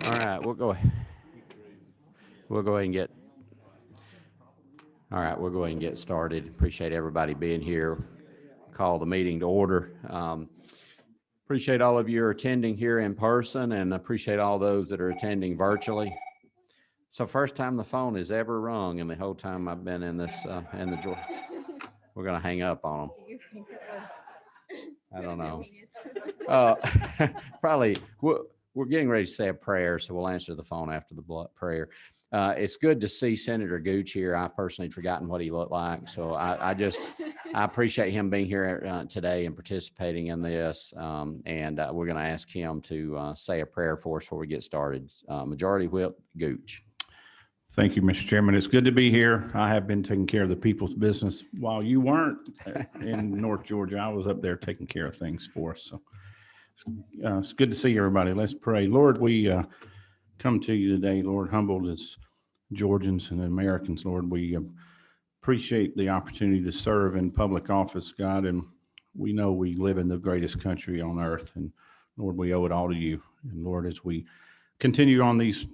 All right, we'll go ahead and get, all right, we'll go ahead and get started. Appreciate everybody being here. Call the meeting to order. Appreciate all of you attending here in person and appreciate all those that are attending virtually. So first time the phone has ever rung in the whole time I've been in this, we're gonna hang up on them. Do you think it was? I don't know. Uh, Probably, we're getting ready to say a prayer, so we'll answer the phone after the prayer. It's good to see Senator Gooch here. I personally had forgotten what he looked like, so I appreciate him being here today and participating in this. And we're going to ask him to say a prayer for us before we get started. Majority Whip Gooch. Thank you, Mr. Chairman. It's good to be here. I have been taking care of the people's business while you weren't in North Georgia. I was up there taking care of things for us. So it's good to see everybody. Let's pray. Lord, we come to you today, Lord, humbled as Georgians and Americans, Lord. We appreciate the opportunity to serve in public office, God, and we know we live in the greatest country on earth, and Lord, we owe it all to you. And Lord, as we continue on these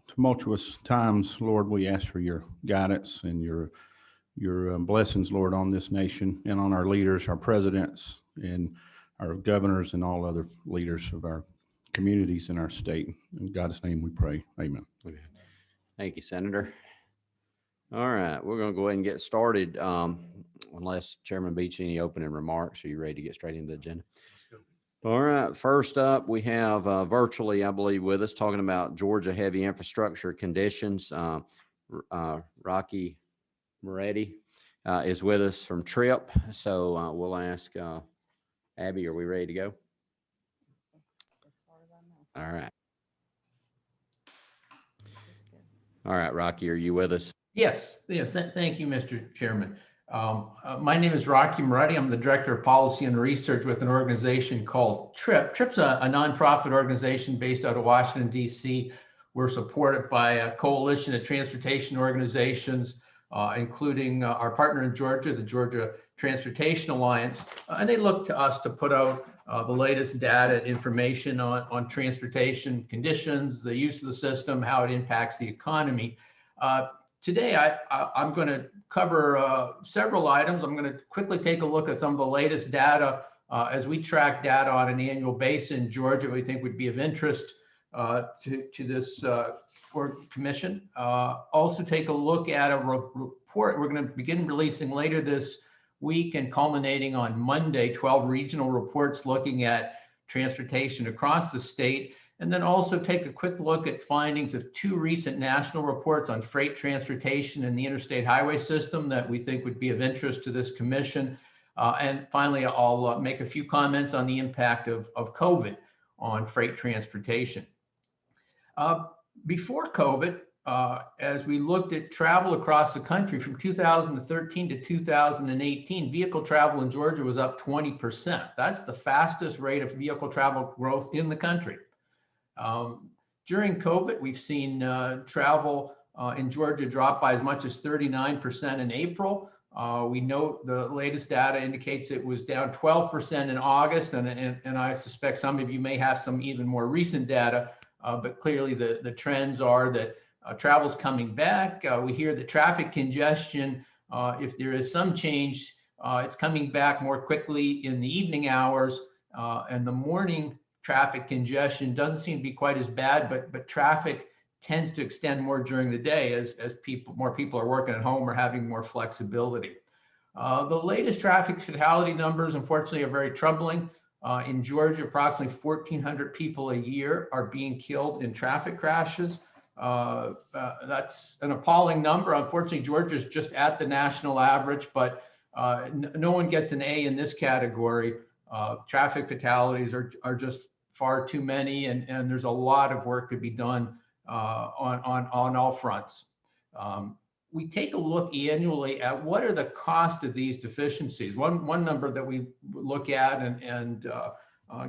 tumultuous times, Lord, we ask for your guidance and your blessings, Lord, on this nation and on our leaders, our presidents, and our governors, and all other leaders of our communities in our state. In God's name we pray. Amen. Okay. Thank you, Senator. All right, we're going to go ahead and get started. Unless Chairman Beach, any opening remarks, are you ready to get straight into the agenda? All right, first up, we have virtually, I believe, with us talking about Georgia heavy infrastructure conditions. Rocky Moretti is with us from TRIP. So we'll ask Abby, are we ready to go? All right. All right, Rocky, are you with us? Yes. Thank you, Mr. Chairman. My name is Rocky Moretti. I'm the Director of Policy and Research with an organization called TRIP. TRIP's a nonprofit organization based out of Washington, D.C. We're supported by a coalition of transportation organizations, including our partner in Georgia, the Georgia Transportation Alliance. And they look to us to put out the latest data and information on transportation conditions, the use of the system, how it impacts the economy. Today, I'm going to cover several items. I'm going to quickly take a look at some of the latest data as we track data on an annual basis in Georgia we think would be of interest to this commission. Also take a look at a report we're going to begin releasing later this week and culminating on Monday, 12 regional reports looking at transportation across the state. And then also take a quick look at findings of two recent national reports on freight transportation and the interstate highway system that we think would be of interest to this commission. And finally, I'll make a few comments on the impact of COVID on freight transportation. Before COVID, as we looked at travel across the country from 2013 to 2018, vehicle travel in Georgia was up 20%. That's the fastest rate of vehicle travel growth in the country. During COVID, we've seen travel in Georgia drop by as much as 39% in April. We know the latest data indicates it was down 12% in August, and I suspect some of you may have some even more recent data, but clearly the trends are that travel's coming back. We hear that traffic congestion, if there is some change, it's coming back more quickly in the evening hours, and the morning traffic congestion doesn't seem to be quite as bad, but traffic tends to extend more during the day as more people are working at home or having more flexibility. The latest traffic fatality numbers, unfortunately, are very troubling. In Georgia, approximately 1,400 people a year are being killed in traffic crashes. That's an appalling number. Unfortunately, Georgia is just at the national average, but no one gets an A in this category. Traffic fatalities are just far too many, and there's a lot of work to be done on all fronts. We take a look annually at what are the cost of these deficiencies. One number that we look at and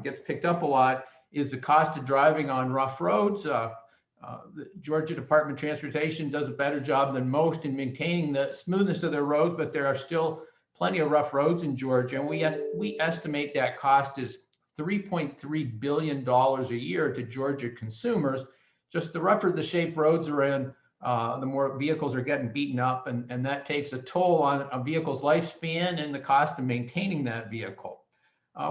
gets picked up a lot is the cost of driving on rough roads. The Georgia Department of Transportation does a better job than most in maintaining the smoothness of their roads, but there are still plenty of rough roads in Georgia, and we estimate that cost is $3.3 billion a year to Georgia consumers. Just the rougher the shape roads are in, the more vehicles are getting beaten up, and that takes a toll on a vehicle's lifespan and the cost of maintaining that vehicle.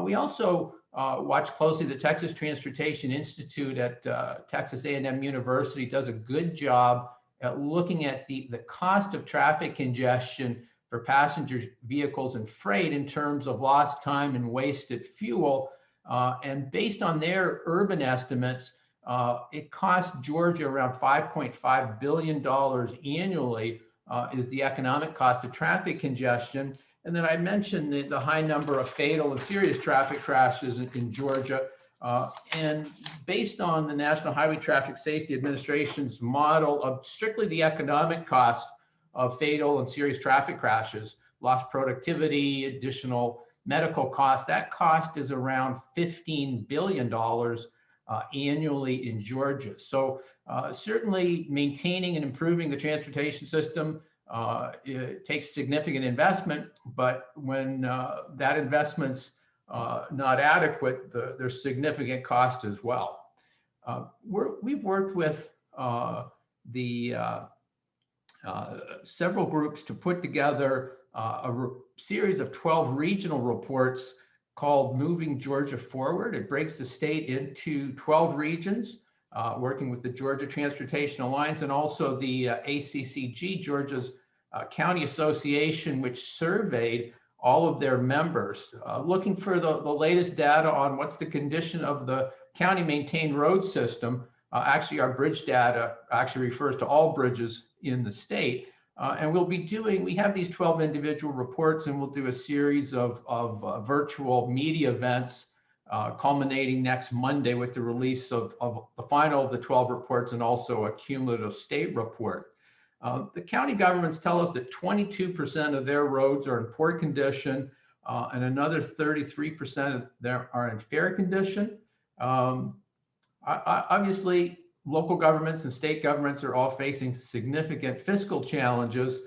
We also watch closely. The Texas Transportation Institute at Texas A&M University does a good job at looking at the cost of traffic congestion for passenger vehicles and freight in terms of lost time and wasted fuel. And based on their urban estimates, it costs Georgia around $5.5 billion annually is the economic cost of traffic congestion. And then I mentioned the high number of fatal and serious traffic crashes in Georgia. And based on the National Highway Traffic Safety Administration's model of strictly the economic cost of fatal and serious traffic crashes, lost productivity, additional medical costs, that cost is around $15 billion annually in Georgia. So certainly maintaining and improving the transportation system it takes significant investment, but when that investment's not adequate, there's significant cost as well. We've worked with several groups to put together a series of 12 regional reports called Moving Georgia Forward. It breaks the state into 12 regions, working with the Georgia Transportation Alliance and also the ACCG, Georgia's County Association, which surveyed all of their members, looking for the latest data on what's the condition of the county maintained road system. Actually, our bridge data actually refers to all bridges in the state. And we have these 12 individual reports, and we'll do a series of virtual media events culminating next Monday with the release of the final of the 12 reports and also a cumulative state report. The county governments tell us that 22% of their roads are in poor condition, and another 33% are in fair condition. Obviously, local governments and state governments are all facing significant fiscal challenges,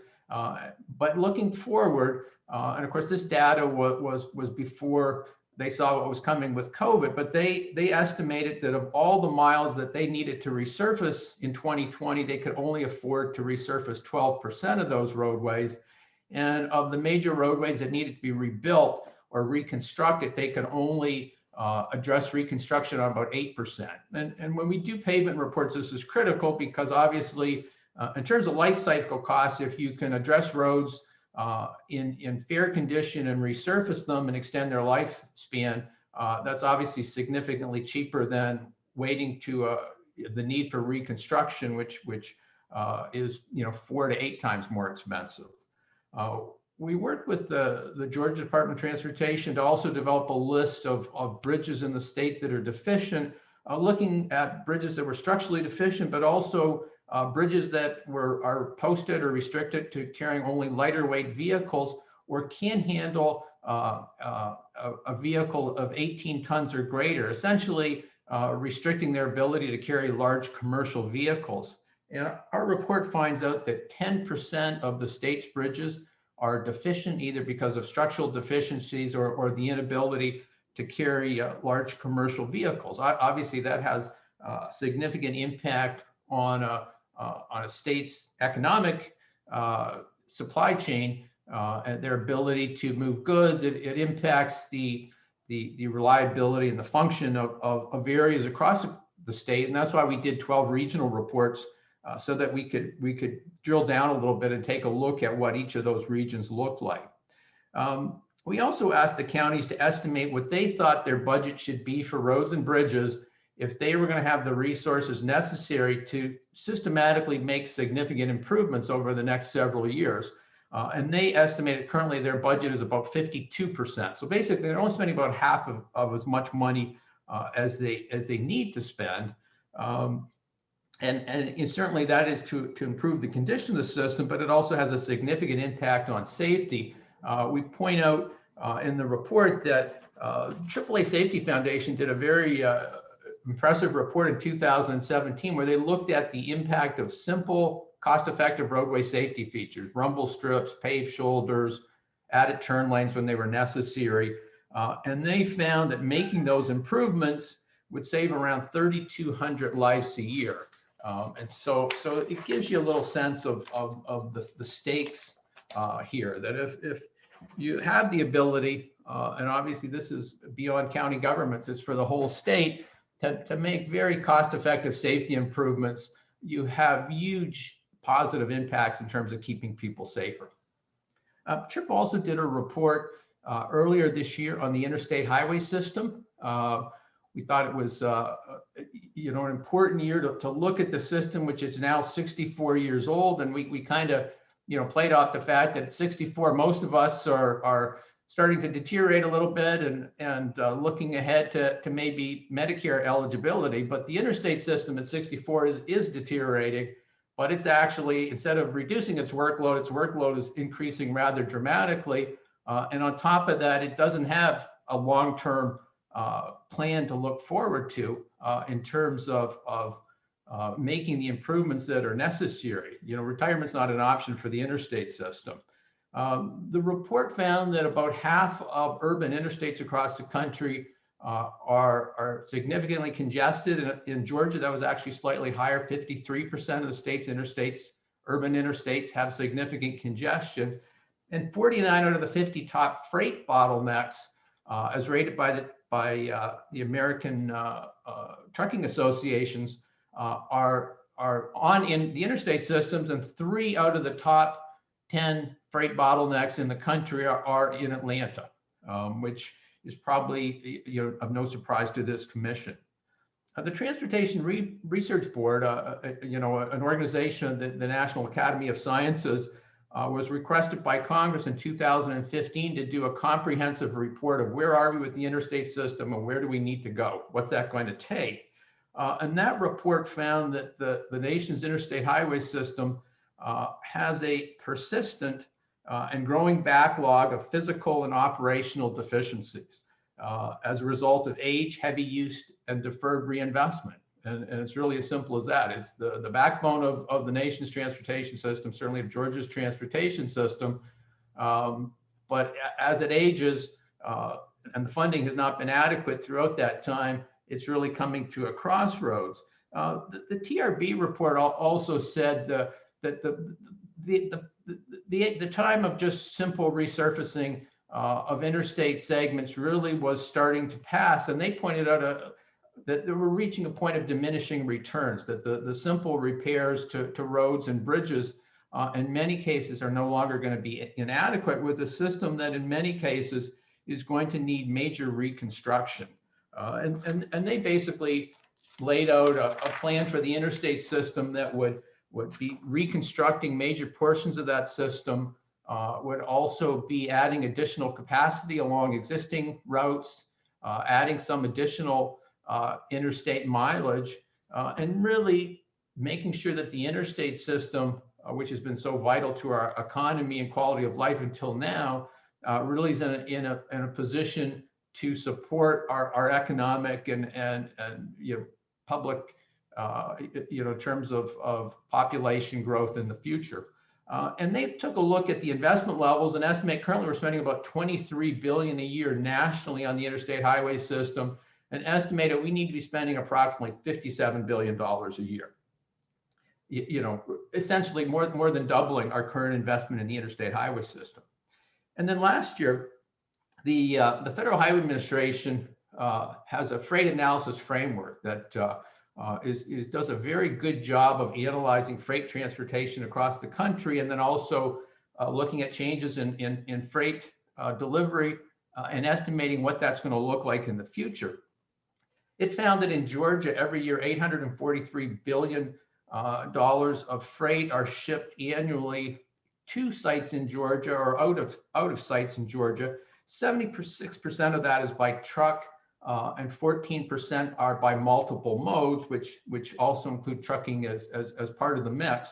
but looking forward, and of course this data was before they saw what was coming with COVID, but they estimated that of all the miles that they needed to resurface in 2020, they could only afford to resurface 12% of those roadways. And of the major roadways that needed to be rebuilt or reconstructed, they could only address reconstruction on about 8%. And when we do pavement reports, this is critical because obviously in terms of life cycle costs, if you can address roads in fair condition and resurface them and extend their lifespan, that's obviously significantly cheaper than waiting to the need for reconstruction, which is 4 to 8 times more expensive. We worked with the Georgia Department of Transportation to also develop a list of bridges in the state that are deficient, looking at bridges that were structurally deficient, but also bridges that are posted or restricted to carrying only lighter weight vehicles or can handle a vehicle of 18 tons or greater, essentially restricting their ability to carry large commercial vehicles. And our report finds out that 10% of the state's bridges are deficient either because of structural deficiencies or the inability to carry large commercial vehicles. Obviously, that has significant impact on a state's economic supply chain and their ability to move goods. It impacts the reliability and the function of areas across the state, and that's why we did 12 regional reports so that we could drill down a little bit and take a look at what each of those regions looked like. We also asked the counties to estimate what they thought their budget should be for roads and bridges if they were going to have the resources necessary to systematically make significant improvements over the next several years. And they estimated currently their budget is about 52%. So basically, they're only spending about half of as much money as they need to spend. And certainly that is to improve the condition of the system, but it also has a significant impact on safety. We point out in the report that AAA Safety Foundation did a very impressive report in 2017 where they looked at the impact of simple, cost-effective roadway safety features, rumble strips, paved shoulders, added turn lanes when they were necessary, And they found that making those improvements would save around 3,200 lives a year. And so it gives you a little sense of the stakes here, that if you have the ability, and obviously this is beyond county governments, it's for the whole state, to make very cost-effective safety improvements, you have huge positive impacts in terms of keeping people safer. TRIP also did a report earlier this year on the interstate highway system. We thought it was an important year to look at the system, which is now 64 years old. And we kind of played off the fact that at 64, most of us are starting to deteriorate a little bit and looking ahead to maybe Medicare eligibility. But the interstate system at 64 is deteriorating, but it's actually, instead of reducing its workload is increasing rather dramatically. And on top of that, it doesn't have a long-term plan to look forward to in terms of making the improvements that are necessary. Retirement's not an option for the interstate system. The report found that about half of urban interstates across the country are significantly congested. In Georgia, that was actually slightly higher. 53% of the state's interstates, urban interstates, have significant congestion. And 49 out of the 50 top freight bottlenecks, as rated by the American trucking associations, are in the interstate systems, and 3 out of the top 10 freight bottlenecks in the country are in Atlanta, which is probably of no surprise to this commission. The Transportation Research Board, an organization, the National Academy of Sciences, was requested by Congress in 2015 to do a comprehensive report of where are we with the interstate system and where do we need to go? What's that going to take? And that report found that the nation's interstate highway system has a persistent and growing backlog of physical and operational deficiencies as a result of age, heavy use, and deferred reinvestment. And it's really as simple as that. It's the backbone of the nation's transportation system, certainly of Georgia's transportation system. But as it ages and the funding has not been adequate throughout that time, it's really coming to a crossroads. The TRB report also said that the time of just simple resurfacing of interstate segments really was starting to pass. And they pointed out that they were reaching a point of diminishing returns, that the simple repairs to roads and bridges in many cases are no longer going to be inadequate, with a system that in many cases is going to need major reconstruction. And they basically laid out a plan for the interstate system that would be reconstructing major portions of that system, would also be adding additional capacity along existing routes, adding some additional interstate mileage, and really making sure that the interstate system, which has been so vital to our economy and quality of life until now, really is in a position to support our economic and public, in terms of population growth in the future. And they took a look at the investment levels and estimate currently we're spending about $23 billion a year nationally on the interstate highway system, and estimated we need to be spending approximately $57 billion a year. Essentially more than doubling our current investment in the interstate highway system. And then last year, the Federal Highway Administration has a freight analysis framework that does a very good job of analyzing freight transportation across the country, and then also looking at changes in freight delivery and estimating what that's going to look like in the future. It found that in Georgia, every year, $843 billion of freight are shipped annually to sites in Georgia or out of sites in Georgia. 76% of that is by truck, and 14% are by multiple modes, which also include trucking as part of the mix.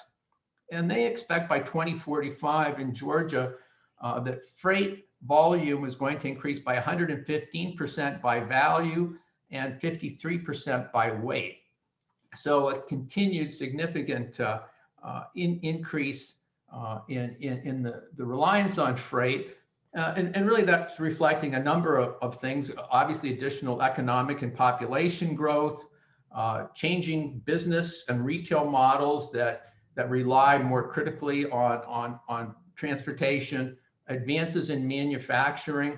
And they expect by 2045 in Georgia that freight volume is going to increase by 115% by value and 53% by weight. So a continued significant increase in the reliance on freight. And really that's reflecting a number of things, obviously additional economic and population growth, changing business and retail models that rely more critically on transportation, advances in manufacturing,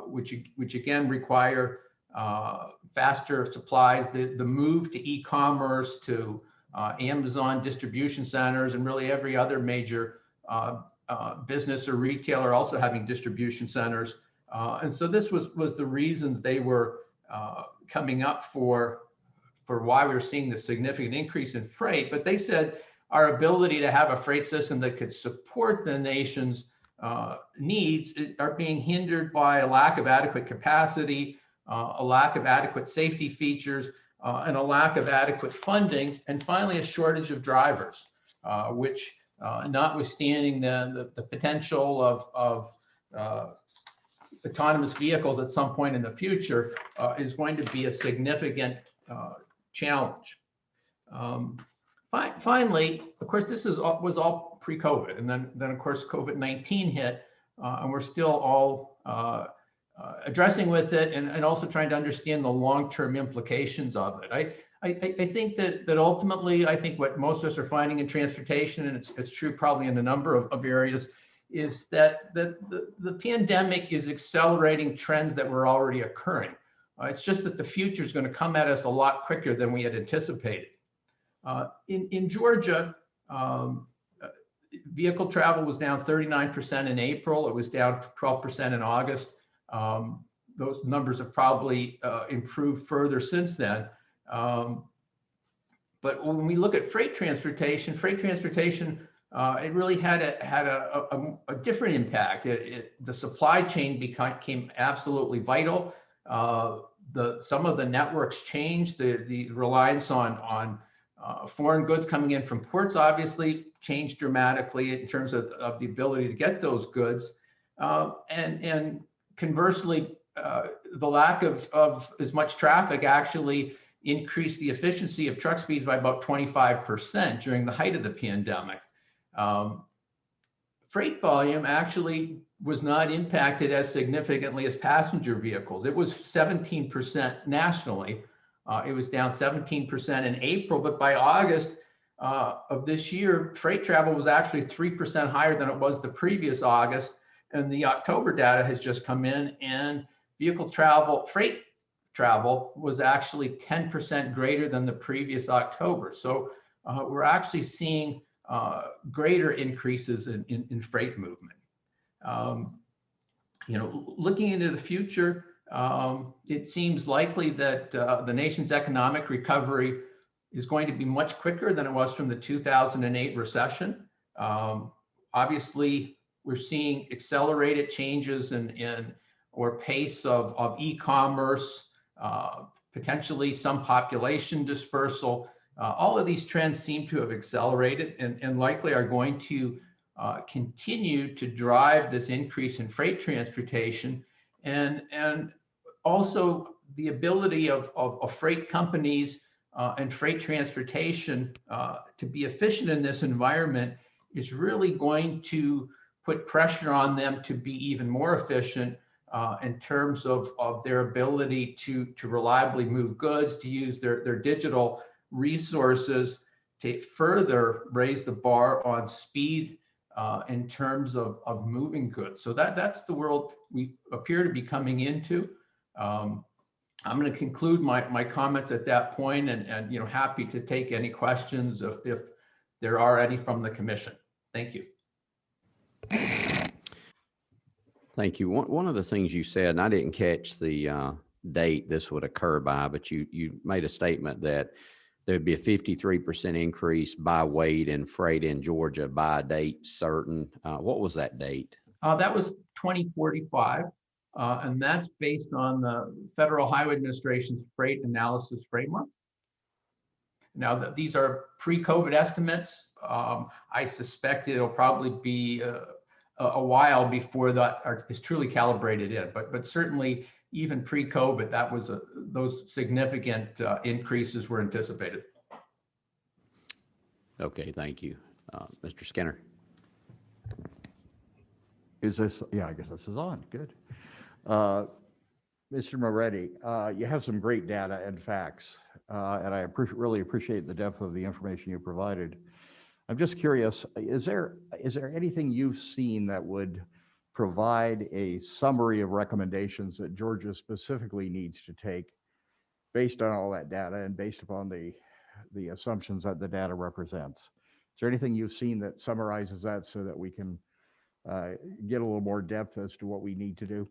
which again require faster supplies, the move to e-commerce, to Amazon distribution centers, and really every other major business or retailer also having distribution centers. And so this was the reasons they were coming up for why we were seeing the significant increase in freight. But they said our ability to have a freight system that could support the nation's needs are being hindered by a lack of adequate capacity, a lack of adequate safety features, and a lack of adequate funding, and finally a shortage of drivers, which notwithstanding the potential of autonomous vehicles at some point in the future, is going to be a significant challenge. Finally, of course, this was all pre-COVID, and then of course COVID-19 hit, and we're still all addressing with it, and also trying to understand the long-term implications of it. I think that ultimately, I think what most of us are finding in transportation, and it's true probably in a number of areas, is that the pandemic is accelerating trends that were already occurring. It's just that the future is going to come at us a lot quicker than we had anticipated. In Georgia, vehicle travel was down 39% in April. It was down 12% in August. Those numbers have probably improved further since then. But when we look at freight transportation, it really had a different impact. The supply chain became absolutely vital. Some of the networks changed. The reliance on foreign goods coming in from ports obviously changed dramatically in terms of the ability to get those goods. And conversely, the lack of as much traffic actually increased the efficiency of truck speeds by about 25% during the height of the pandemic. Freight volume actually was not impacted as significantly as passenger vehicles. It was 17% nationally. It was down 17% in April, but by August of this year, freight travel was actually 3% higher than it was the previous August. And the October data has just come in, and freight travel was actually 10% greater than the previous October. So we're actually seeing greater increases in freight movement. Looking into the future, it seems likely that the nation's economic recovery is going to be much quicker than it was from the 2008 recession. Obviously, we're seeing accelerated changes or pace of e-commerce, potentially some population dispersal. All of these trends seem to have accelerated and likely are going to continue to drive this increase in freight transportation, and also the ability of freight companies and freight transportation to be efficient in this environment is really going to put pressure on them to be even more efficient in terms of their ability to reliably move goods, to use their digital resources to further raise the bar on speed in terms of moving goods. So that's the world we appear to be coming into. I'm going to conclude my comments at that point, and happy to take any questions if there are any from the commission. Thank you. Thank you. One of the things you said, and I didn't catch the date this would occur by, but you made a statement that there'd be a 53% increase by weight in freight in Georgia by a date certain. What was that date? That was 2045, and that's based on the Federal Highway Administration's freight analysis framework. Now, these are pre-COVID estimates. I suspect it'll probably be a while before that is truly calibrated in, but certainly even pre-COVID, those significant increases were anticipated. Okay, thank you. Mr. Skinner. Is this, yeah, I guess this is on, good. Mr. Moretti, you have some great data and facts, and I really appreciate the depth of the information you provided. I'm just curious, is there anything you've seen that would provide a summary of recommendations that Georgia specifically needs to take based on all that data and based upon the assumptions that the data represents? Is there anything you've seen that summarizes that so that we can get a little more depth as to what we need to do?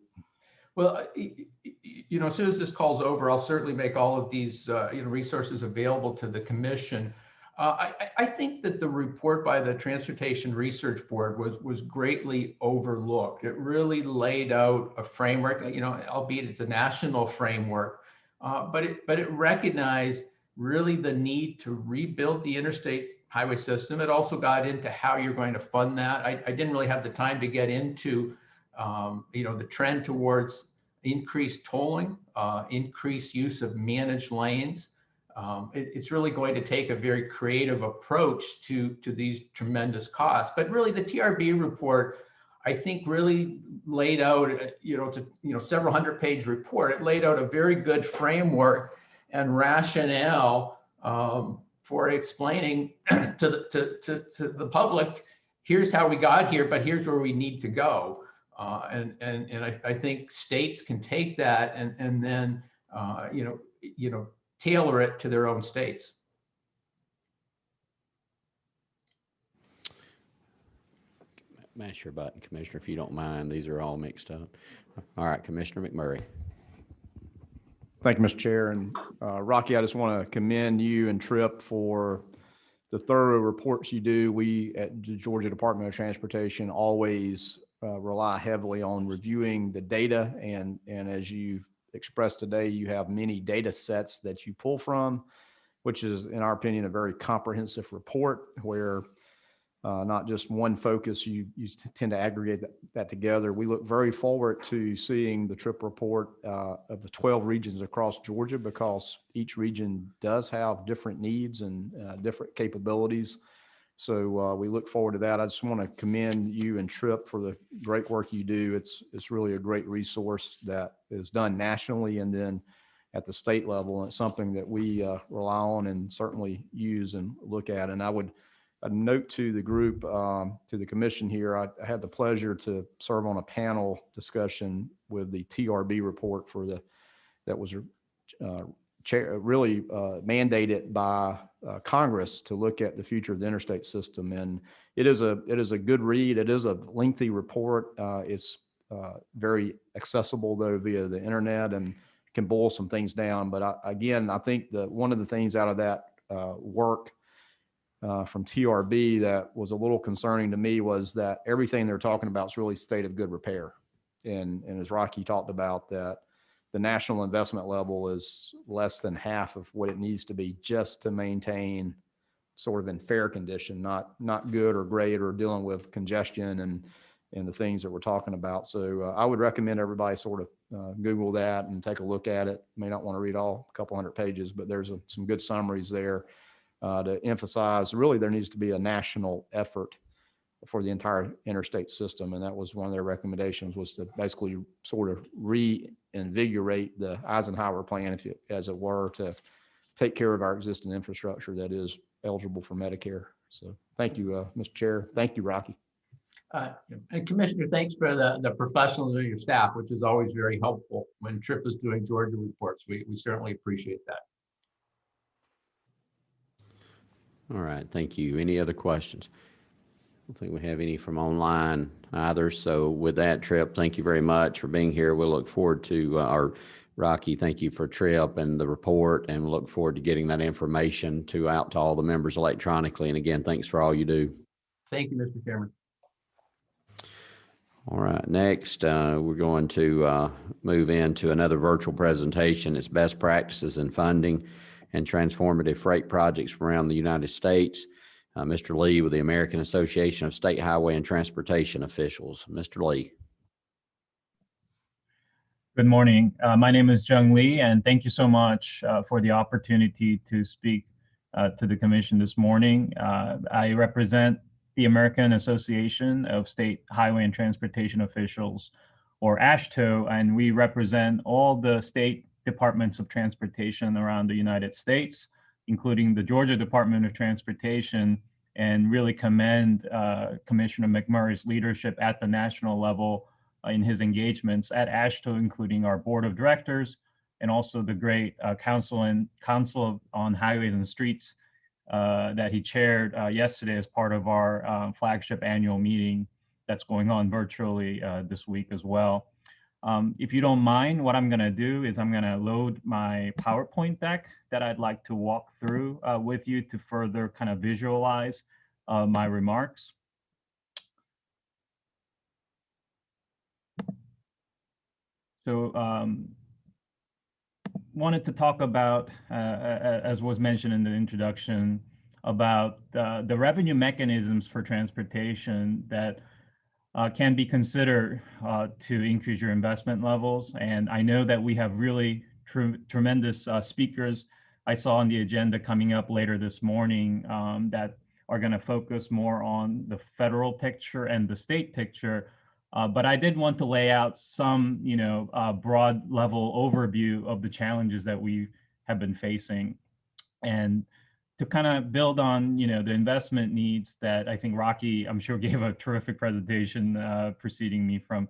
Well, as soon as this call's over, I'll certainly make all of these, resources available to the commission. I think that the report by the Transportation Research Board was greatly overlooked. It really laid out a framework, albeit it's a national framework, but it recognized really the need to rebuild the interstate highway system. It also got into how you're going to fund that. I didn't really have the time to get into the trend towards increased tolling, increased use of managed lanes. It's really going to take a very creative approach to these tremendous costs. But really, the TRB report, I think, really laid out, it's a several hundred-page report. It laid out a very good framework and rationale for explaining to the public, here's how we got here, but here's where we need to go. And I think states can take that and then tailor it to their own states. Mash your button, Commissioner, if you don't mind. These are all mixed up. All right, Commissioner McMurray. Thank you, Mr. Chair. And Rocky, I just want to commend you and Tripp for the thorough reports you do. We at the Georgia Department of Transportation always rely heavily on reviewing the data. And as you expressed today, you have many data sets that you pull from, which is, in our opinion, a very comprehensive report where not just one focus, you tend to aggregate that together. We look very forward to seeing the Tripp report of the 12 regions across Georgia, because each region does have different needs and different capabilities. So we look forward to that. I just want to commend you and Tripp for the great work you do. It's really a great resource that is done nationally and then at the state level. And it's something that we rely on and certainly use and look at. And I would note to the group, to the commission here, I had the pleasure to serve on a panel discussion with the TRB report that was really mandated by Congress to look at the future of the interstate system. And it is a good read. It is a lengthy report. It's very accessible though via the internet and can boil some things down. But I think that one of the things out of that work from TRB that was a little concerning to me was that everything they're talking about is really state of good repair. And as Rocky talked about, that the national investment level is less than half of what it needs to be just to maintain sort of in fair condition, not good or great or dealing with congestion and the things that we're talking about. So I would recommend everybody sort of Google that and take a look at it. May not want to read all a couple hundred pages, but there's some good summaries there to emphasize really there needs to be a national effort for the entire interstate system. And that was one of their recommendations, was to basically sort of reinvigorate the Eisenhower plan, as it were, to take care of our existing infrastructure that is eligible for Medicare. So thank you, Mr. Chair. Thank you, Rocky. And Commissioner, thanks for the professionalism of your staff, which is always very helpful when Tripp is doing Georgia reports. We certainly appreciate that. All right, thank you. Any other questions? I don't think we have any from online either. So with that, Tripp, thank you very much for being here. We'll look forward to Rocky, thank you for Tripp and the report, and we'll look forward to getting that information out to all the members electronically. And again, thanks for all you do. Thank you, Mr. Chairman. All right, next we're going to move into another virtual presentation. It's best practices in funding and transformative freight projects from around the United States. Mr. Lee with the American Association of State Highway and Transportation Officials. Mr. Lee. Good morning. My name is Jung Lee, and thank you so much for the opportunity to speak to the Commission this morning. I represent the American Association of State Highway and Transportation Officials, or AASHTO, and we represent all the state departments of transportation around the United States, including the Georgia Department of Transportation, and really commend Commissioner McMurray's leadership at the national level in his engagements at AASHTO, including our board of directors, and also the great Council on Highways and Streets that he chaired yesterday as part of our flagship annual meeting that's going on virtually this week as well. If you don't mind, what I'm going to do is I'm going to load my PowerPoint deck that I'd like to walk through with you to further kind of visualize my remarks. So wanted to talk about, as was mentioned in the introduction, about the revenue mechanisms for transportation that can be considered to increase your investment levels. And I know that we have really tremendous speakers I saw on the agenda coming up later this morning that are going to focus more on the federal picture and the state picture. But I did want to lay out some, broad level overview of the challenges that we have been facing, and to kind of build on, the investment needs that I think Rocky, I'm sure, gave a terrific presentation preceding me from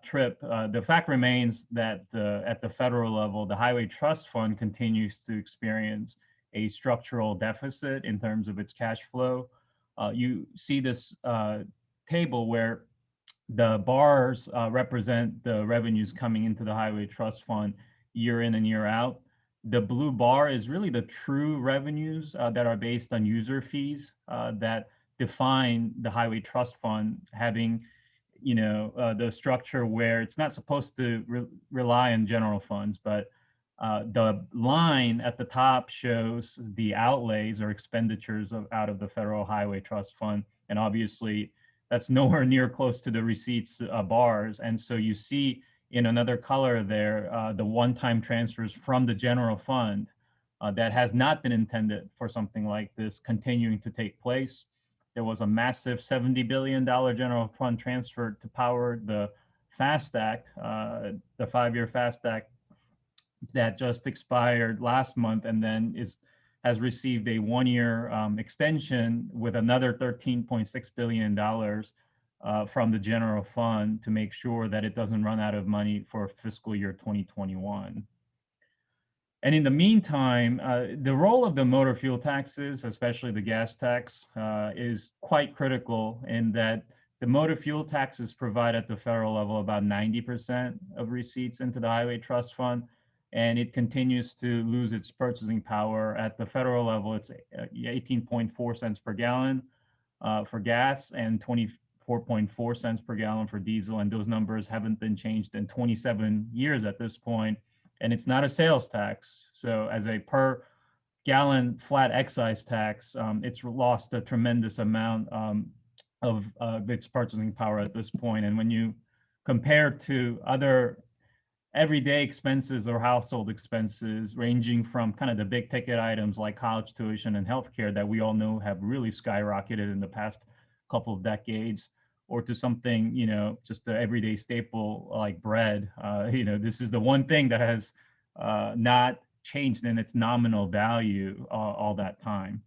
Trip. The fact remains that at the federal level, the Highway Trust Fund continues to experience a structural deficit in terms of its cash flow. You see this table where the bars represent the revenues coming into the Highway Trust Fund year in and year out. The blue bar is really the true revenues that are based on user fees that define the Highway Trust Fund having, the structure where it's not supposed to rely on general funds, but the line at the top shows the outlays or expenditures out of the Federal Highway Trust Fund. And obviously, that's nowhere near close to the receipts bars. And so you see in another color there, the one-time transfers from the general fund that has not been intended for something like this continuing to take place. There was a massive $70 billion general fund transfer to power the FAST Act, the 5-year FAST Act that just expired last month, and then has received a 1-year extension with another $13.6 billion from the general fund to make sure that it doesn't run out of money for fiscal year 2021. And in the meantime, the role of the motor fuel taxes, especially the gas tax, is quite critical in that the motor fuel taxes provide at the federal level about 90% of receipts into the Highway Trust Fund, and it continues to lose its purchasing power. At the federal level, it's 18.4 cents per gallon for gas and 24.4 cents per gallon for diesel, and those numbers haven't been changed in 27 years at this point. And it's not a sales tax. So as a per gallon flat excise tax, it's lost a tremendous amount of its purchasing power at this point. And when you compare to other everyday expenses or household expenses, ranging from kind of the big ticket items like college tuition and healthcare that we all know have really skyrocketed in the past couple of decades, or to something, just the everyday staple like bread. This is the one thing that has not changed in its nominal value all that time.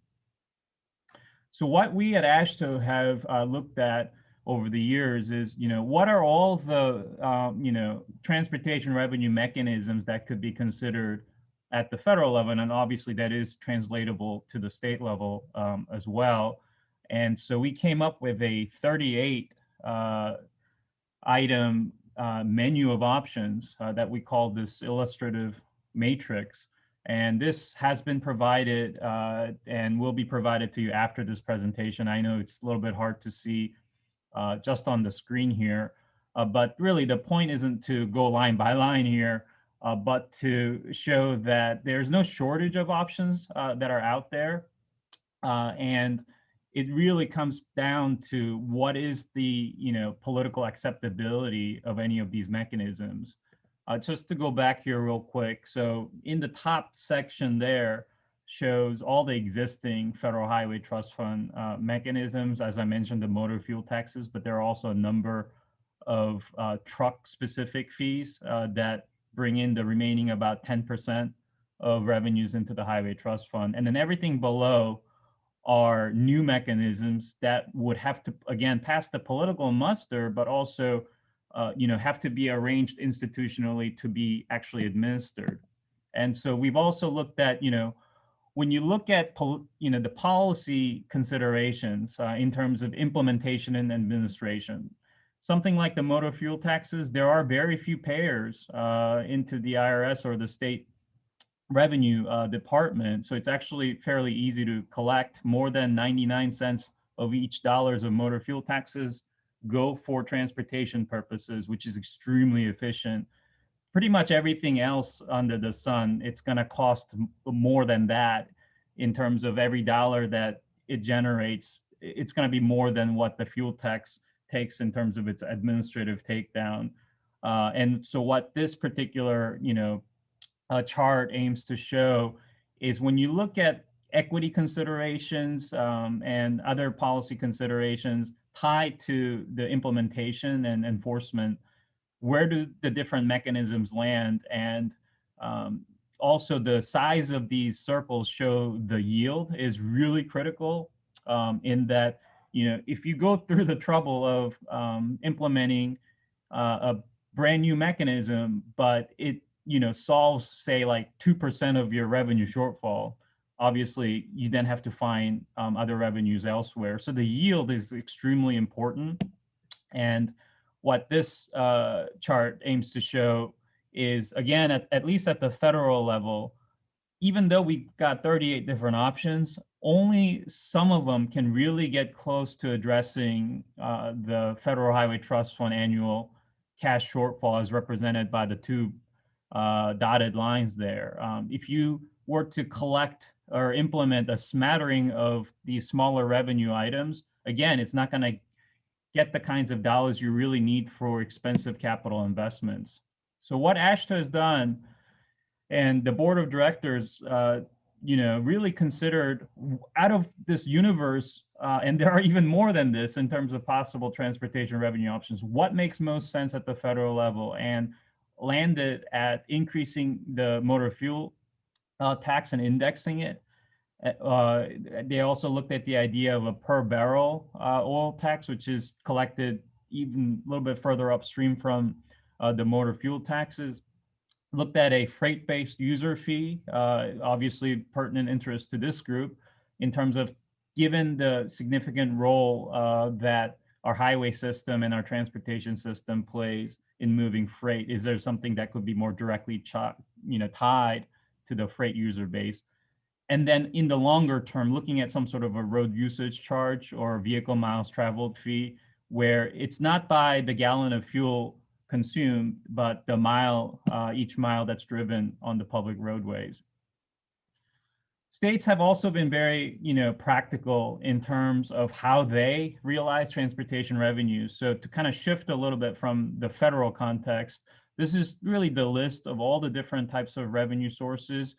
So what we at AASHTO have looked at over the years is, what are all the, transportation revenue mechanisms that could be considered at the federal level, and obviously that is translatable to the state level as well. And so we came up with a 38 item menu of options that we call this illustrative matrix. And this has been provided and will be provided to you after this presentation. I know it's a little bit hard to see just on the screen here, but really the point isn't to go line by line here, but to show that there's no shortage of options that are out there. And it really comes down to what is the political acceptability of any of these mechanisms. Just to go back here real quick. So in the top section there shows all the existing Federal Highway Trust Fund mechanisms. As I mentioned, the motor fuel taxes, but there are also a number of truck-specific fees that bring in the remaining about 10% of revenues into the Highway Trust Fund. And then everything below are new mechanisms that would have to, again, pass the political muster, but also have to be arranged institutionally to be actually administered. And so we've also looked at, when you look at, the policy considerations in terms of implementation and administration, something like the motor fuel taxes, there are very few payers into the IRS or the state revenue department. So it's actually fairly easy to collect. More than 99 cents of each dollars of motor fuel taxes go for transportation purposes, which is extremely efficient. Pretty much everything else under the sun, it's going to cost more than that in terms of every dollar that it generates. It's going to be more than what the fuel tax takes in terms of its administrative takedown. And so what this particular, chart aims to show is when you look at equity considerations and other policy considerations tied to the implementation and enforcement, where do the different mechanisms land? And also the size of these circles show the yield is really critical in that, if you go through the trouble of implementing a brand new mechanism, but it solves, say, like 2% of your revenue shortfall, obviously you then have to find other revenues elsewhere. So the yield is extremely important. And what this chart aims to show is, again, at least at the federal level, even though we've got 38 different options, only some of them can really get close to addressing the Federal Highway Trust Fund annual cash shortfall as represented by the two dotted lines there. If you were to collect or implement a smattering of these smaller revenue items, again, it's not going to get the kinds of dollars you really need for expensive capital investments. So what AASHTO has done, and the board of directors, really considered out of this universe, and there are even more than this in terms of possible transportation revenue options, what makes most sense at the federal level, and landed at increasing the motor fuel tax and indexing it. They also looked at the idea of a per barrel oil tax, which is collected even a little bit further upstream from the motor fuel taxes. Looked at a freight-based user fee, obviously pertinent interest to this group in terms of, given the significant role that our highway system and our transportation system plays in moving freight, is there something that could be more directly tied to the freight user base? And then in the longer term, looking at some sort of a road usage charge or vehicle miles traveled fee, where it's not by the gallon of fuel consumed, but the mile, each mile that's driven on the public roadways. States have also been very, practical in terms of how they realize transportation revenues. So to kind of shift a little bit from the federal context, this is really the list of all the different types of revenue sources.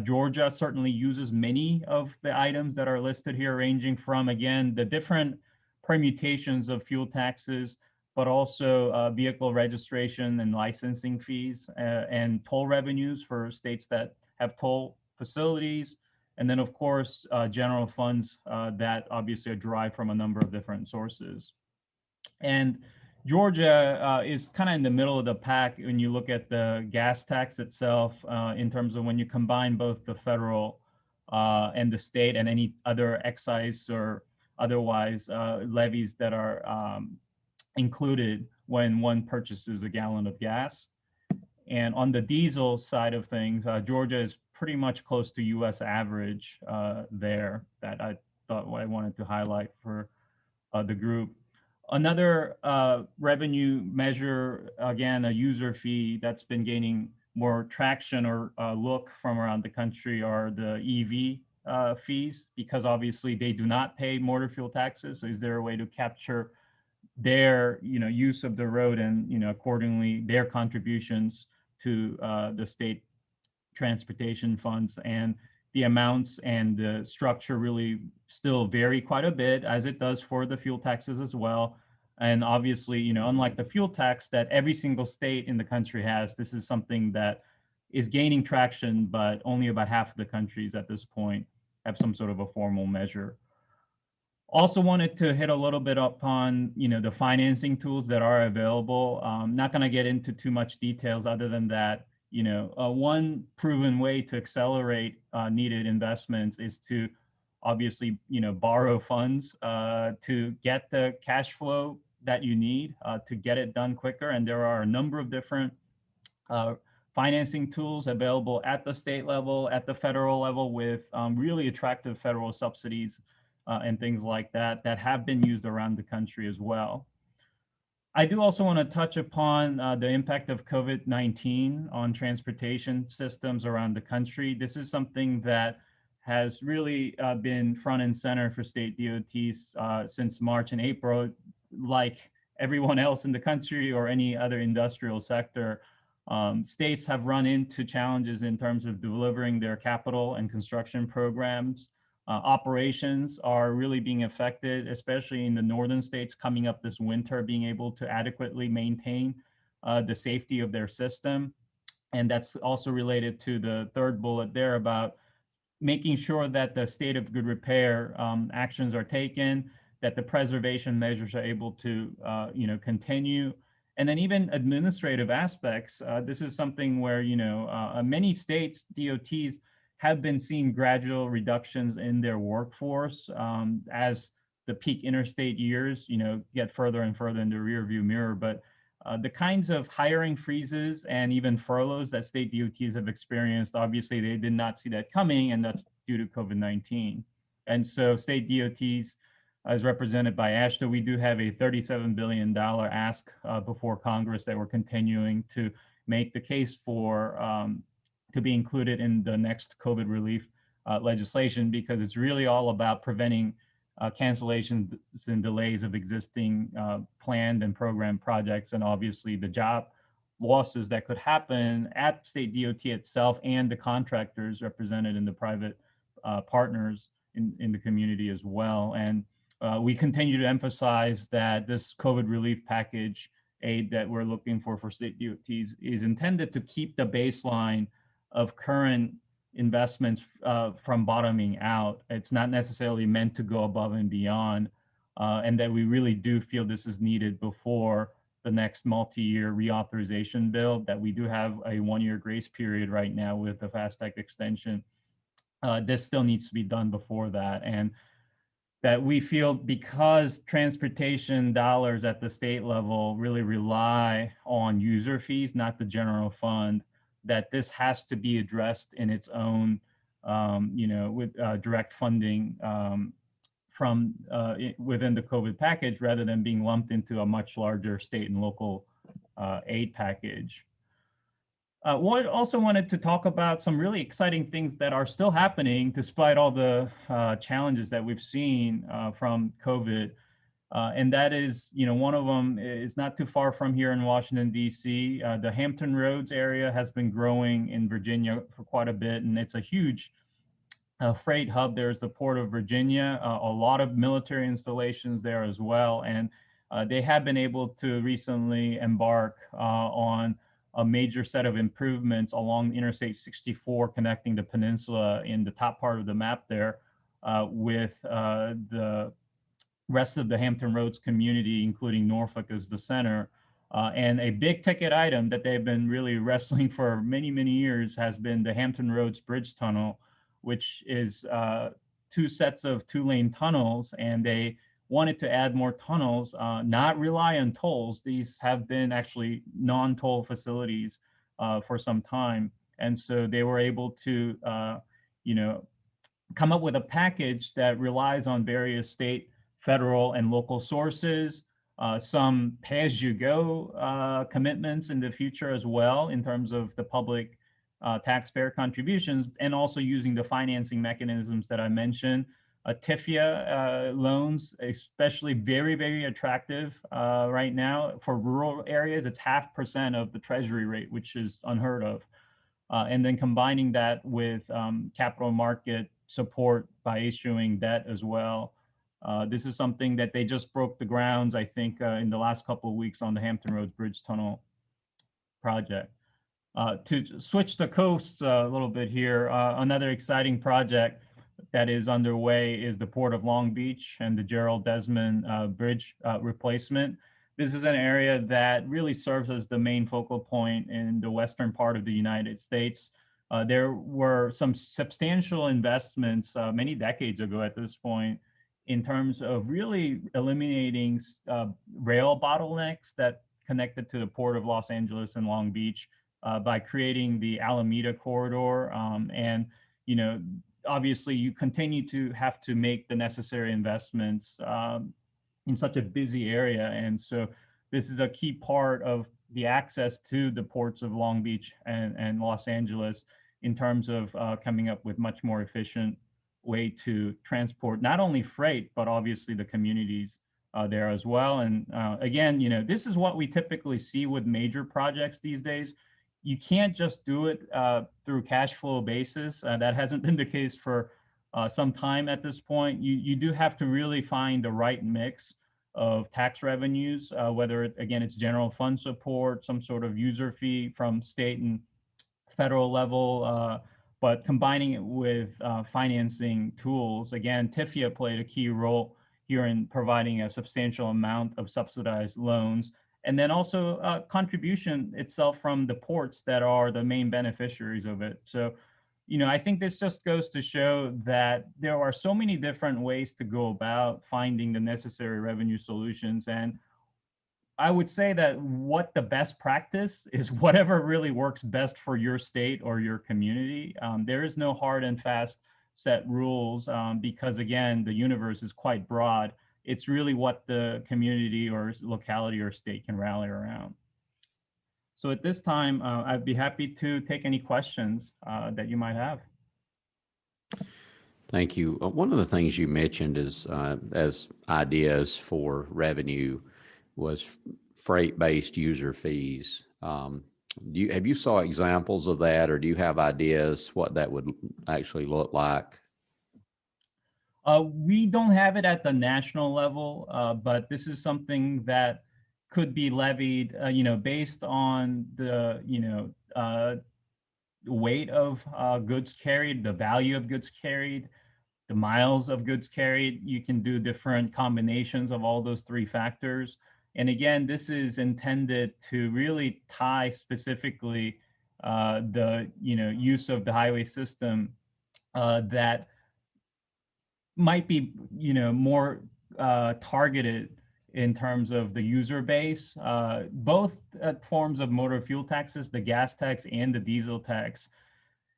Georgia certainly uses many of the items that are listed here, ranging from, again, the different permutations of fuel taxes, but also vehicle registration and licensing fees and toll revenues for states that have toll facilities. And then, of course, general funds that obviously are derived from a number of different sources. And Georgia is kind of in the middle of the pack when you look at the gas tax itself in terms of when you combine both the federal and the state and any other excise or otherwise levies that are included when one purchases a gallon of gas. And on the diesel side of things, Georgia is pretty much close to US average there, that I thought I wanted to highlight for the group. Another revenue measure, again, a user fee that's been gaining more traction or look from around the country, are the EV fees, because obviously they do not pay motor fuel taxes. So is there a way to capture their use of the road and accordingly their contributions to the state transportation funds? And the amounts and the structure really still vary quite a bit, as it does for the fuel taxes as well. And obviously, unlike the fuel tax that every single state in the country has, this is something that is gaining traction, but only about half of the countries at this point have some sort of a formal measure. Also wanted to hit a little bit upon, the financing tools that are available. Not going to get into too much details other than that, one proven way to accelerate needed investments is to obviously, borrow funds to get the cash flow that you need to get it done quicker. And there are a number of different financing tools available at the state level, at the federal level, with really attractive federal subsidies and things like that that have been used around the country as well. I do also want to touch upon the impact of COVID-19 on transportation systems around the country. This is something that has really been front and center for state DOTs since March and April. Like everyone else in the country or any other industrial sector, states have run into challenges in terms of delivering their capital and construction programs. Operations are really being affected, especially in the northern states coming up this winter, being able to adequately maintain the safety of their system. And that's also related to the third bullet there about making sure that the state of good repair actions are taken, that the preservation measures are able to continue. And then even administrative aspects. This is something where many states, DOTs, have been seeing gradual reductions in their workforce as the peak interstate years, get further and further in the rearview mirror. But the kinds of hiring freezes and even furloughs that state DOTs have experienced, obviously they did not see that coming, and that's due to COVID-19. And so state DOTs, as represented by AASHTO, we do have a $37 billion ask before Congress that we're continuing to make the case for to be included in the next COVID relief legislation, because it's really all about preventing cancellations and delays of existing planned and programmed projects, and obviously the job losses that could happen at state DOT itself and the contractors represented in the private partners in the community as well. And we continue to emphasize that this COVID relief package aid that we're looking for state DOTs is intended to keep the baseline of current investments from bottoming out. It's not necessarily meant to go above and beyond, and that we really do feel this is needed before the next multi-year reauthorization bill, that we do have a one-year grace period right now with the FAST Act extension. This still needs to be done before that. And that we feel, because transportation dollars at the state level really rely on user fees, not the general fund, that this has to be addressed in its own, with direct funding from within the COVID package, rather than being lumped into a much larger state and local aid package. Also wanted to talk about some really exciting things that are still happening despite all the challenges that we've seen from COVID. And that is, one of them is not too far from here in Washington, D.C. The Hampton Roads area has been growing in Virginia for quite a bit, and it's a huge freight hub. There's the Port of Virginia, a lot of military installations there as well. And they have been able to recently embark on a major set of improvements along Interstate 64, connecting the peninsula in the top part of the map there with the rest of the Hampton Roads community, including Norfolk as the center. And a big ticket item that they've been really wrestling for many, many years has been the Hampton Roads Bridge Tunnel, which is 2 sets of 2-lane tunnels, and they wanted to add more tunnels, not rely on tolls. These have been actually non-toll facilities for some time. And so they were able to, come up with a package that relies on various state, federal, and local sources, some pay-as-you-go commitments in the future as well, in terms of the public taxpayer contributions, and also using the financing mechanisms that I mentioned. TIFIA loans, especially very, very attractive right now. For rural areas, it's 0.5% of the treasury rate, which is unheard of. and then combining that with capital market support by issuing debt as well. This is something that they just broke the grounds, I think, in the last couple of weeks on the Hampton Roads Bridge Tunnel project. To switch the coasts a little bit here, another exciting project that is underway is the Port of Long Beach and the Gerald Desmond Bridge replacement. This is an area that really serves as the main focal point in the western part of the United States. There were some substantial investments many decades ago at this point in terms of really eliminating rail bottlenecks that connected to the Port of Los Angeles and Long Beach by creating the Alameda Corridor. And, you know, obviously you continue to have to make the necessary investments in such a busy area. And so this is a key part of the access to the ports of Long Beach and Los Angeles in terms of coming up with much more efficient way to transport not only freight, but obviously the communities there as well. And again, you know, this is what we typically see with major projects these days. You can't just do it through cash flow basis. That hasn't been the case for some time at this point. You do have to really find the right mix of tax revenues, whether again, it's general fund support, some sort of user fee from state and federal level, but combining it with financing tools. Again, TIFIA played a key role here in providing a substantial amount of subsidized loans. And then also contribution itself from the ports that are the main beneficiaries of it. So, you know, I think this just goes to show that there are so many different ways to go about finding the necessary revenue solutions. And I would say that what the best practice is whatever really works best for your state or your community. There is no hard and fast set rules because, again, the universe is quite broad. It's really what the community or locality or state can rally around. So at this time, I'd be happy to take any questions that you might have. Thank you. One of the things you mentioned is as ideas for revenue was freight-based user fees. Have you saw examples of that, or do you have ideas what that would actually look like? We don't have it at the national level, but this is something that could be levied, you know, based on the, you know, weight of goods carried, the value of goods carried, the miles of goods carried. You can do different combinations of all those three factors. And again, this is intended to really tie specifically the, you know, use of the highway system that might be, you know, more targeted in terms of the user base. Both forms of motor fuel taxes, the gas tax and the diesel tax,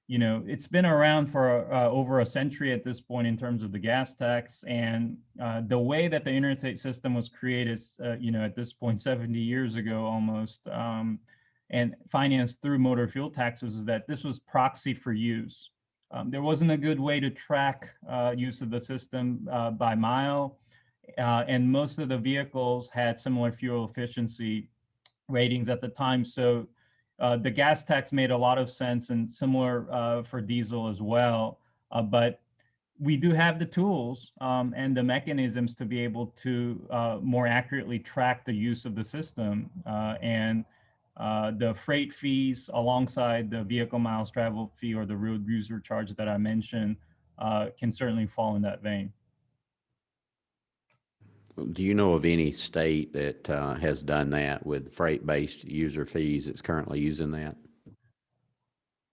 you know, it's been around for over a century at this point in terms of the gas tax. And the way that the interstate system was created, you know, at this point, 70 years ago almost, and financed through motor fuel taxes, is that this was proxy for use. There wasn't a good way to track use of the system by mile, and most of the vehicles had similar fuel efficiency ratings at the time. So the gas tax made a lot of sense, and similar for diesel as well. But we do have the tools and the mechanisms to be able to more accurately track the use of the system. And the freight fees alongside the vehicle miles travel fee or the road user charge that I mentioned can certainly fall in that vein. Do you know of any state that has done that with freight-based user fees that's currently using that?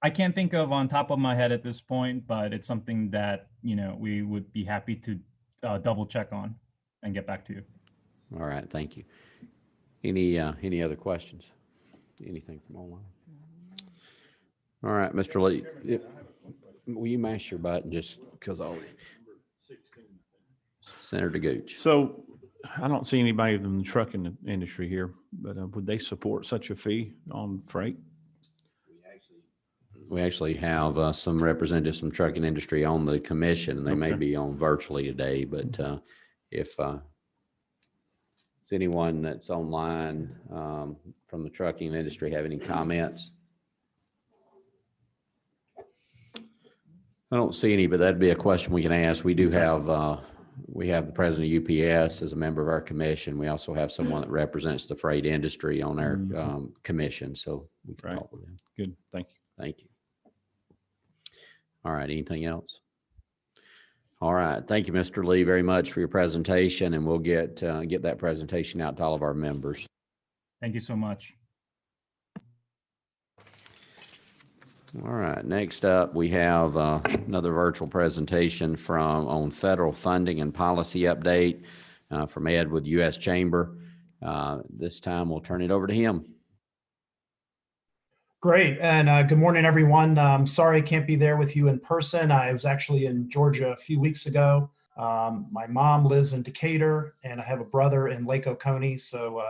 I can't think of on top of my head at this point, but it's something that, you know, we would be happy to double check on and get back to you. All right, thank you. Any other questions? Anything from online? All right, Mr. Lee. Will you mash your button just because I'll. Senator Gooch. So I don't see anybody in the trucking industry here, but would they support such a fee on freight? We actually have some representatives from trucking industry on the commission, and they may Okay. be on virtually today, but if does anyone that's online from the trucking industry have any comments? I don't see any, but that'd be a question we can ask. We do have, we have the president of UPS as a member of our commission. We also have someone that represents the freight industry on our commission, so we can Right. talk with them. Good, thank you. Thank you. All right, anything else? All right, thank you, Mr. Lee, very much for your presentation, and we'll get that presentation out to all of our members. Thank you so much. All right, next up, we have another virtual presentation on federal funding and policy update from Ed with U.S. Chamber. This time, we'll turn it over to him. Great, and good morning, everyone. Sorry I can't be there with you in person. I was actually in Georgia a few weeks ago. My mom lives in Decatur, and I have a brother in Lake Oconee. So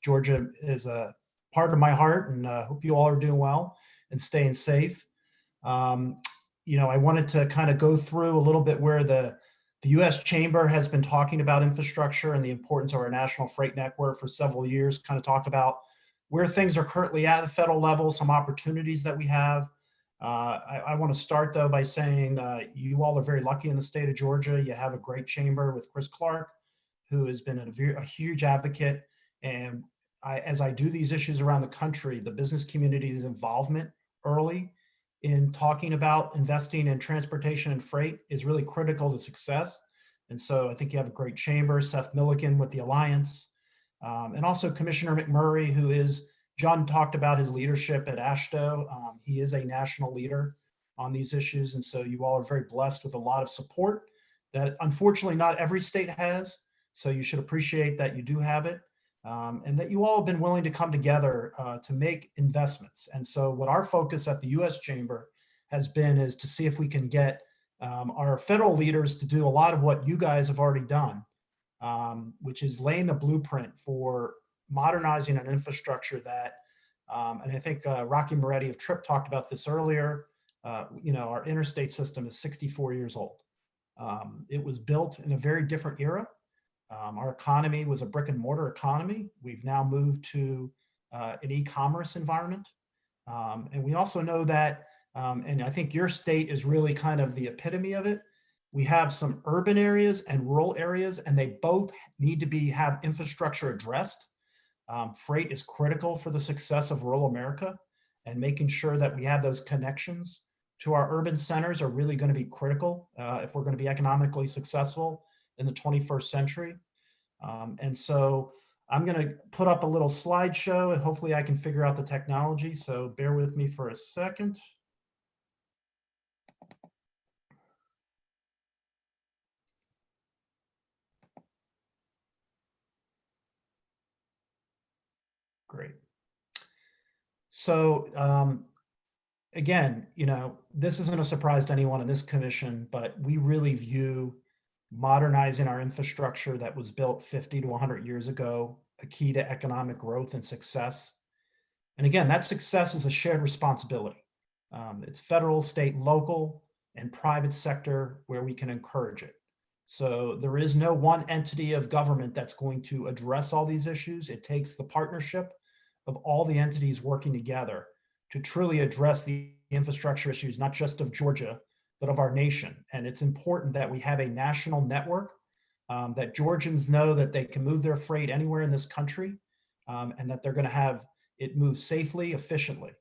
Georgia is a part of my heart, and hope you all are doing well and staying safe. I wanted to kind of go through a little bit where the U.S. Chamber has been talking about infrastructure and the importance of our national freight network for several years, kind of talk about where things are currently at the federal level, some opportunities that we have. I want to start, though, by saying you all are very lucky in the state of Georgia. You have a great chamber with Chris Clark, who has been a huge advocate. And as I do these issues around the country, the business community's involvement early in talking about investing in transportation and freight is really critical to success. And so I think you have a great chamber, Seth Milliken with the Alliance, and also Commissioner McMurray, John talked about his leadership at AASHTO. He is a national leader on these issues. And so you all are very blessed with a lot of support that unfortunately not every state has. So you should appreciate that you do have it, and that you all have been willing to come together to make investments. And so what our focus at the U.S. Chamber has been is to see if we can get our federal leaders to do a lot of what you guys have already done, which is laying the blueprint for modernizing an infrastructure that, and I think Rocky Moretti of TRIP talked about this earlier, our interstate system is 64 years old. It was built in a very different era. Our economy was a brick and mortar economy. We've now moved to an e-commerce environment. And we also know that, and I think your state is really kind of the epitome of it. We have some urban areas and rural areas, and they both need to have infrastructure addressed. Freight is critical for the success of rural America, and making sure that we have those connections to our urban centers are really going to be critical if we're going to be economically successful in the 21st century. And so I'm going to put up a little slideshow, and hopefully I can figure out the technology. So bear with me for a second. Great. So again, this isn't a surprise to anyone in this commission, but we really view modernizing our infrastructure that was built 50 to 100 years ago a key to economic growth and success. And again, that success is a shared responsibility. It's federal, state, local, and private sector where we can encourage it. So there is no one entity of government that's going to address all these issues. It takes the partnership of all the entities working together to truly address the infrastructure issues, not just of Georgia, but of our nation. And it's important that we have a national network, that Georgians know that they can move their freight anywhere in this country, and that they're going to have it move safely, efficiently.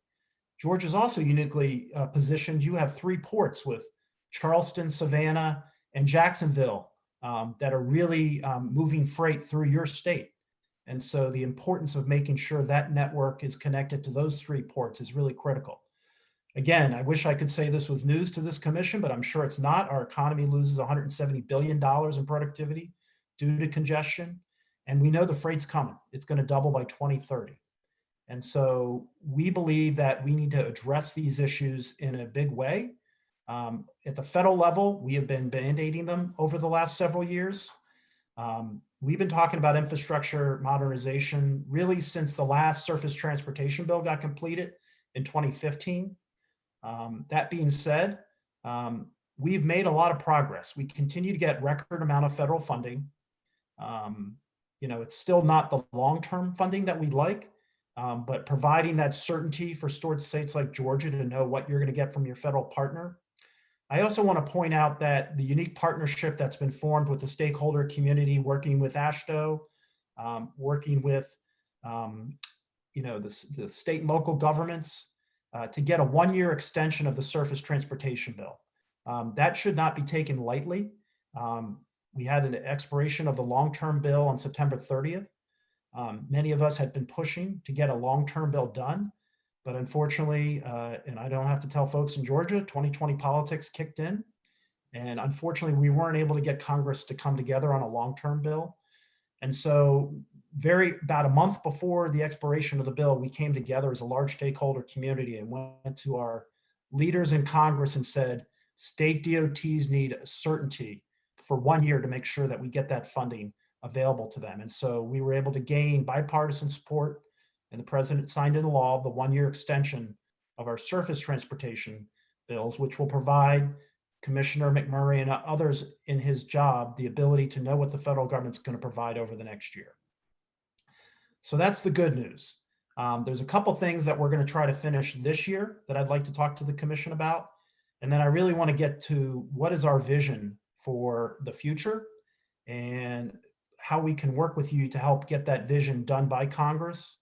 Georgia is also uniquely positioned. You have 3 ports with Charleston, Savannah, and Jacksonville that are really moving freight through your state. And so the importance of making sure that network is connected to those 3 ports is really critical. Again, I wish I could say this was news to this commission, but I'm sure it's not. Our economy loses $170 billion in productivity due to congestion. And we know the freight's coming. It's going to double by 2030. And so we believe that we need to address these issues in a big way. At the federal level, we have been band-aiding them over the last several years. We've been talking about infrastructure modernization really since the last surface transportation bill got completed in 2015. That being said, we've made a lot of progress. We continue to get record amount of federal funding. It's still not the long-term funding that we'd like, but providing that certainty for states like Georgia to know what you're going to get from your federal partner. I also want to point out that the unique partnership that's been formed with the stakeholder community, working with AASHTO, working with the state and local governments to get a 1-year extension of the surface transportation bill. That should not be taken lightly. We had an expiration of the long-term bill on September 30th. Many of us had been pushing to get a long-term bill done, but unfortunately, and I don't have to tell folks in Georgia, 2020 politics kicked in. And unfortunately, we weren't able to get Congress to come together on a long-term bill. And so about a month before the expiration of the bill, we came together as a large stakeholder community and went to our leaders in Congress and said, state DOTs need certainty for 1 year to make sure that we get that funding available to them. And so we were able to gain bipartisan support, and the president signed into law the 1-year extension of our surface transportation bills, which will provide Commissioner McMurray and others in his job the ability to know what the federal government's going to provide over the next year. So that's the good news. There's a couple things that we're going to try to finish this year that I'd like to talk to the commission about. And then I really want to get to what is our vision for the future and how we can work with you to help get that vision done by Congress.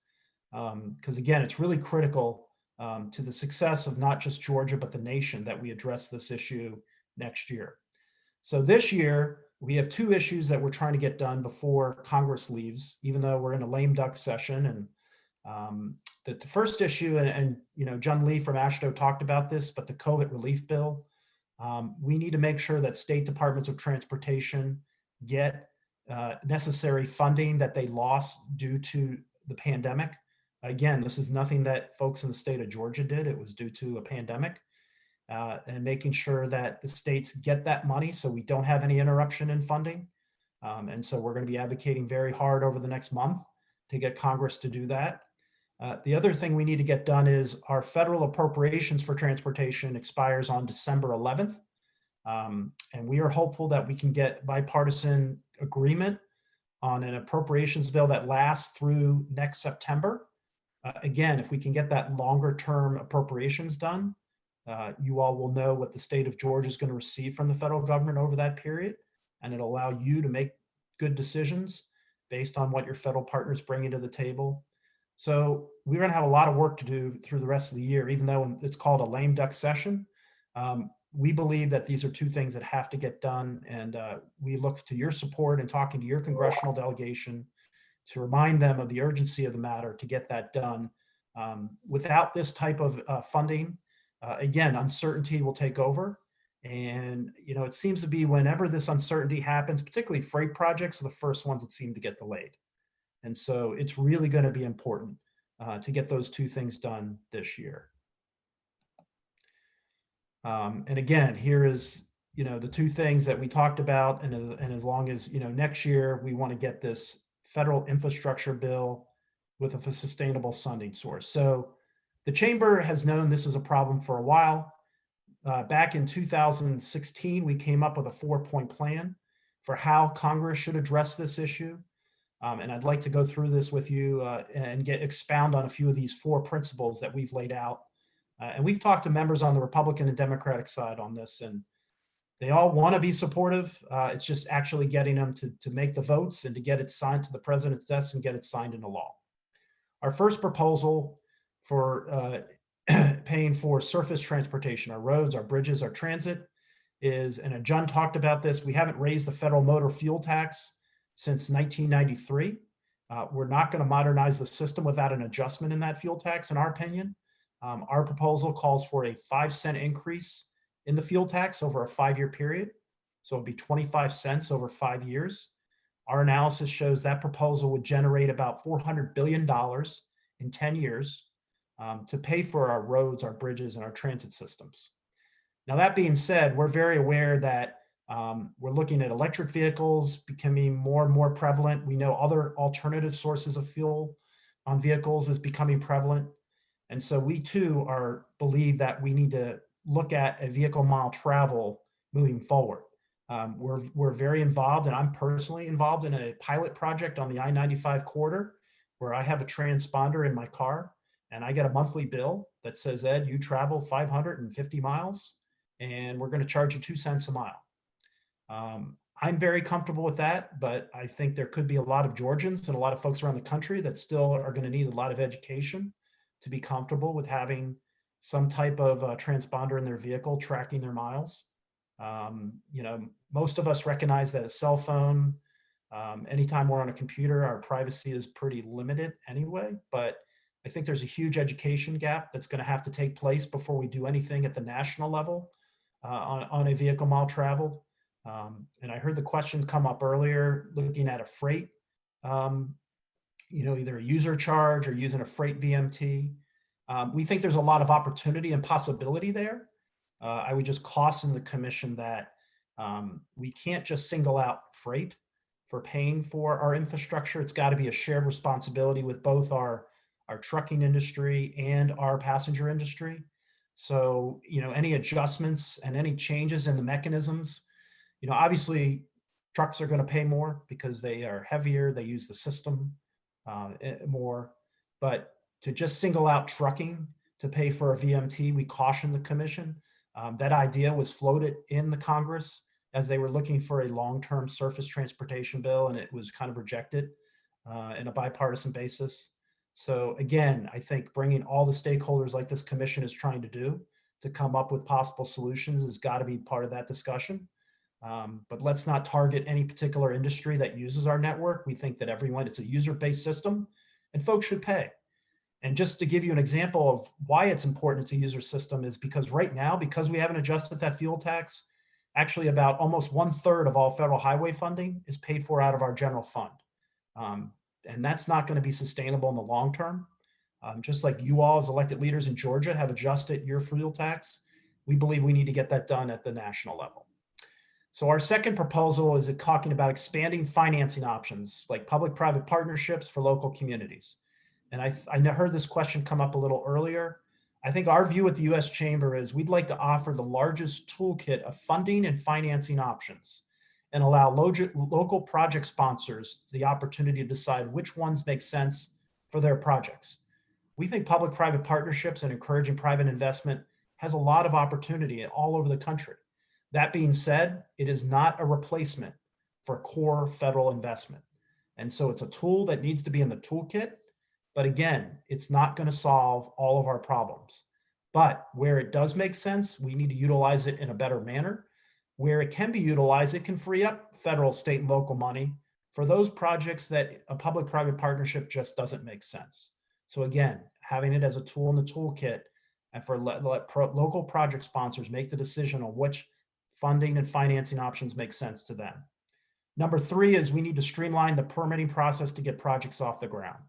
Because again, it's really critical to the success of not just Georgia, but the nation that we address this issue next year. So this year, we have 2 issues that we're trying to get done before Congress leaves, even though we're in a lame duck session. And the first issue, and John Lee from AASHTO talked about this, but the COVID relief bill, we need to make sure that state departments of transportation get necessary funding that they lost due to the pandemic. Again, this is nothing that folks in the state of Georgia did. It was due to a pandemic, and making sure that the states get that money so we don't have any interruption in funding. And so we're going to be advocating very hard over the next month to get Congress to do that. The other thing we need to get done is our federal appropriations for transportation expires on December 11th. And we are hopeful that we can get bipartisan agreement on an appropriations bill that lasts through next September. Again, if we can get that longer term appropriations done, you all will know what the state of Georgia is going to receive from the federal government over that period, and it'll allow you to make good decisions based on what your federal partners bring to the table. So we're going to have a lot of work to do through the rest of the year, even though it's called a lame duck session. We believe that these are 2 things that have to get done, and we look to your support and talking to your congressional delegation to remind them of the urgency of the matter to get that done. Without this type of funding, again, uncertainty will take over. And, it seems to be whenever this uncertainty happens, particularly freight projects are the first ones that seem to get delayed. And so it's really going to be important to get those 2 things done this year. And again, here is, the 2 things that we talked about. And as long as, next year, we want to get this federal infrastructure bill with a sustainable funding source. So the chamber has known this is a problem for a while. Back in 2016, we came up with a 4-point plan for how Congress should address this issue. And I'd like to go through this with you and expound on a few of these 4 principles that we've laid out. And we've talked to members on the Republican and Democratic side on this, and they all want to be supportive. It's just actually getting them to make the votes and to get it signed to the president's desk and get it signed into law. Our first proposal for paying for surface transportation, our roads, our bridges, our transit is, and John talked about this, we haven't raised the federal motor fuel tax since 1993. We're not going to modernize the system without an adjustment in that fuel tax, in our opinion. Our proposal calls for a 5-cent increase in the fuel tax over a 5-year period. So it'd be 25 cents over 5 years. Our analysis shows that proposal would generate about $400 billion in 10 years to pay for our roads, our bridges, and our transit systems. Now, that being said, we're very aware that we're looking at electric vehicles becoming more and more prevalent. We know other alternative sources of fuel on vehicles is becoming prevalent. And so we too believe that we need to look at a vehicle mile travel moving forward. We're very involved, and I'm personally involved in a pilot project on the I-95 corridor where I have a transponder in my car and I get a monthly bill that says, Ed, you travel 550 miles and we're going to charge you 2 cents a mile. I'm very comfortable with that, but I think there could be a lot of Georgians and a lot of folks around the country that still are going to need a lot of education to be comfortable with having some type of transponder in their vehicle tracking their miles. You know, most of us recognize that a cell phone, anytime we're on a computer, our privacy is pretty limited anyway, but I think there's a huge education gap that's going to have to take place before we do anything at the national level on a vehicle mile traveled. And I heard the questions come up earlier looking at a freight, you know, either a user charge or using a freight VMT. We think there's a lot of opportunity and possibility there. I would just caution the commission that we can't just single out freight for paying for our infrastructure. It's got to be a shared responsibility with both our trucking industry and our passenger industry. So, you know, any adjustments and any changes in the mechanisms, you know, obviously trucks are going to pay more because they are heavier, they use the system more, but to just single out trucking to pay for a VMT, we caution the commission. That idea was floated in the Congress as they were looking for a long-term surface transportation bill, and it was kind of rejected in a bipartisan basis. So again, I think bringing all the stakeholders like this commission is trying to do to come up with possible solutions has got to be part of that discussion. But let's not target any particular industry that uses our network. We think that everyone, it's a user-based system and folks should pay. And just to give you an example of why it's important it's a user system is because right now, because we haven't adjusted that fuel tax, actually about almost 1/3 of all federal highway funding is paid for out of our general fund. And that's not going to be sustainable in the long term. Just like you all as elected leaders in Georgia have adjusted your fuel tax, we believe we need to get that done at the national level. So our second proposal is talking about expanding financing options like public-private partnerships for local communities. And I heard this question come up a little earlier. I think our view at the U.S. Chamber is we'd like to offer the largest toolkit of funding and financing options and allow local project sponsors the opportunity to decide which ones make sense for their projects. We think public-private partnerships and encouraging private investment has a lot of opportunity all over the country. That being said, it is not a replacement for core federal investment. And so it's a tool that needs to be in the toolkit. But again, it's not going to solve all of our problems. But where it does make sense, we need to utilize it in a better manner. Where it can be utilized, it can free up federal, state, and local money for those projects that a public-private partnership just doesn't make sense. So again, having it as a tool in the toolkit and for local project sponsors make the decision on which funding and financing options make sense to them. Number 3 is we need to streamline the permitting process to get projects off the ground.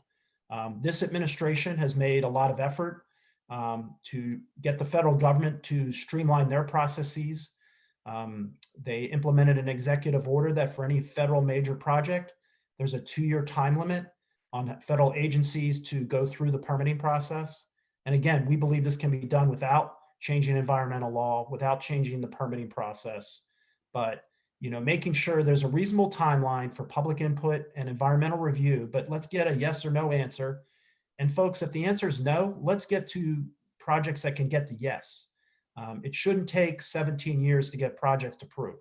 This administration has made a lot of effort to get the federal government to streamline their processes. They implemented an executive order that for any federal major project, there's a 2-year time limit on federal agencies to go through the permitting process. And again, we believe this can be done without changing environmental law, without changing the permitting process. But you know, making sure there's a reasonable timeline for public input and environmental review, but let's get a yes or no answer. And folks, if the answer is no, let's get to projects that can get to yes. It shouldn't take 17 years to get projects approved.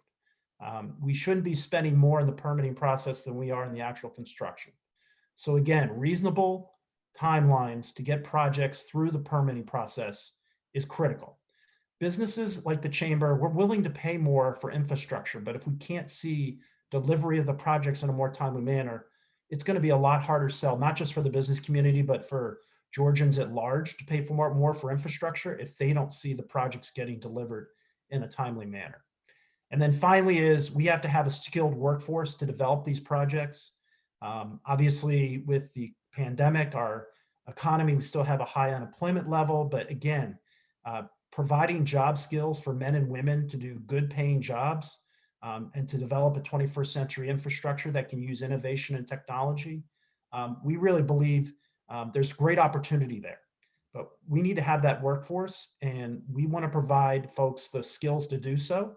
We shouldn't be spending more in the permitting process than we are in the actual construction. So again, reasonable timelines to get projects through the permitting process is critical. Businesses like the Chamber, we're willing to pay more for infrastructure, but if we can't see delivery of the projects in a more timely manner, it's going to be a lot harder to sell, not just for the business community, but for Georgians at large to pay for more for infrastructure if they don't see the projects getting delivered in a timely manner. And then finally is we have to have a skilled workforce to develop these projects. Obviously, with the pandemic, our economy, we still have a high unemployment level, but again, providing job skills for men and women to do good paying jobs and to develop a 21st century infrastructure that can use innovation and technology. We really believe there's great opportunity there, but we need to have that workforce and we want to provide folks the skills to do so.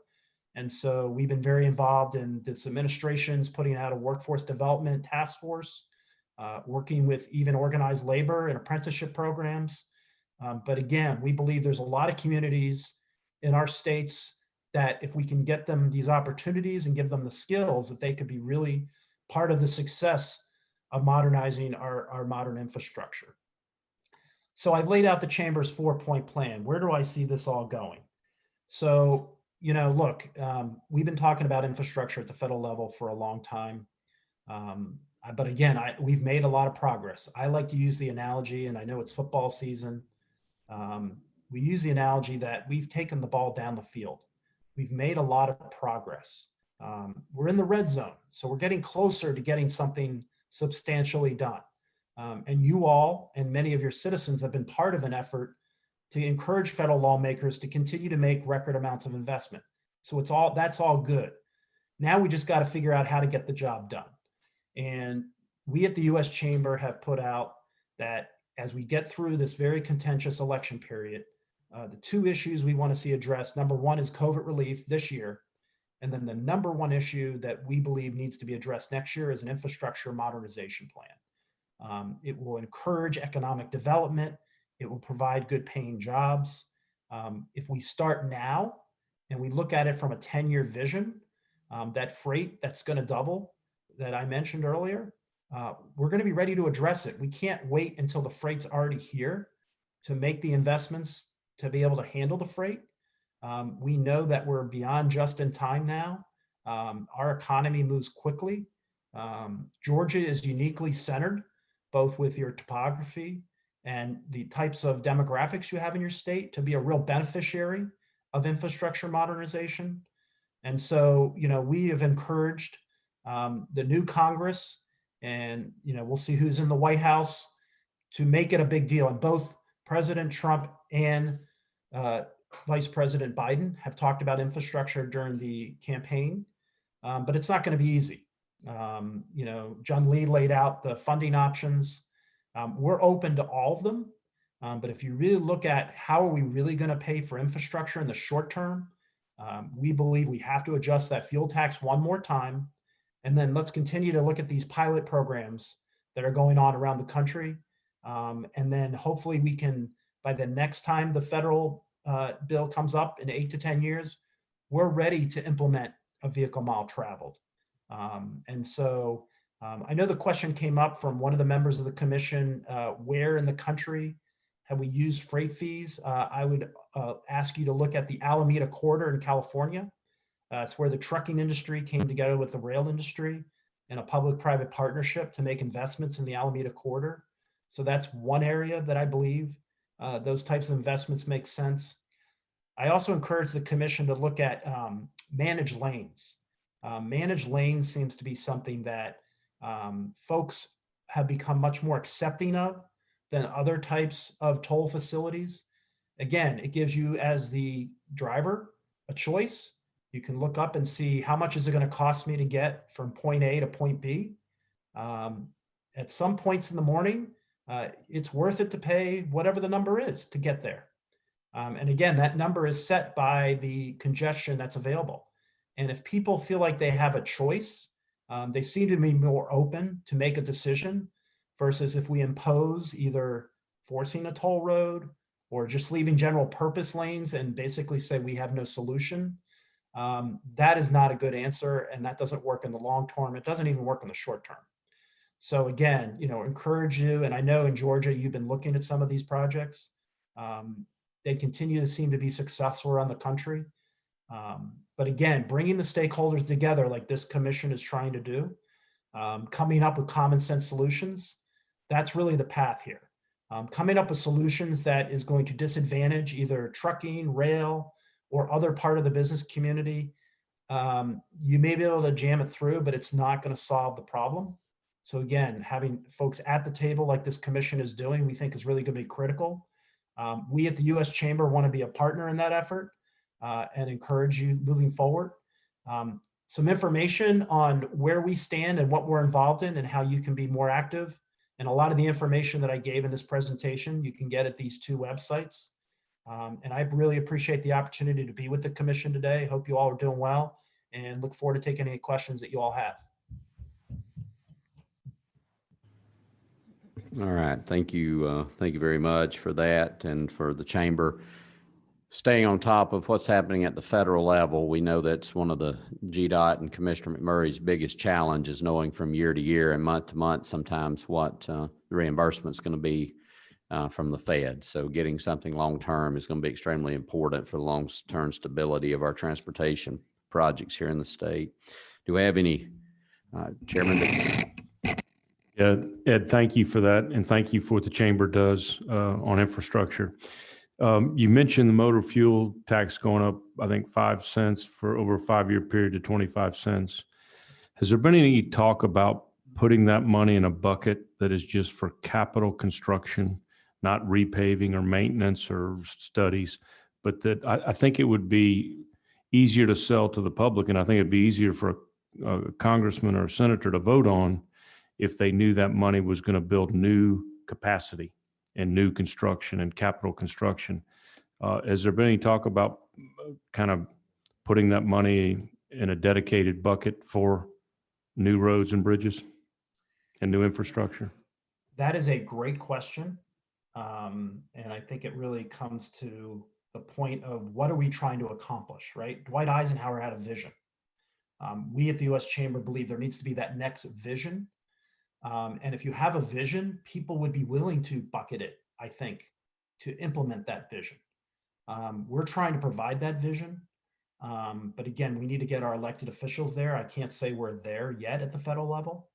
And so we've been very involved in this administration's putting out a workforce development task force, working with even organized labor and apprenticeship programs. But again, we believe there's a lot of communities in our states that if we can get them these opportunities and give them the skills, that they could be really part of the success of modernizing our modern infrastructure. So I've laid out the Chamber's 4-point plan. Where do I see this all going? So, look, we've been talking about infrastructure at the federal level for a long time. But again, we've made a lot of progress. I like to use the analogy, and I know it's football season. We use the analogy that we've taken the ball down the field. We've made a lot of progress. We're in the red zone, so we're getting closer to getting something substantially done. And you all and many of your citizens have been part of an effort to encourage federal lawmakers to continue to make record amounts of investment. So that's all good. Now we just got to figure out how to get the job done. And we at the U.S. Chamber have put out that as we get through this very contentious election period, the two issues we want to see addressed, number one is COVID relief this year. And then the number one issue that we believe needs to be addressed next year is an infrastructure modernization plan. It will encourage economic development. It will provide good paying jobs. If we start now and we look at it from a 10-year vision, that freight that's going to double that I mentioned earlier, we're going to be ready to address it. We can't wait until the freight's already here to make the investments to be able to handle the freight. We know that we're beyond just in time now. Our economy moves quickly. Georgia is uniquely centered, both with your topography and the types of demographics you have in your state, to be a real beneficiary of infrastructure modernization. And so, we have encouraged the new Congress, and we'll see who's in the White House, to make it a big deal. And both President Trump and Vice President Biden have talked about infrastructure during the campaign, but it's not going to be easy. John Lee laid out the funding options. We're open to all of them, but if you really look at how are we really going to pay for infrastructure in the short term, we believe we have to adjust that fuel tax one more time. And then let's continue to look at these pilot programs that are going on around the country. And then hopefully we can, by the next time the federal bill comes up in 8 to 10 years, we're ready to implement a vehicle mile traveled. And so I know the question came up from one of the members of the commission, where in the country have we used freight fees? I would ask you to look at the Alameda Corridor in California. It's where the trucking industry came together with the rail industry in a public-private partnership to make investments in the Alameda Corridor. So that's one area that I believe those types of investments make sense. I also encourage the commission to look at managed lanes. Managed lanes seems to be something that folks have become much more accepting of than other types of toll facilities. Again, it gives you as the driver a choice. You can look up and see how much is it going to cost me to get from point A to point B. At some points in the morning, it's worth it to pay whatever the number is to get there. And again, that number is set by the congestion that's available. And if people feel like they have a choice, they seem to be more open to make a decision versus if we impose either forcing a toll road or just leaving general purpose lanes and basically say we have no solution. That is not a good answer, and that doesn't work in the long term. It doesn't even work in the short term. So again, encourage you, and I know in Georgia you've been looking at some of these projects. They continue to seem to be successful around the country. But again, bringing the stakeholders together like this commission is trying to do, coming up with common sense solutions, that's really the path here. Coming up with solutions that is going to disadvantage either trucking, rail, or other part of the business community, you may be able to jam it through, but it's not going to solve the problem. So again, having folks at the table like this commission is doing, we think is really going to be critical. We at the U.S. Chamber want to be a partner in that effort and encourage you moving forward. Some information on where we stand and what we're involved in and how you can be more active. And a lot of the information that I gave in this presentation, you can get at these two websites. And I really appreciate the opportunity to be with the commission today. Hope you all are doing well and look forward to taking any questions that you all have. All right. Thank you. Thank you very much for that and for the chamber. staying on top of what's happening at the federal level. We know that's one of the GDOT and Commissioner McMurray's biggest challenge is knowing from year to year and month to month sometimes what the reimbursement's going to be from the Fed. So getting something long-term is going to be extremely important for the long-term stability of our transportation projects here in the state. Do we have any, Chairman? Yeah, Ed, thank you for that, and thank you for what the chamber does on infrastructure. You mentioned the motor fuel tax going up, I think 5 cents for over a 5-year period to 25 cents. Has there been any talk about putting that money in a bucket that is just for capital construction, not repaving or maintenance or studies, but that I think it would be easier to sell to the public, and I think it'd be easier for a congressman or a senator to vote on if they knew that money was going to build new capacity and new construction and capital construction. Has there been any talk about kind of putting that money in a dedicated bucket for new roads and bridges and new infrastructure? That is a great question. And I think it really comes to the point of what are we trying to accomplish, right? Dwight Eisenhower had a vision. We at the U.S. Chamber believe there needs to be that next vision. And if you have a vision, people would be willing to bucket it, I think, to implement that vision. We're trying to provide that vision. But again, we need to get our elected officials there. I can't say we're there yet at the federal level.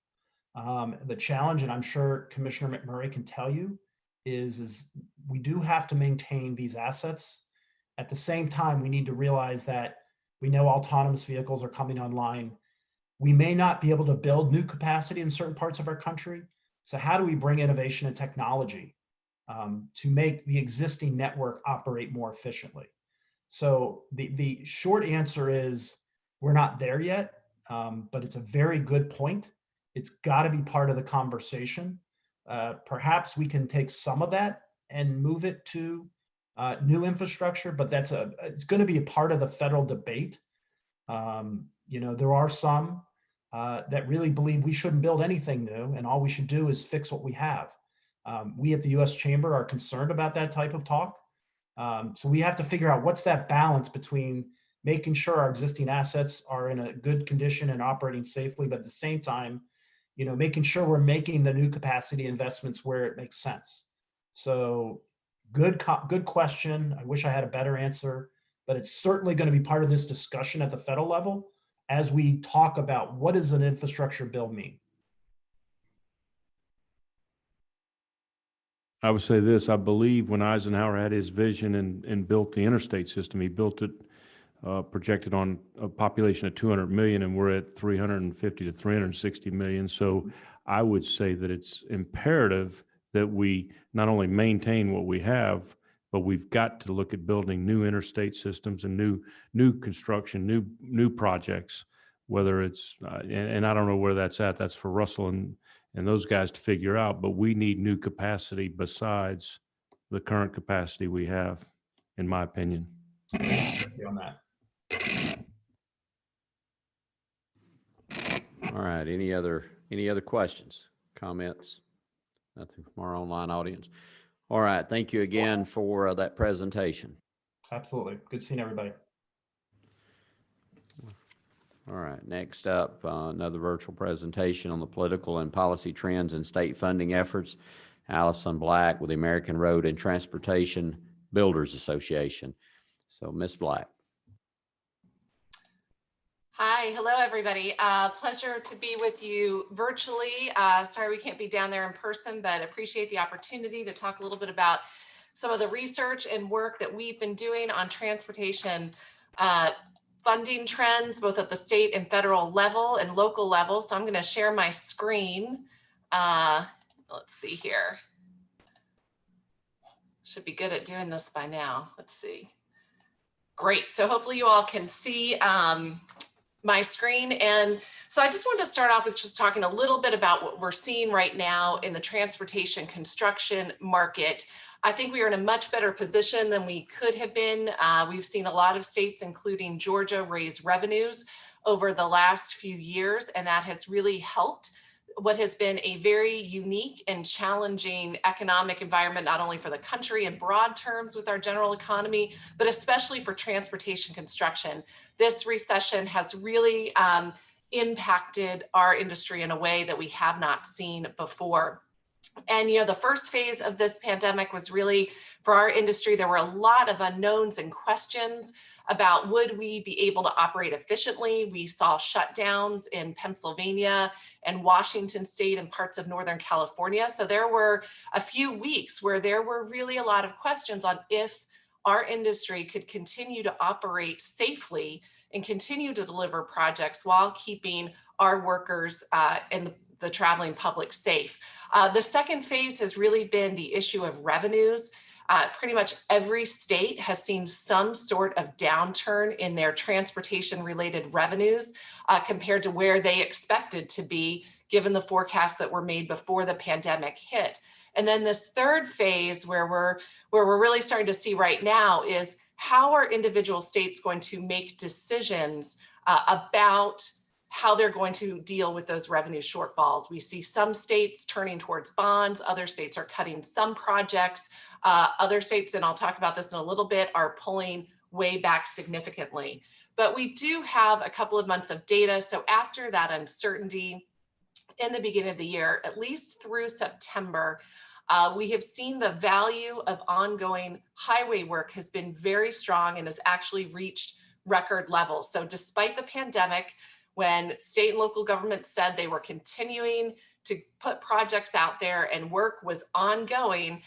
The challenge, and I'm sure Commissioner McMurray can tell you, is we do have to maintain these assets. At the same time, we need to realize that we know autonomous vehicles are coming online. We may not be able to build new capacity in certain parts of our country. So how do we bring innovation and technology to make the existing network operate more efficiently? So the short answer is we're not there yet, but it's a very good point. It's got to be part of the conversation. Perhaps we can take some of that and move it to new infrastructure, but it's going to be a part of the federal debate. There are some that really believe we shouldn't build anything new, and all we should do is fix what we have. We at the U.S. Chamber are concerned about that type of talk. So we have to figure out what's that balance between making sure our existing assets are in a good condition and operating safely, but at the same time, making sure we're making the new capacity investments where it makes sense. So good question. I wish I had a better answer, but it's certainly going to be part of this discussion at the federal level as we talk about what does an infrastructure bill mean. I would say this, I believe when Eisenhower had his vision and built the interstate system, he built it projected on a population of 200 million, and we're at 350 to 360 million. So I would say that it's imperative that we not only maintain what we have, but we've got to look at building new interstate systems and new construction, new projects, whether it's, and I don't know where that's at, that's for Russell and those guys to figure out, but we need new capacity besides the current capacity we have, in my opinion. On that. All right. Any other questions, comments? Nothing from our online audience. All right. Thank you again for that presentation. Absolutely. Good seeing everybody. All right. Next up, another virtual presentation on the political and policy trends and state funding efforts. Allison Black with the American Road and Transportation Builders Association. So, Ms. Black. Hi, hello, everybody. Pleasure to be with you virtually. Sorry we can't be down there in person, but appreciate the opportunity to talk a little bit about some of the research and work that we've been doing on transportation funding trends, both at the state and federal level and local level. So I'm going to share my screen. Let's see here. Should be good at doing this by now. Let's see. Great. So hopefully you all can see my screen. And so I just wanted to start off with just talking a little bit about what we're seeing right now in the transportation construction market. I think we are in a much better position than we could have been. We've seen a lot of states, including Georgia, raise revenues over the last few years, and that has really helped what has been a very unique and challenging economic environment, not only for the country in broad terms with our general economy, but especially for transportation construction. This recession has really impacted our industry in a way that we have not seen before. And, you know, the first phase of this pandemic was really for our industry. There were a lot of unknowns and questions about would we be able to operate efficiently. We saw shutdowns in Pennsylvania and Washington State and parts of Northern California. So there were a few weeks where there were really a lot of questions on if our industry could continue to operate safely and continue to deliver projects while keeping our workers and the traveling public safe. The second phase has really been the issue of revenues. Pretty much every state has seen some sort of downturn in their transportation related revenues compared to where they expected to be, given the forecasts that were made before the pandemic hit. And then this third phase where we're really starting to see right now is how are individual states going to make decisions about how they're going to deal with those revenue shortfalls. We see some states turning towards bonds, other states are cutting some projects, other states, and I'll talk about this in a little bit, are pulling way back significantly. But we do have a couple of months of data. So after that uncertainty in the beginning of the year, at least through September, we have seen the value of ongoing highway work has been very strong and has actually reached record levels. So despite the pandemic, when state and local governments said they were continuing to put projects out there and work was ongoing,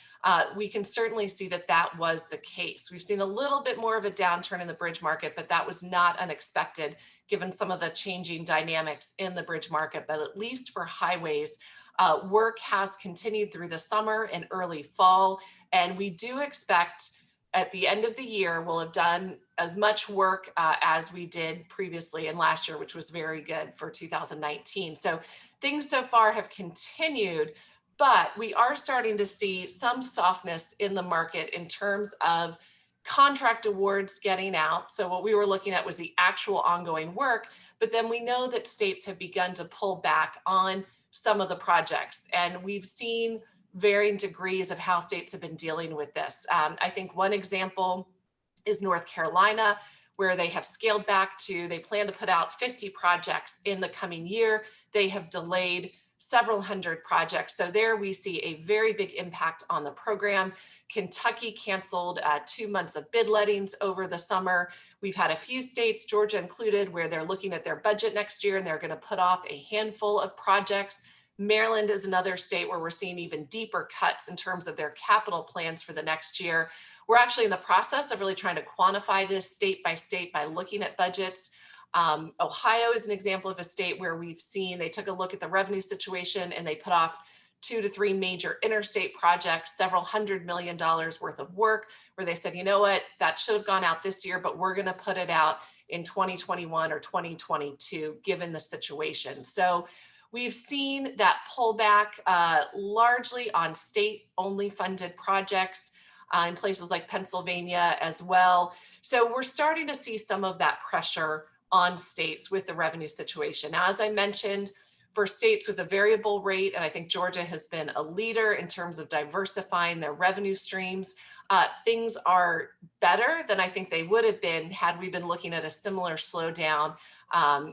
we can certainly see that that was the case. We've seen a little bit more of a downturn in the bridge market, but that was not unexpected given some of the changing dynamics in the bridge market. But at least for highways, work has continued through the summer and early fall. And we do expect at the end of the year, we'll have done as much work as we did previously in last year, which was very good for 2019. So things so far have continued, but we are starting to see some softness in the market in terms of contract awards getting out. So what we were looking at was the actual ongoing work, but then we know that states have begun to pull back on some of the projects. And we've seen varying degrees of how states have been dealing with this. I think one example is North Carolina, where they have scaled back to, they plan to put out 50 projects in the coming year. They have delayed several hundred projects. So there we see a very big impact on the program. Kentucky canceled 2 months of bid lettings over the summer. We've had a few states, Georgia included, where they're looking at their budget next year and they're going to put off a handful of projects. Maryland is another state where we're seeing even deeper cuts in terms of their capital plans for the next year. We're actually in the process of really trying to quantify this state by looking at budgets. Ohio is an example of a state where we've seen, they took a look at the revenue situation and they put off 2 to 3 major interstate projects, several $100 million worth of work, where they said, you know what, that should have gone out this year, but we're going to put it out in 2021 or 2022, given the situation. So we've seen that pullback largely on state-only funded projects in places like Pennsylvania as well. So we're starting to see some of that pressure on states with the revenue situation. Now, as I mentioned, for states with a variable rate, and I think Georgia has been a leader in terms of diversifying their revenue streams, things are better than I think they would have been had we been looking at a similar slowdown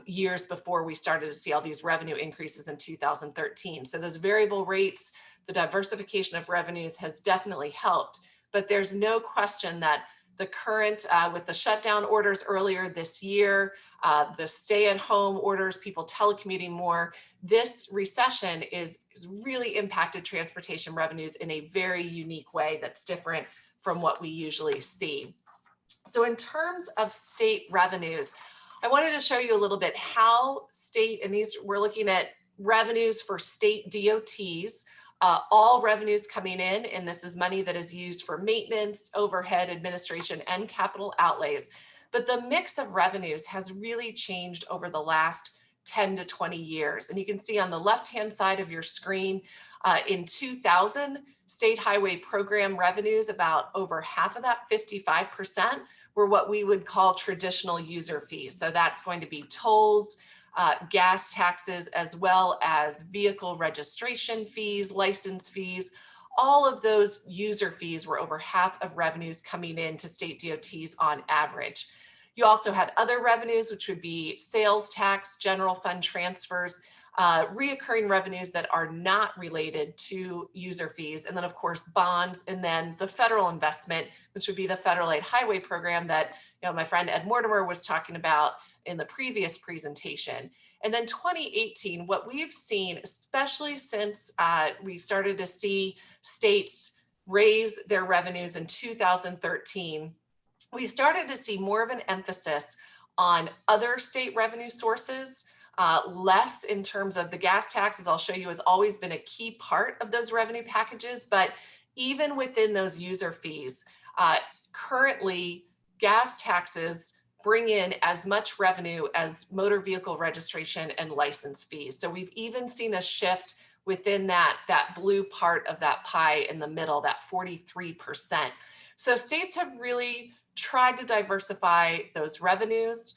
years before we started to see all these revenue increases in 2013. So those variable rates, the diversification of revenues has definitely helped, but there's no question that the current, with the shutdown orders earlier this year, the stay-at-home orders, people telecommuting more, this recession is really impacted transportation revenues in a very unique way that's different from what we usually see. So in terms of state revenues, I wanted to show you a little bit how state, and these, we're looking at revenues for state DOTs, all revenues coming in, and this is money that is used for maintenance, overhead, administration, and capital outlays. But the mix of revenues has really changed over the last 10 to 20 years. And you can see on the left-hand side of your screen, in 2000, state highway program revenues, about over half of that, 55%, were what we would call traditional user fees. So that's going to be tolls, gas taxes, as well as vehicle registration fees, license fees. All of those user fees were over half of revenues coming into state DOTs on average. You also had other revenues, which would be sales tax, general fund transfers, reoccurring revenues that are not related to user fees, and then of course bonds, and then the federal investment, which would be the federal aid highway program that my friend Ed Mortimer was talking about in the previous presentation. And then 2018, what we've seen, especially since we started to see states raise their revenues in 2013, we started to see more of an emphasis on other state revenue sources, less in terms of the gas taxes. I'll show you has always been a key part of those revenue packages, but even within those user fees, currently gas taxes bring in as much revenue as motor vehicle registration and license fees. So we've even seen a shift within that blue part of that pie in the middle, that 43%. So states have really tried to diversify those revenues.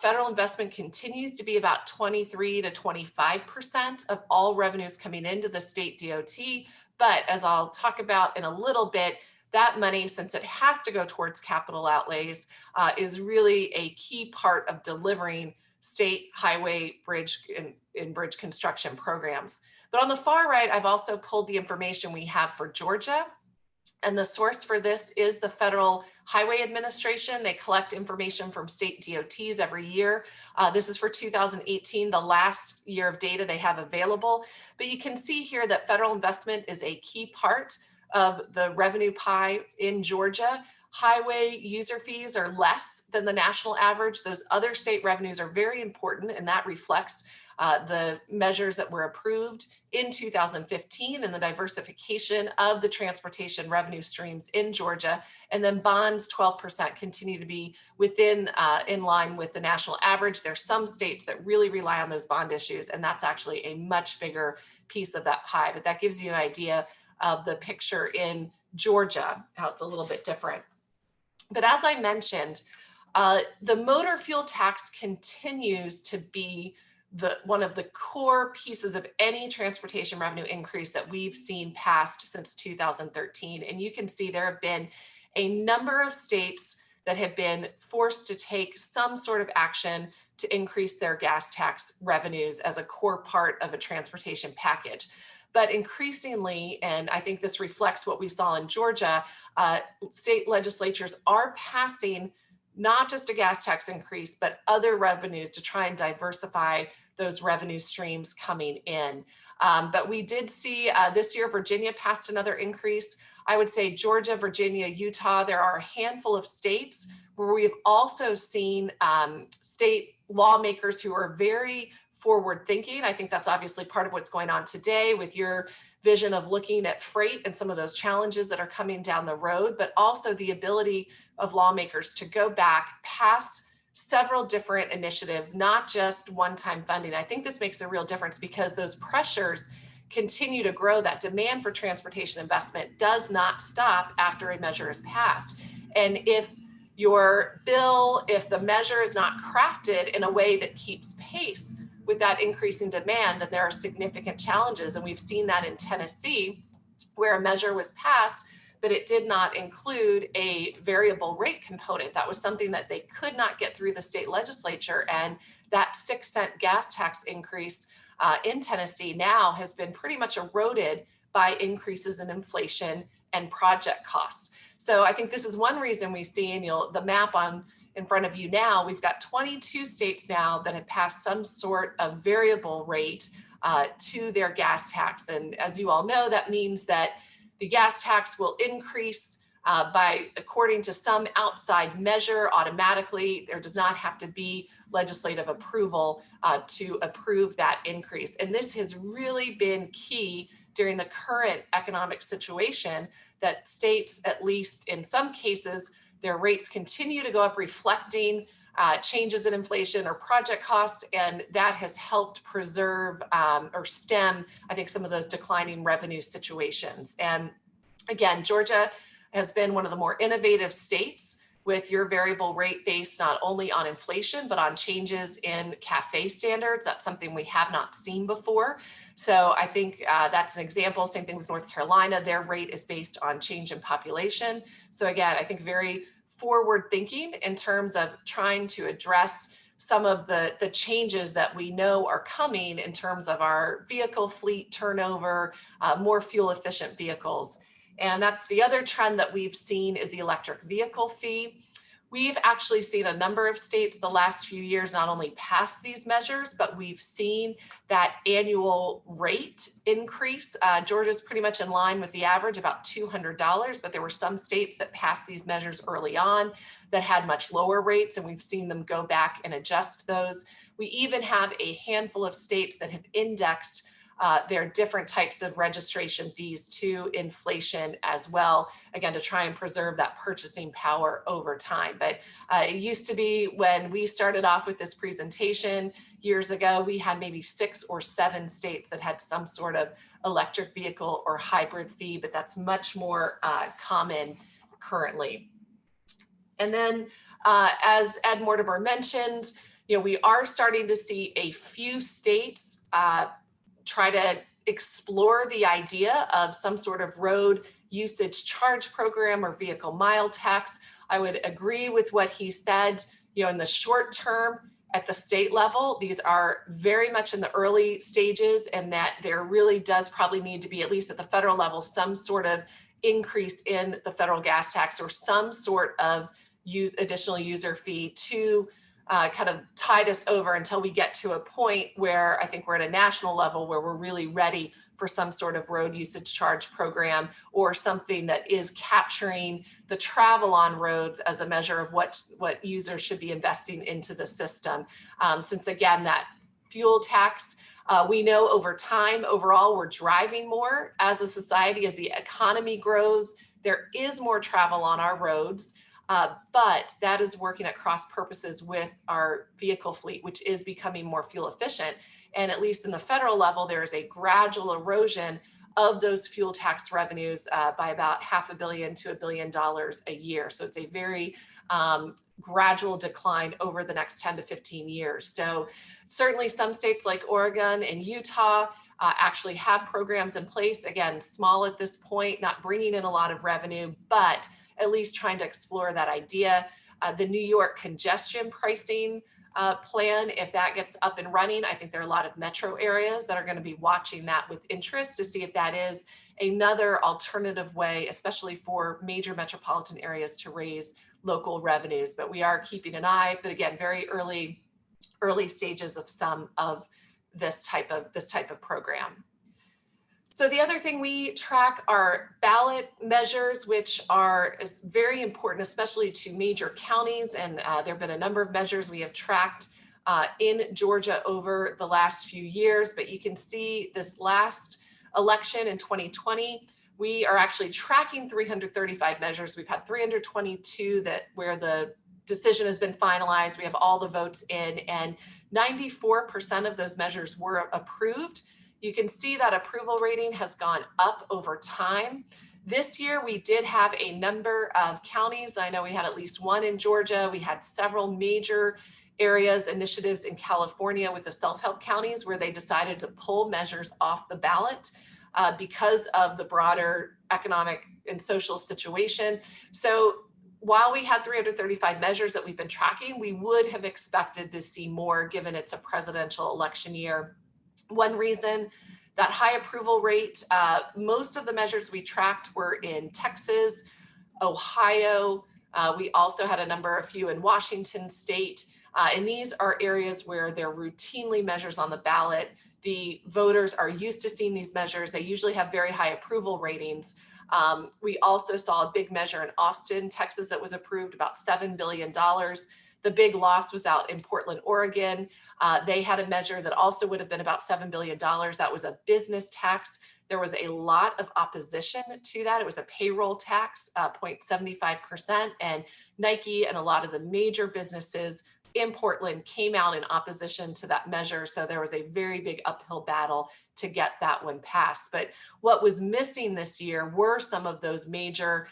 Federal investment continues to be about 23 to 25% of all revenues coming into the state DOT. But as I'll talk about in a little bit, that money, since it has to go towards capital outlays, is really a key part of delivering state highway, bridge, and bridge construction programs. But on the far right, I've also pulled the information we have for Georgia. And the source for this is the Federal Highway Administration. They collect information from state DOTs every year. This is for 2018, the last year of data they have available. But you can see here that federal investment is a key part of the revenue pie in Georgia. Highway user fees are less than the national average. Those other state revenues are very important, and that reflects the measures that were approved in 2015 and the diversification of the transportation revenue streams in Georgia. And then bonds, 12%, continue to be within in line with the national average. There's some states that really rely on those bond issues, and that's actually a much bigger piece of that pie. But that gives you an idea of the picture in Georgia, how it's a little bit different. But as I mentioned, the motor fuel tax continues to be one of the core pieces of any transportation revenue increase that we've seen passed since 2013. And you can see there have been a number of states that have been forced to take some sort of action to increase their gas tax revenues as a core part of a transportation package. But increasingly, and I think this reflects what we saw in Georgia, state legislatures are passing not just a gas tax increase, but other revenues to try and diversify those revenue streams coming in. But we did see this year, Virginia passed another increase. I would say Georgia, Virginia, Utah, there are a handful of states where we've also seen state lawmakers who are very forward thinking. I think that's obviously part of what's going on today with your vision of looking at freight and some of those challenges that are coming down the road, but also the ability of lawmakers to go back, pass several different initiatives, not just one-time funding. I think this makes a real difference because those pressures continue to grow. That demand for transportation investment does not stop after a measure is passed. And if your bill, if the measure is not crafted in a way that keeps pace with that increasing demand, then there are significant challenges. And we've seen that in Tennessee, where a measure was passed, but it did not include a variable rate component. That was something that they could not get through the state legislature. And that 6-cent gas tax increase in Tennessee now has been pretty much eroded by increases in inflation and project costs. So I think this is one reason we see, and the map in front of you now, we've got 22 states now that have passed some sort of variable rate to their gas tax. And as you all know, that means that the gas tax will increase according to some outside measure automatically. There does not have to be legislative approval to approve that increase. And this has really been key during the current economic situation, that states, at least in some cases, their rates continue to go up, reflecting changes in inflation or project costs, and that has helped preserve or stem, I think, some of those declining revenue situations. And again, Georgia has been one of the more innovative states with your variable rate based not only on inflation, but on changes in CAFE standards. That's something we have not seen before. So I think that's an example. Same thing with North Carolina. Their rate is based on change in population. So again, I think very forward thinking in terms of trying to address some of the changes that we know are coming in terms of our vehicle fleet turnover, more fuel efficient vehicles. And that's the other trend that we've seen is the electric vehicle fee. We've actually seen a number of states the last few years not only pass these measures, but we've seen that annual rate increase. Georgia's pretty much in line with the average, about $200, but there were some states that passed these measures early on that had much lower rates, and we've seen them go back and adjust those. We even have a handful of states that have indexed their different types of registration fees to inflation as well, again, to try and preserve that purchasing power over time. But it used to be when we started off with this presentation years ago, we had maybe 6 or 7 states that had some sort of electric vehicle or hybrid fee, but that's much more common currently. And then as Ed Mortimer mentioned, we are starting to see a few states try to explore the idea of some sort of road usage charge program or vehicle mile tax. I would agree with what he said, in the short term at the state level, these are very much in the early stages, and that there really does probably need to be, at least at the federal level, some sort of increase in the federal gas tax or some sort of additional user fee to kind of tide us over until we get to a point where I think we're at a national level where we're really ready for some sort of road usage charge program or something that is capturing the travel on roads as a measure of what users should be investing into the system. Since again, that fuel tax, we know over time, overall, we're driving more as a society, as the economy grows, there is more travel on our roads. But that is working at cross purposes with our vehicle fleet, which is becoming more fuel efficient. And at least in the federal level, there is a gradual erosion of those fuel tax revenues by about $500 million to $1 billion a year. So it's a very gradual decline over the next 10 to 15 years. So certainly some states like Oregon and Utah actually have programs in place, again, small at this point, not bringing in a lot of revenue, but at least trying to explore that idea. The New York congestion pricing plan, if that gets up and running, I think there are a lot of metro areas that are going to be watching that with interest to see if that is another alternative way, especially for major metropolitan areas, to raise local revenues. But we are keeping an eye, but again, very early stages of some of this type of program. So the other thing we track are ballot measures, which is very important, especially to major counties. And there have been a number of measures we have tracked in Georgia over the last few years. But you can see this last election in 2020, we are actually tracking 335 measures. We've had 322 where the decision has been finalized. We have all the votes in, and 94% of those measures were approved. You can see that approval rating has gone up over time. This year, we did have a number of counties. I know we had at least one in Georgia. We had several major initiatives in California with the self-help counties where they decided to pull measures off the ballot because of the broader economic and social situation. So while we had 335 measures that we've been tracking, we would have expected to see more given it's a presidential election year. One reason that high approval rate, most of the measures we tracked were in Texas, Ohio. We also had a few in Washington state. And these are areas where there are routinely measures on the ballot. The voters are used to seeing these measures. They usually have very high approval ratings. We also saw a big measure in Austin, Texas, that was approved, about $7 billion. The big loss was out in Portland, Oregon. They had a measure that also would have been about $7 billion. That was a business tax. There was a lot of opposition to that. It was a payroll tax, 0.75%, and Nike and a lot of the major businesses in Portland came out in opposition to that measure. So there was a very big uphill battle to get that one passed. But what was missing this year were some of those major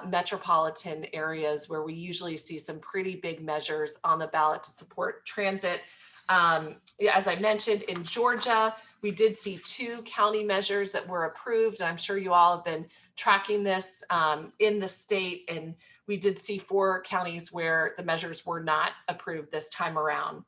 metropolitan areas where we usually see some pretty big measures on the ballot to support transit. As I mentioned, in Georgia, we did see 2 county measures that were approved. I'm sure you all have been tracking this in the state, and we did see 4 counties where the measures were not approved this time around.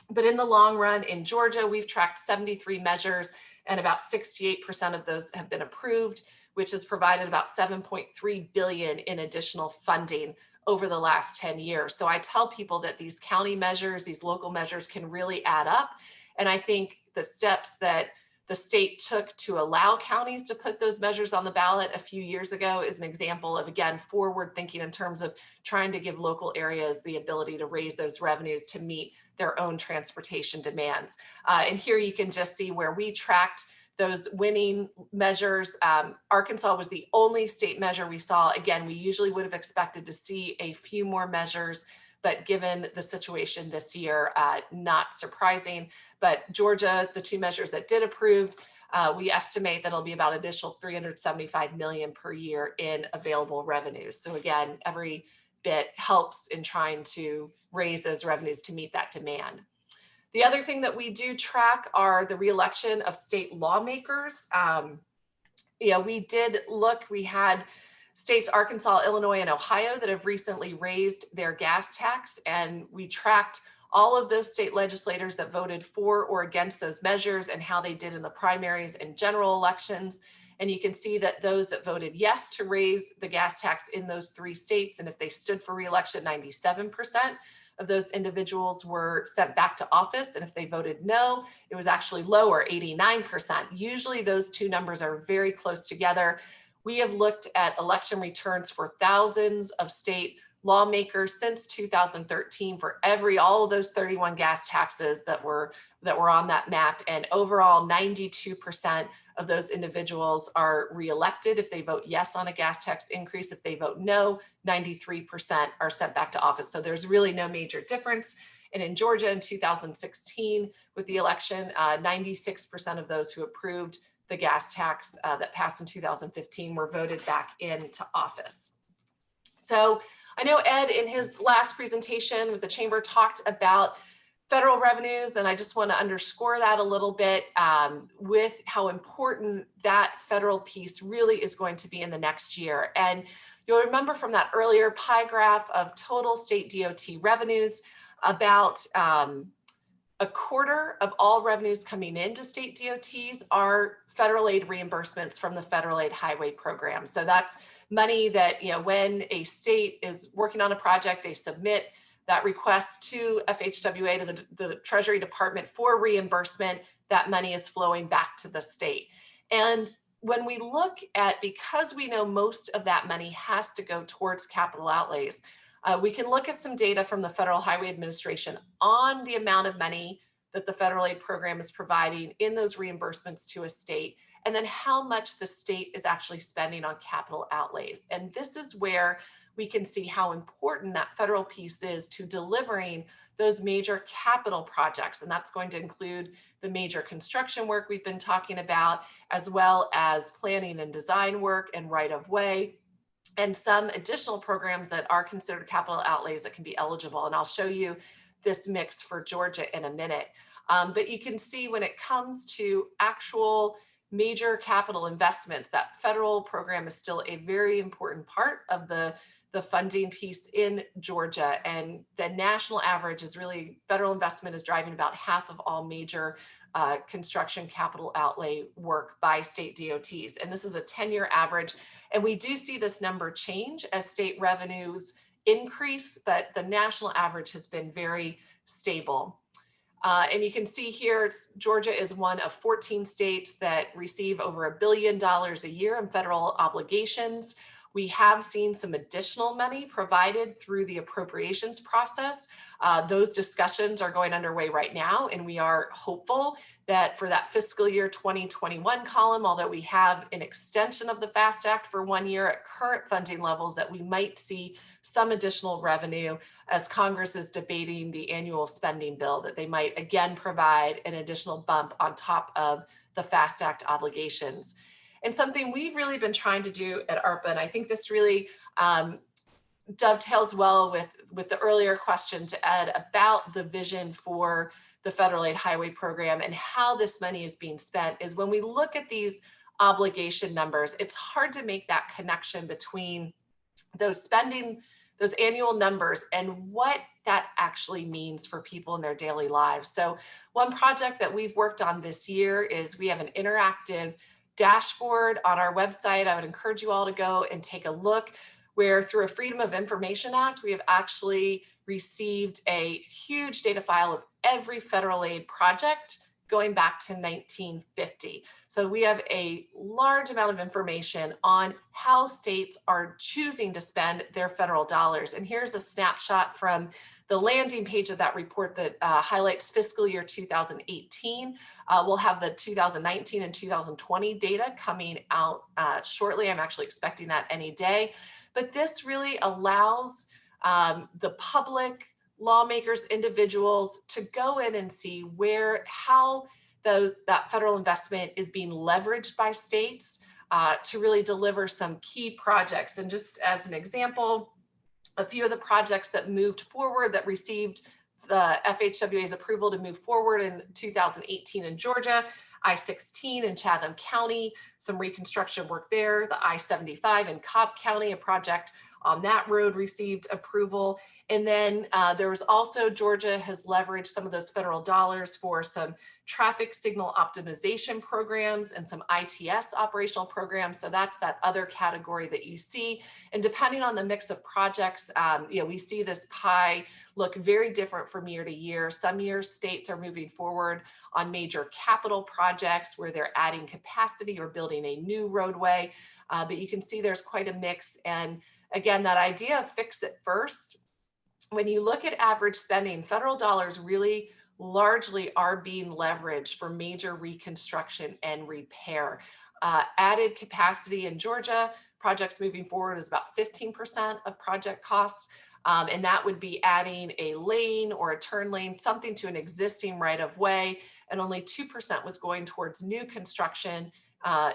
But in the long run, in Georgia, we've tracked 73 measures, and about 68% of those have been approved, which has provided about $7.3 billion in additional funding over the last 10 years. So I tell people that these county measures, these local measures can really add up. And I think the steps that the state took to allow counties to put those measures on the ballot a few years ago is an example of, again, forward thinking in terms of trying to give local areas the ability to raise those revenues to meet their own transportation demands. And here you can just see where we tracked those winning measures. Arkansas was the only state measure we saw. Again, we usually would have expected to see a few more measures, but given the situation this year, not surprising. But Georgia, the 2 measures that did approved, we estimate that it'll be about additional $375 million per year in available revenues. So again, every bit helps in trying to raise those revenues to meet that demand. The other thing that we do track are the reelection of state lawmakers. We did look, we had states Arkansas, Illinois, and Ohio that have recently raised their gas tax, and we tracked all of those state legislators that voted for or against those measures and how they did in the primaries and general elections. And you can see that those that voted yes to raise the gas tax in those 3 states, and if they stood for reelection, 97% of those individuals were sent back to office. And if they voted no, it was actually lower, 89%. Usually those 2 numbers are very close together. We have looked at election returns for thousands of state lawmakers since 2013 for all of those 31 gas taxes that were on that map. And overall, 92% of those individuals are reelected if they vote yes on a gas tax increase. If they vote no, 93% are sent back to office. So there's really no major difference. And in Georgia in 2016, with the election, 96% of those who approved the gas tax that passed in 2015 were voted back into office. So I know Ed, in his last presentation with the chamber, talked about federal revenues, and I just want to underscore that a little bit with how important that federal piece really is going to be in the next year. And you'll remember from that earlier pie graph of total state DOT revenues, about a quarter of all revenues coming into state DOTs are federal aid reimbursements from the federal aid highway program. So that's money that, when a state is working on a project, they submit that request to FHWA, to the Treasury Department for reimbursement. That money is flowing back to the state. And when we look at, because we know most of that money has to go towards capital outlays, we can look at some data from the Federal Highway Administration on the amount of money that the federal aid program is providing in those reimbursements to a state, and then how much the state is actually spending on capital outlays. And this is where we can see how important that federal piece is to delivering those major capital projects. And that's going to include the major construction work we've been talking about, as well as planning and design work and right-of-way, and some additional programs that are considered capital outlays that can be eligible. And I'll show you this mix for Georgia in a minute. But you can see when it comes to actual major capital investments, that federal program is still a very important part of the funding piece in Georgia. And the national average is really, federal investment is driving about half of all major construction capital outlay work by state DOTs. And this is a 10-year average. And we do see this number change as state revenues increase, but the national average has been very stable. And you can see here, Georgia is one of 14 states that receive over $1 billion a year in federal obligations. We have seen some additional money provided through the appropriations process. Those discussions are going underway right now, and we are hopeful that for that fiscal year 2021 column, although we have an extension of the FAST Act for 1 year at current funding levels, that we might see some additional revenue as Congress is debating the annual spending bill, that they might again provide an additional bump on top of the FAST Act obligations. And something we've really been trying to do at ARPA, and I think this really dovetails well with the earlier question to Ed about the vision for the federal aid highway program and how this money is being spent, is when we look at these obligation numbers, it's hard to make that connection between those annual numbers and what that actually means for people in their daily lives. So one project that we've worked on this year is we have an interactive dashboard on our website. I would encourage you all to go and take a look, where through a Freedom of Information Act, we have actually received a huge data file of every federal aid project going back to 1950. So we have a large amount of information on how states are choosing to spend their federal dollars. And here's a snapshot from the landing page of that report that highlights fiscal year 2018. We'll have the 2019 and 2020 data coming out shortly. I'm actually expecting that any day. But this really allows the public, lawmakers, individuals to go in and see how that federal investment is being leveraged by states to really deliver some key projects. And just as an example, a few of the projects that moved forward, that received the FHWA's approval to move forward in 2018 in Georgia, I-16 in Chatham County, some reconstruction work there, the I-75 in Cobb County, a project on that road received approval. And then there was also, Georgia has leveraged some of those federal dollars for some traffic signal optimization programs and some ITS operational programs. So that's that other category that you see. And depending on the mix of projects, we see this pie look very different from year to year. Some years states are moving forward on major capital projects where they're adding capacity or building a new roadway. But you can see there's quite a mix. And again, that idea of fix it first, when you look at average spending, federal dollars really largely are being leveraged for major reconstruction and repair. Added capacity in Georgia, projects moving forward is about 15% of project costs. And that would be adding a lane or a turn lane, something to an existing right of way. And only 2% was going towards new construction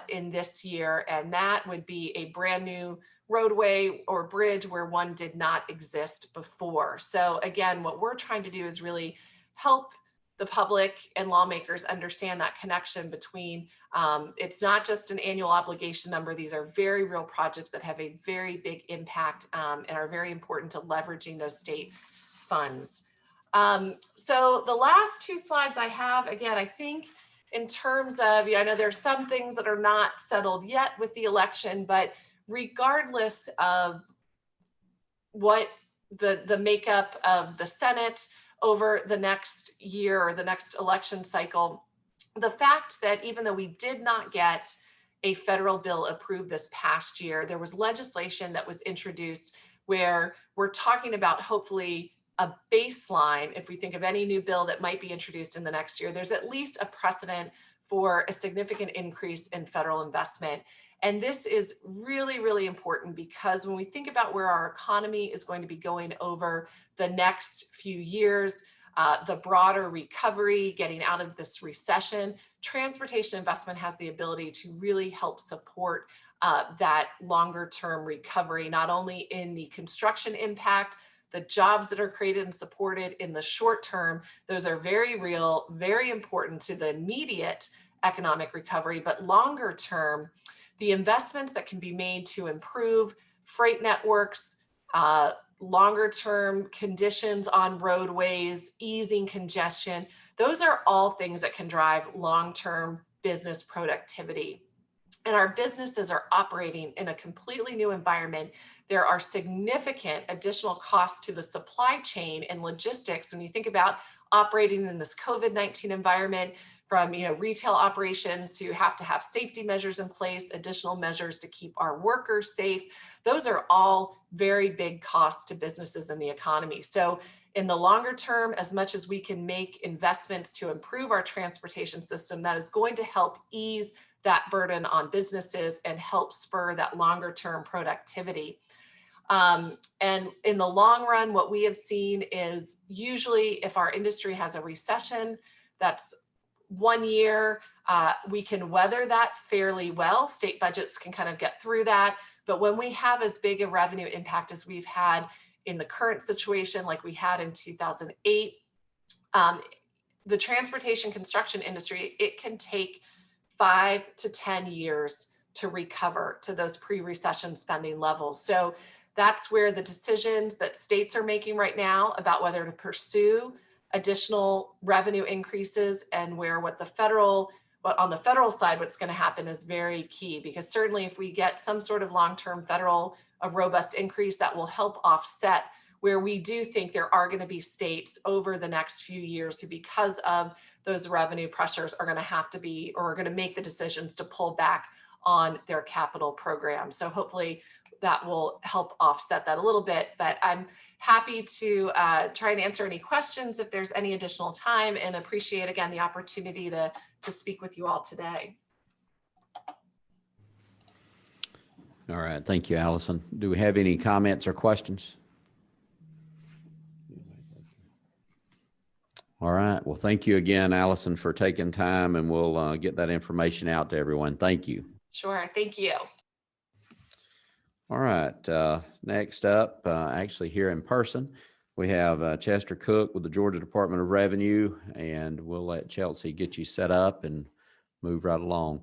in this year. And that would be a brand new roadway or bridge where one did not exist before. So again, what we're trying to do is really help the public and lawmakers understand that connection between, it's not just an annual obligation number. These are very real projects that have a very big impact and are very important to leveraging those state funds. So the last two slides I have, again, I think in terms of, I know there's some things that are not settled yet with the election, but regardless of what the makeup of the Senate over the next year or the next election cycle, the fact that even though we did not get a federal bill approved this past year, there was legislation that was introduced where we're talking about hopefully a baseline. If we think of any new bill that might be introduced in the next year, there's at least a precedent for a significant increase in federal investment. And this is really, really important because when we think about where our economy is going to be going over the next few years, the broader recovery, getting out of this recession, transportation investment has the ability to really help support that longer term recovery, not only in the construction impact, the jobs that are created and supported in the short term. Those are very real, very important to the immediate economic recovery, but longer term, the investments that can be made to improve freight networks, longer term conditions on roadways, easing congestion, those are all things that can drive long-term business productivity. and our businesses are operating in a completely new environment, there are significant additional costs to the supply chain and logistics. When you think about operating in this COVID-19 environment, from retail operations who have to have safety measures in place, additional measures to keep our workers safe, those are all very big costs to businesses in the economy. So in the longer term, as much as we can make investments to improve our transportation system, that is going to help ease that burden on businesses and help spur that longer term productivity. And in the long run, what we have seen is usually if our industry has a recession, that's 1 year, we can weather that fairly well. State budgets can kind of get through that. But when we have as big a revenue impact as we've had in the current situation, like we had in 2008, the transportation construction industry, it can take 5 to 10 years to recover to those pre-recession spending levels. So that's where the decisions that states are making right now about whether to pursue additional revenue increases and where on the federal side, what's going to happen is very key, because certainly if we get some sort of long-term federal, a robust increase, that will help offset where we do think there are going to be states over the next few years who, because of those revenue pressures, are going to have to be, or are going to make the decisions to pull back on their capital program. So hopefully that will help offset that a little bit, but I'm happy to try and answer any questions if there's any additional time, and appreciate again the opportunity to speak with you all today. All right, thank you, Allison. Do we have any comments or questions? All right, well, thank you again, Allison, for taking time, and we'll get that information out to everyone. Thank you. Sure, thank you. All right, next up, actually here in person, we have Chester Cook with the Georgia Department of Revenue, and we'll let Chelsea get you set up and move right along.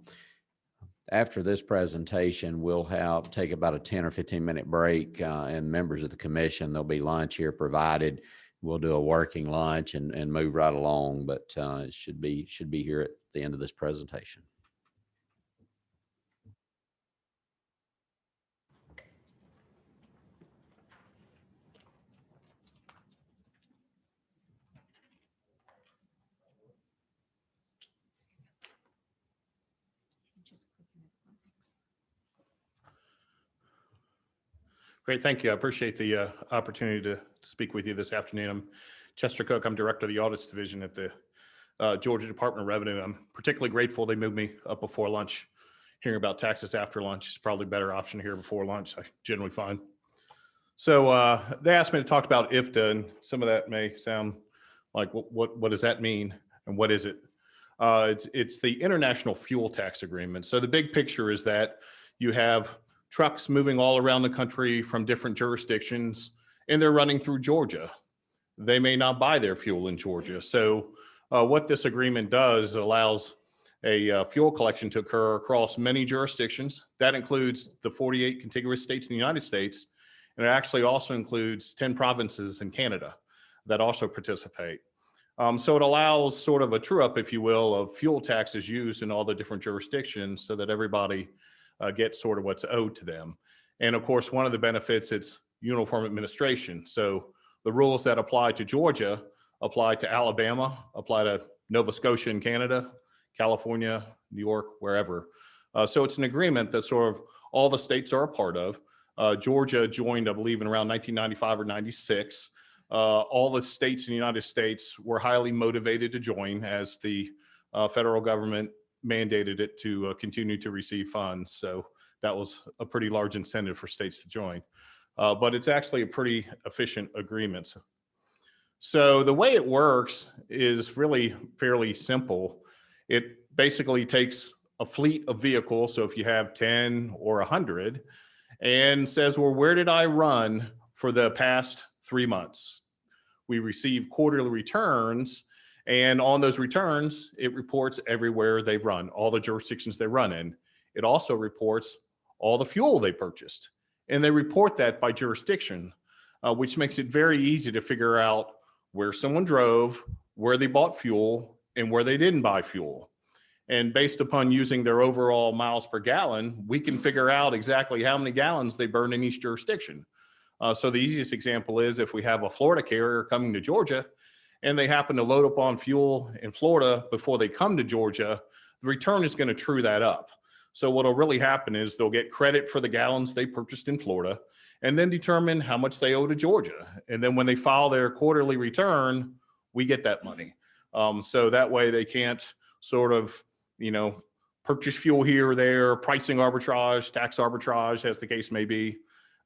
After this presentation, we'll take about a 10 or 15-minute break, and members of the commission, there'll be lunch here provided. We'll do a working lunch and move right along, but it should be here at the end of this presentation. Great, thank you. I appreciate the opportunity to speak with you this afternoon. I'm Chester Cook. I'm Director of the Audits Division at the Georgia Department of Revenue. I'm particularly grateful they moved me up before lunch. Hearing about taxes after lunch is probably a better option here before lunch, I generally find. So they asked me to talk about IFTA, and some of that may sound like, what does that mean, and what is it? It's the International Fuel Tax Agreement. So the big picture is that you have trucks moving all around the country from different jurisdictions, and they're running through Georgia. They may not buy their fuel in Georgia. So what this agreement does, allows a fuel collection to occur across many jurisdictions. That includes the 48 contiguous states in the United States, and it actually also includes 10 provinces in Canada that also participate. So it allows sort of a true-up, if you will, of fuel taxes used in all the different jurisdictions, so that everybody get sort of what's owed to them. And of course, one of the benefits, it's uniform administration. So the rules that apply to Georgia apply to Alabama, apply to Nova Scotia in Canada, California, New York, wherever. So it's an agreement that sort of all the states are a part of. Georgia joined, I believe, in around 1995 or 96. All the states in the United States were highly motivated to join, as the federal government mandated it to continue to receive funds. So that was a pretty large incentive for states to join. But it's actually a pretty efficient agreement. So the way it works is really fairly simple. It basically takes a fleet of vehicles, so if you have 10 or 100, and says, well, where did I run for the past 3 months? We receive quarterly returns, and on those returns, it reports everywhere they've run, all the jurisdictions they run in. It also reports all the fuel they purchased, and they report that by jurisdiction, which makes it very easy to figure out where someone drove, where they bought fuel, and where they didn't buy fuel. And based upon using their overall miles per gallon, we can figure out exactly how many gallons they burn in each jurisdiction. So the easiest example is if we have a Florida carrier coming to Georgia and they happen to load up on fuel in Florida before they come to Georgia, the return is going to true that up. So what will really happen is they'll get credit for the gallons they purchased in Florida and then determine how much they owe to Georgia. And then when they file their quarterly return, we get that money. So that way they can't sort of, purchase fuel here or there, pricing arbitrage, tax arbitrage, as the case may be.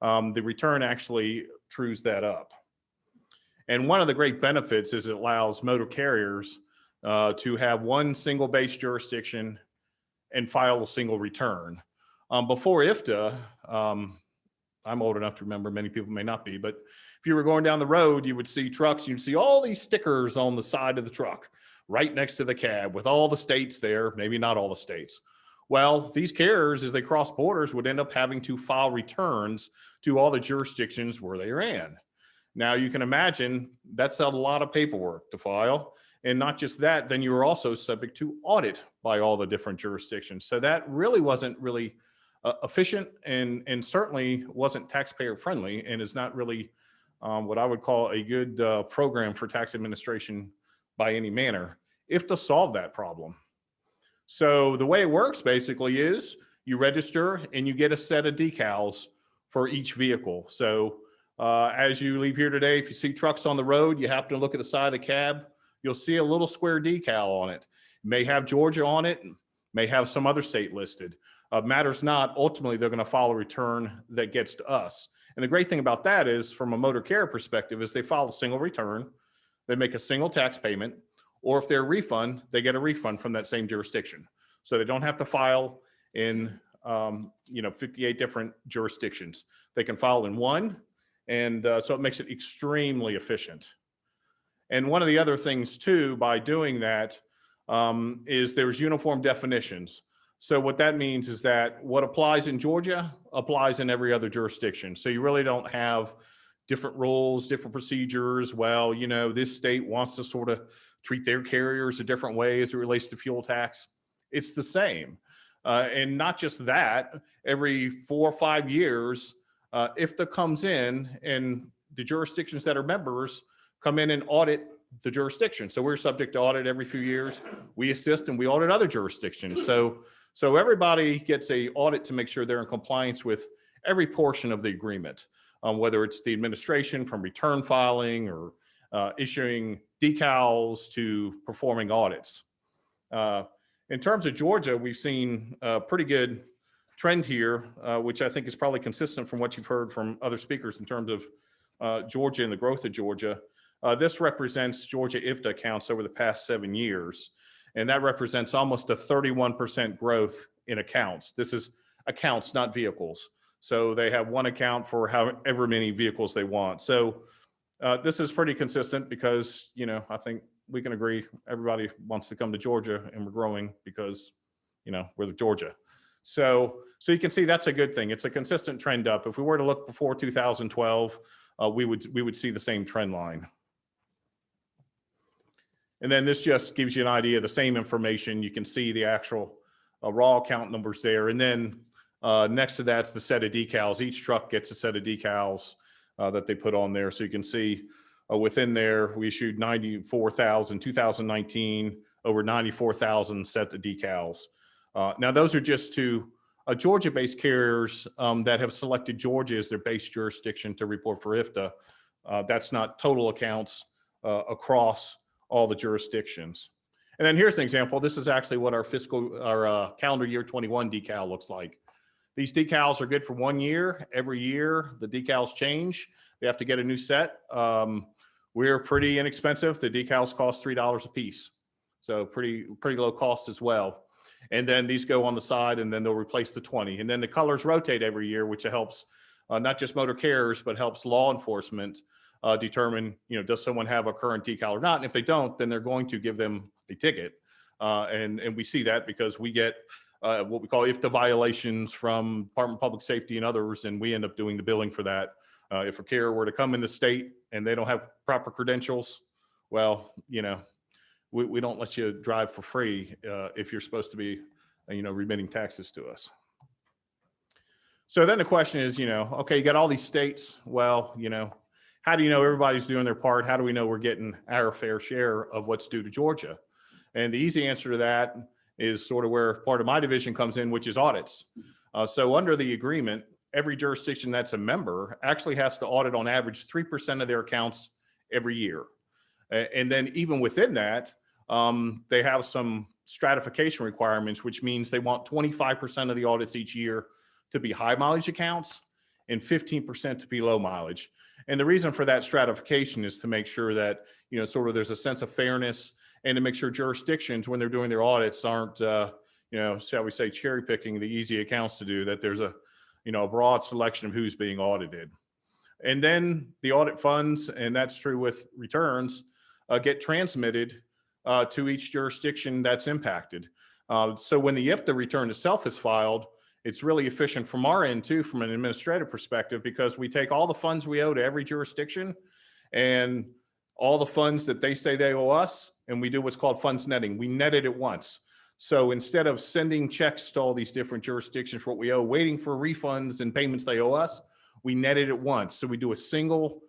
The return actually trues that up. And one of the great benefits is it allows motor carriers to have one single base jurisdiction and file a single return. Before IFTA, I'm old enough to remember, many people may not be, but if you were going down the road, you would see trucks, you'd see all these stickers on the side of the truck, right next to the cab with all the states there, maybe not all the states. Well, these carriers, as they cross borders, would end up having to file returns to all the jurisdictions where they are in. Now, you can imagine that's a lot of paperwork to file. And not just that, then you are also subject to audit by all the different jurisdictions. So that really wasn't really efficient and certainly wasn't taxpayer friendly and is not really what I would call a good program for tax administration by any manner, if to solve that problem. So the way it works basically is you register and you get a set of decals for each vehicle. So as you leave here today, if you see trucks on the road, you happen to look at the side of the cab, you'll see a little square decal on it. It may have Georgia on it, may have some other state listed. Matters not, ultimately they're going to file a return that gets to us. And the great thing about that is, from a motor carrier perspective, is they file a single return, they make a single tax payment, or if they're a refund, they get a refund from that same jurisdiction. So they don't have to file in 58 different jurisdictions. They can file in one, and so it makes it extremely efficient. And one of the other things too, by doing that, is there's uniform definitions. So what that means is that what applies in Georgia applies in every other jurisdiction. So you really don't have different rules, different procedures. Well, this state wants to sort of treat their carriers a different way as it relates to fuel tax. It's the same. And not just that, every 4 or 5 years, IFTA comes in and the jurisdictions that are members come in and audit the jurisdiction. So we're subject to audit every few years. We assist and we audit other jurisdictions. So everybody gets a audit to make sure they're in compliance with every portion of the agreement, whether it's the administration from return filing or issuing decals to performing audits. In terms of Georgia, we've seen a pretty good trend here, which I think is probably consistent from what you've heard from other speakers in terms of Georgia and the growth of Georgia. This represents Georgia IFTA accounts over the past 7 years, and that represents almost a 31% growth in accounts. This is accounts, not vehicles. So they have one account for however many vehicles they want. So this is pretty consistent because, I think we can agree everybody wants to come to Georgia, and we're growing because, we're Georgia. So you can see that's a good thing. It's a consistent trend up. If we were to look before 2012, we would see the same trend line. And then this just gives you an idea of the same information. You can see the actual raw account numbers there. And then next to that's the set of decals. Each truck gets a set of decals that they put on there. So you can see within there, we issued 94,000, 2019, over 94,000 set of decals. Now those are just to Georgia-based carriers that have selected Georgia as their base jurisdiction to report for IFTA. That's not total accounts across all the jurisdictions. And then here's an example. This is actually what our calendar year 21 decal looks like. These decals are good for 1 year. Every year, the decals change. They have to get a new set. We're pretty inexpensive. The decals cost $3 a piece. So pretty low cost as well. And then these go on the side, and then they'll replace the 20. And then the colors rotate every year, which helps not just motor carriers, but helps law enforcement determine, does someone have a current decal or not? And if they don't, then they're going to give them a ticket. And we see that because we get what we call IFTA violations from Department of Public Safety and others, and we end up doing the billing for that. If a carrier were to come in the state and they don't have proper credentials, well, we don't let you drive for free if you're supposed to be, remitting taxes to us. So then the question is, okay, you got all these states. Well, how do you know everybody's doing their part? How do we know we're getting our fair share of what's due to Georgia? And the easy answer to that is sort of where part of my division comes in, which is audits. So under the agreement, every jurisdiction that's a member actually has to audit on average 3% of their accounts every year. And then even within that, they have some stratification requirements, which means they want 25% of the audits each year to be high mileage accounts and 15% to be low mileage. And the reason for that stratification is to make sure that, sort of there's a sense of fairness, and to make sure jurisdictions, when they're doing their audits, aren't, shall we say, cherry picking the easy accounts to do, that there's a broad selection of who's being audited. And then the audit funds, and that's true with returns, get transmitted to each jurisdiction that's impacted. So when the IFTA return itself is filed, it's really efficient from our end too, from an administrative perspective, because we take all the funds we owe to every jurisdiction and all the funds that they say they owe us, and we do what's called funds netting. We net it at once. So instead of sending checks to all these different jurisdictions for what we owe, waiting for refunds and payments they owe us, we net it at once. So we do a single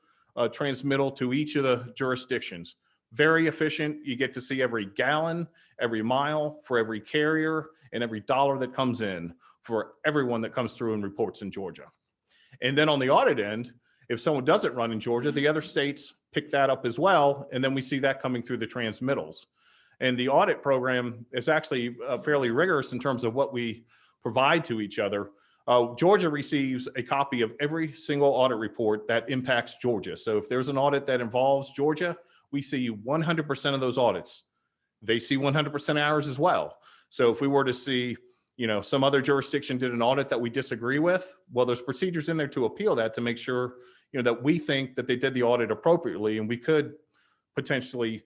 transmittal to each of the jurisdictions. Very efficient. You get to see every gallon, every mile for every carrier, and every dollar that comes in for everyone that comes through and reports in Georgia. And then on the audit end, if someone doesn't run in Georgia, the other states pick that up as well. And then we see that coming through the transmittals. And the audit program is actually fairly rigorous in terms of what we provide to each other. Georgia receives a copy of every single audit report that impacts Georgia. So if there's an audit that involves Georgia, we see 100% of those audits. They see 100% ours as well. So if we were to see, some other jurisdiction did an audit that we disagree with, well, there's procedures in there to appeal that, to make sure, that we think that they did the audit appropriately, and we could potentially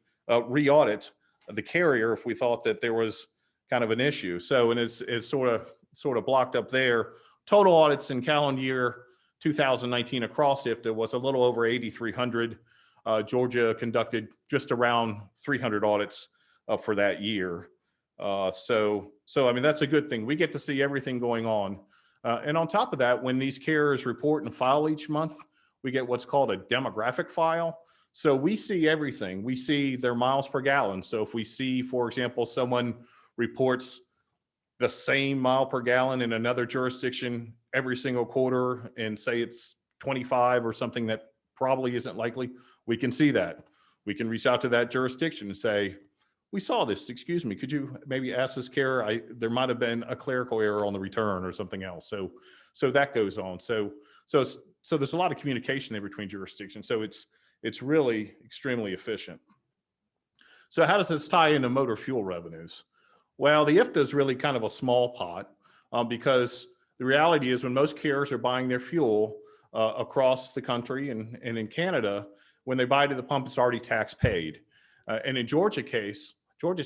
re-audit the carrier if we thought that there was kind of an issue. So, and it's sort of blocked up there. Total audits in calendar year 2019 across IFTA was a little over 8,300. Georgia conducted just around 300 audits for that year. So I mean, that's a good thing. We get to see everything going on. And on top of that, when these carriers report and file each month, we get what's called a demographic file. So we see everything. We see their miles per gallon. So if we see, for example, someone reports the same mile per gallon in another jurisdiction every single quarter, and say it's 25 or something that probably isn't likely, we can see that. We can reach out to that jurisdiction and say, we saw this, excuse me, could you maybe ask this carrier, there might have been a clerical error on the return or something else. So that goes on. So there's a lot of communication there between jurisdictions. So it's really extremely efficient. So how does this tie into motor fuel revenues? Well, the IFTA is really kind of a small pot because the reality is, when most carriers are buying their fuel across the country and in Canada, when they buy to the pump, it's already tax paid. And in Georgia's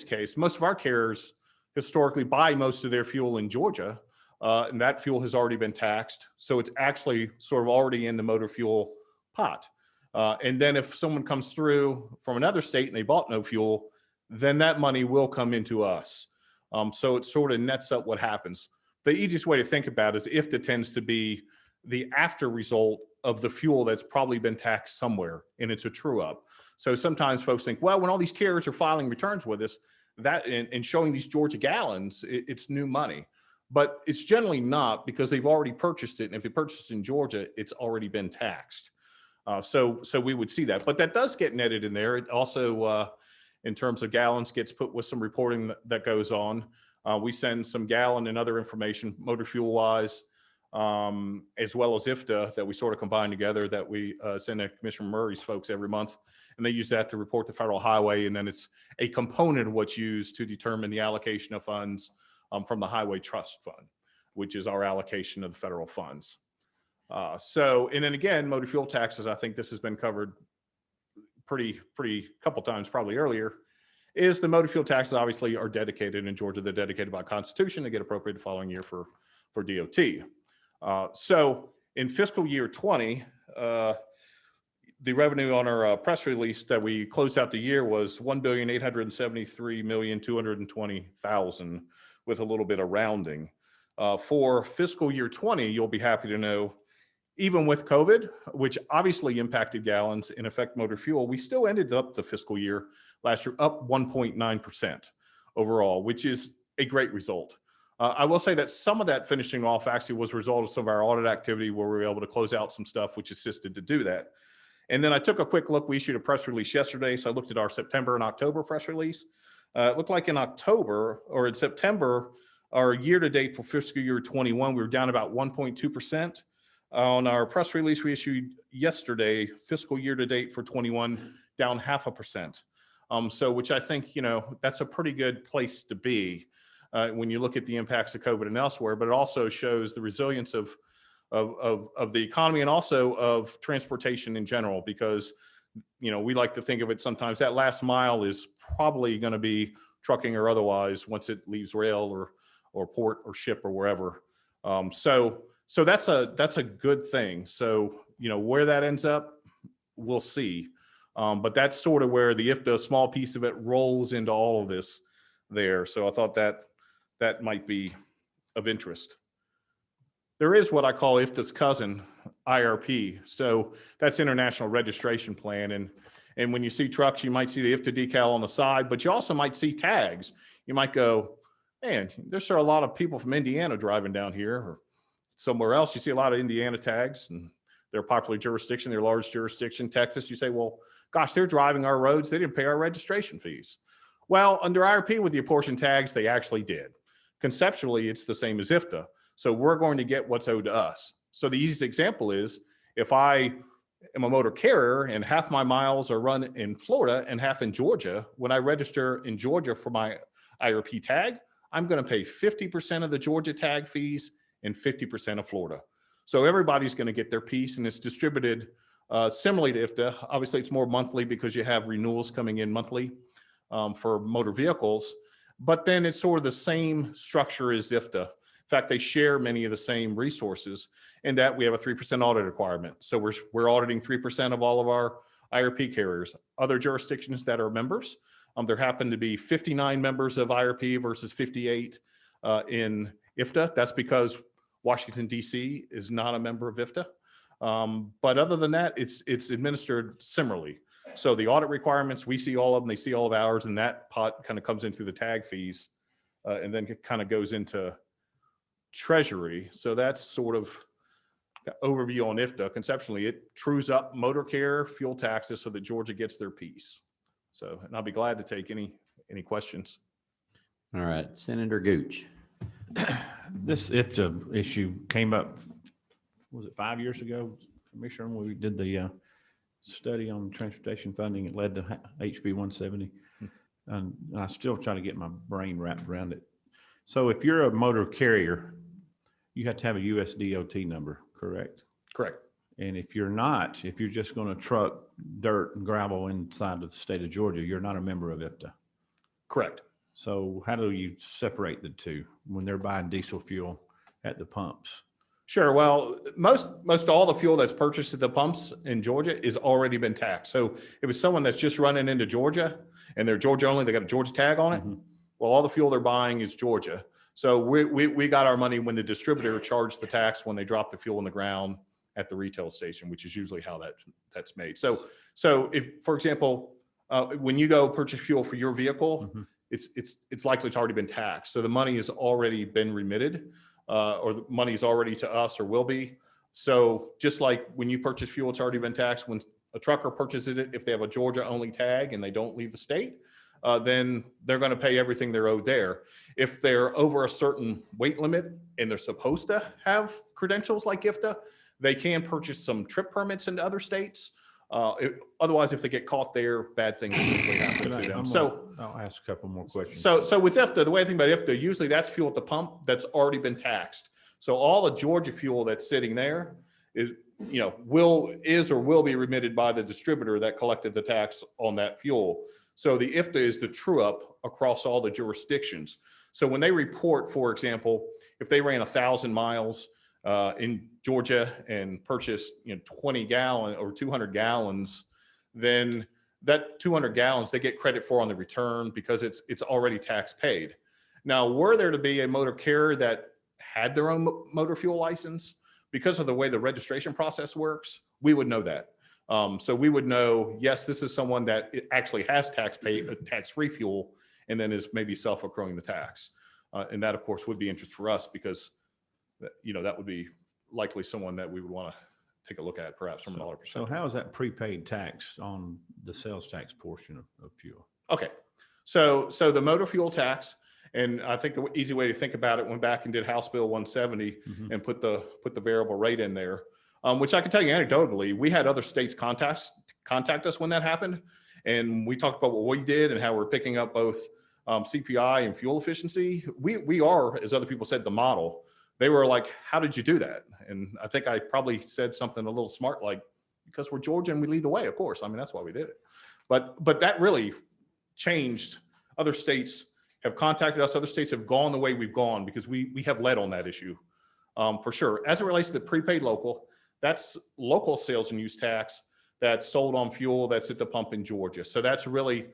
case, most of our carriers historically buy most of their fuel in Georgia, and that fuel has already been taxed. So it's actually sort of already in the motor fuel pot. And then if someone comes through from another state and they bought no fuel, then that money will come into us. So it sort of nets up what happens. The easiest way to think about it is IFTA tends to be the after result of the fuel that's probably been taxed somewhere, and it's a true up. So sometimes folks think, well, when all these carriers are filing returns with us, that and showing these Georgia gallons, it's new money. But it's generally not, because they've already purchased it. And if they purchased in Georgia, it's already been taxed. So we would see that. But that does get netted in there. It also, in terms of gallons, gets put with some reporting that goes on. We send some gallon and other information, motor fuel wise, as well as IFTA, that we sort of combine together, that we send to Commissioner Murray's folks every month. And they use that to report the federal highway. And then it's a component of what's used to determine the allocation of funds from the Highway Trust Fund, which is our allocation of the federal funds. And then again, motor fuel taxes, I think this has been covered pretty couple times probably earlier, is the motor fuel taxes obviously are dedicated in Georgia. They're dedicated by Constitution. They get appropriated the following year for DOT. So in fiscal year 20, the revenue on our press release that we closed out the year was $1,873,220,000 with a little bit of rounding. For fiscal year 20, you'll be happy to know, even with COVID, which obviously impacted gallons and affect motor fuel, we still ended up the fiscal year last year up 1.9% overall, which is a great result. I will say that some of that finishing off actually was a result of some of our audit activity where we were able to close out some stuff, which assisted to do that. And then I took a quick look. We issued a press release yesterday. So I looked at our September and October press release. It looked like in October or in September, our year to date for fiscal year 21, we were down about 1.2%. On our press release we issued yesterday, fiscal year to date for 21, down 0.5%. So which I think, you know, that's a pretty good place to be when you look at the impacts of COVID and elsewhere, but it also shows the resilience of the economy and also of transportation in general, because, you know, we like to think of it sometimes that last mile is probably going to be trucking or otherwise once it leaves rail or port or ship or wherever. So that's a good thing. So, you know, where that ends up, we'll see. But that's sort of where the IFTA small piece of it rolls into all of this there. So I thought that might be of interest. There is what I call IFTA's cousin, IRP. So that's International Registration Plan. And when you see trucks, you might see the IFTA decal on the side, but you also might see tags. You might go, man, there's sure a lot of people from Indiana driving down here or somewhere else. You see a lot of Indiana tags, and they're a popular jurisdiction, they're a large jurisdiction. Texas, you say, well, gosh, they're driving our roads. They didn't pay our registration fees. Well, under IRP with the apportioned tags, they actually did. Conceptually, it's the same as IFTA. So we're going to get what's owed to us. So the easiest example is if I am a motor carrier and half my miles are run in Florida and half in Georgia, when I register in Georgia for my IRP tag, I'm going to pay 50% of the Georgia tag fees and 50% of Florida. So everybody's going to get their piece, and it's distributed similarly to IFTA. Obviously, it's more monthly because you have renewals coming in monthly for motor vehicles, but then it's sort of the same structure as IFTA. In fact, they share many of the same resources in that we have a 3% audit requirement. So we're auditing 3% of all of our IRP carriers. Other jurisdictions that are members, there happen to be 59 members of IRP versus 58 in IFTA. That's because Washington, D.C. is not a member of IFTA. But other than that, it's administered similarly. So the audit requirements, we see all of them, they see all of ours, and that pot kind of comes in through the tag fees and then it kind of goes into Treasury. So that's sort of overview on IFTA. Conceptually, it trues up motor carrier fuel taxes so that Georgia gets their piece. So, and I'll be glad to take any questions. All right, Senator Gooch. This IFTA issue came up, was it 5 years ago, Commissioner, when we did the study on transportation funding? It led to HB 170. And I'm still trying to get my brain wrapped around it. So if you're a motor carrier, you have to have a USDOT number, correct? Correct. And if you're not, if you're just going to truck dirt and gravel inside of the state of Georgia, you're not a member of IFTA. Correct. So how do you separate the two when they're buying diesel fuel at the pumps? Sure. Well, most all the fuel that's purchased at the pumps in Georgia is already been taxed. So if it's someone that's just running into Georgia and they're Georgia only, they got a Georgia tag on it. Mm-hmm. Well, all the fuel they're buying is Georgia. So we got our money when the distributor charged the tax when they drop the fuel in the ground at the retail station, which is usually how that's made. So if, for example, when you go purchase fuel for your vehicle, mm-hmm. it's likely it's already been taxed. So the money has already been remitted. Or the money's already to us or will be. So just like when you purchase fuel, it's already been taxed. When a trucker purchases it, if they have a Georgia only tag and they don't leave the state, then they're going to pay everything they're owed there. If they're over a certain weight limit and they're supposed to have credentials like IFTA, they can purchase some trip permits into other states. Otherwise, if they get caught there, bad things usually happen to them. So I'll ask a couple more questions. So with IFTA, the way I think about IFTA, usually that's fuel at the pump that's already been taxed. So all the Georgia fuel that's sitting there is, you know, will be remitted by the distributor that collected the tax on that fuel. So the IFTA is the true up across all the jurisdictions. So when they report, for example, if they ran 1,000 miles in Georgia and purchase 20 gallon or 200 gallons, then that 200 gallons they get credit for on the return because it's already tax paid. Now, were there to be a motor carrier that had their own motor fuel license, because of the way the registration process works, we would know that. So we would know, yes, this is someone that actually has tax-free fuel and then is maybe self-accruing the tax. And that, of course, would be interest for us because, that would be likely someone that we would want to take a look at perhaps from a dollar So perspective. how is that prepaid tax on the sales tax portion of fuel? Okay, so the motor fuel tax, and I think the easy way to think about it, went back and did House Bill 170 and put the variable rate in there, which I can tell you anecdotally, we had other states contact us when that happened, and we talked about what we did and how we're picking up both CPI and fuel efficiency. We are, as other people said, the model. They were like, "How did you do that?" And I think I probably said something a little smart, like, "Because we're Georgia and we lead the way, of course. I mean, that's why we did it." But that really changed. Other states have contacted us. Other states have gone the way we've gone because we have led on that issue for sure. As it relates to the prepaid local, that's local sales and use tax that's sold on fuel that's at the pump in Georgia. So that's really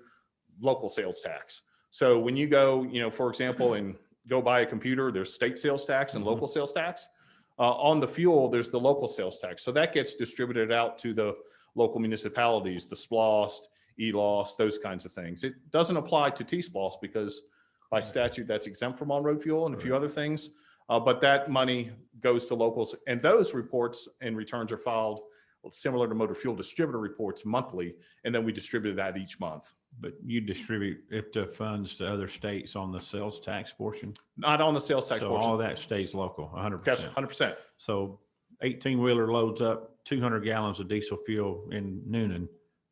local sales tax. So when you go, for example, and go buy a computer, there's state sales tax and local sales tax. On the fuel, there's the local sales tax. So that gets distributed out to the local municipalities, the SPLOST, ELOS, those kinds of things. It doesn't apply to T-SPLOST because by statute that's exempt from on-road fuel and a few other things. But that money goes to locals, and those reports and returns are filed similar to motor fuel distributor reports monthly, and then we distribute that each month. But you distribute IFTA funds to other states on the sales tax portion? Not on the sales tax So portion. all that stays local, 100%. That's 100%. So 18-wheeler loads up 200 gallons of diesel fuel in Noonan,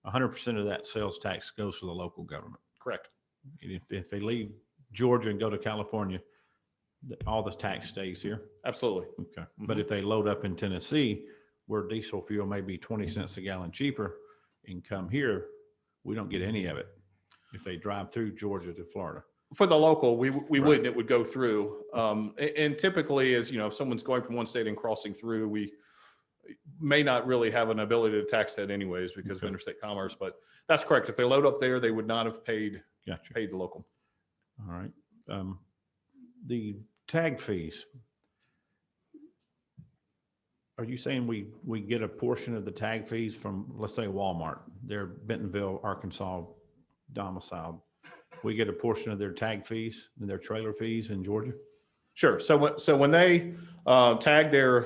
100% of that sales tax goes to the local government. Correct. And if they leave Georgia and go to California, all the tax stays here. Absolutely. Okay. But if they load up in Tennessee, where diesel fuel may be 20 cents a gallon cheaper and come here, we don't get any of it if they drive through Georgia to Florida. For the local, we Right. wouldn't, it would go through. And typically, as if someone's going from one state and crossing through, we may not really have an ability to tax that anyways because of Okay. interstate commerce, but that's correct. If they load up there, they would not have paid Gotcha. the local. All right. The tag fees. Are you saying we get a portion of the tag fees from, let's say, Walmart? They're Bentonville, Arkansas domiciled. We get a portion of their tag fees and their trailer fees in Georgia? Sure. So when they tag their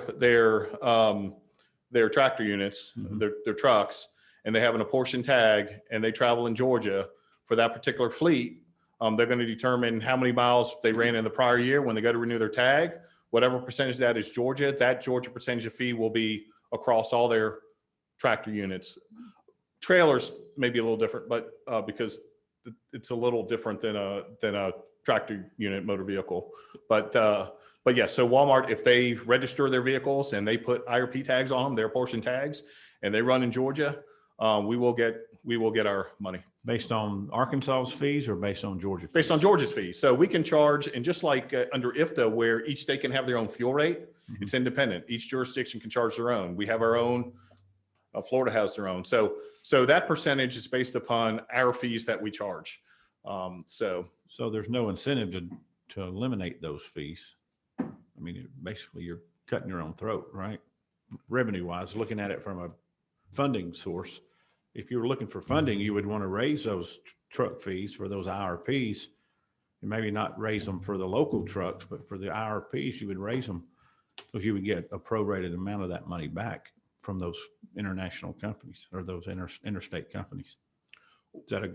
tractor units, their trucks, and they have an apportioned tag, and they travel in Georgia for that particular fleet, they're going to determine how many miles they ran in the prior year when they go to renew their tag. Whatever percentage that is Georgia, that Georgia percentage of fee will be across all their tractor units. Trailers may be a little different, but because it's a little different than a tractor unit motor vehicle. But yeah, so Walmart, if they register their vehicles and they put IRP tags on them, their portion tags, and they run in Georgia, we will get our money. Based on Arkansas's fees or based on Georgia fees? Based on Georgia's fees. So we can charge, and just like under IFTA, where each state can have their own fuel rate, it's independent. Each jurisdiction can charge their own. We have our own. Florida has their own. So that percentage is based upon our fees that we charge. So there's no incentive to eliminate those fees. I mean, basically you're cutting your own throat, right? Revenue wise, looking at it from a funding source. If you were looking for funding, you would want to raise those truck fees for those IRPs and maybe not raise them for the local trucks, but for the IRPs, you would raise them because you would get a prorated amount of that money back from those international companies or those interstate companies. Is that a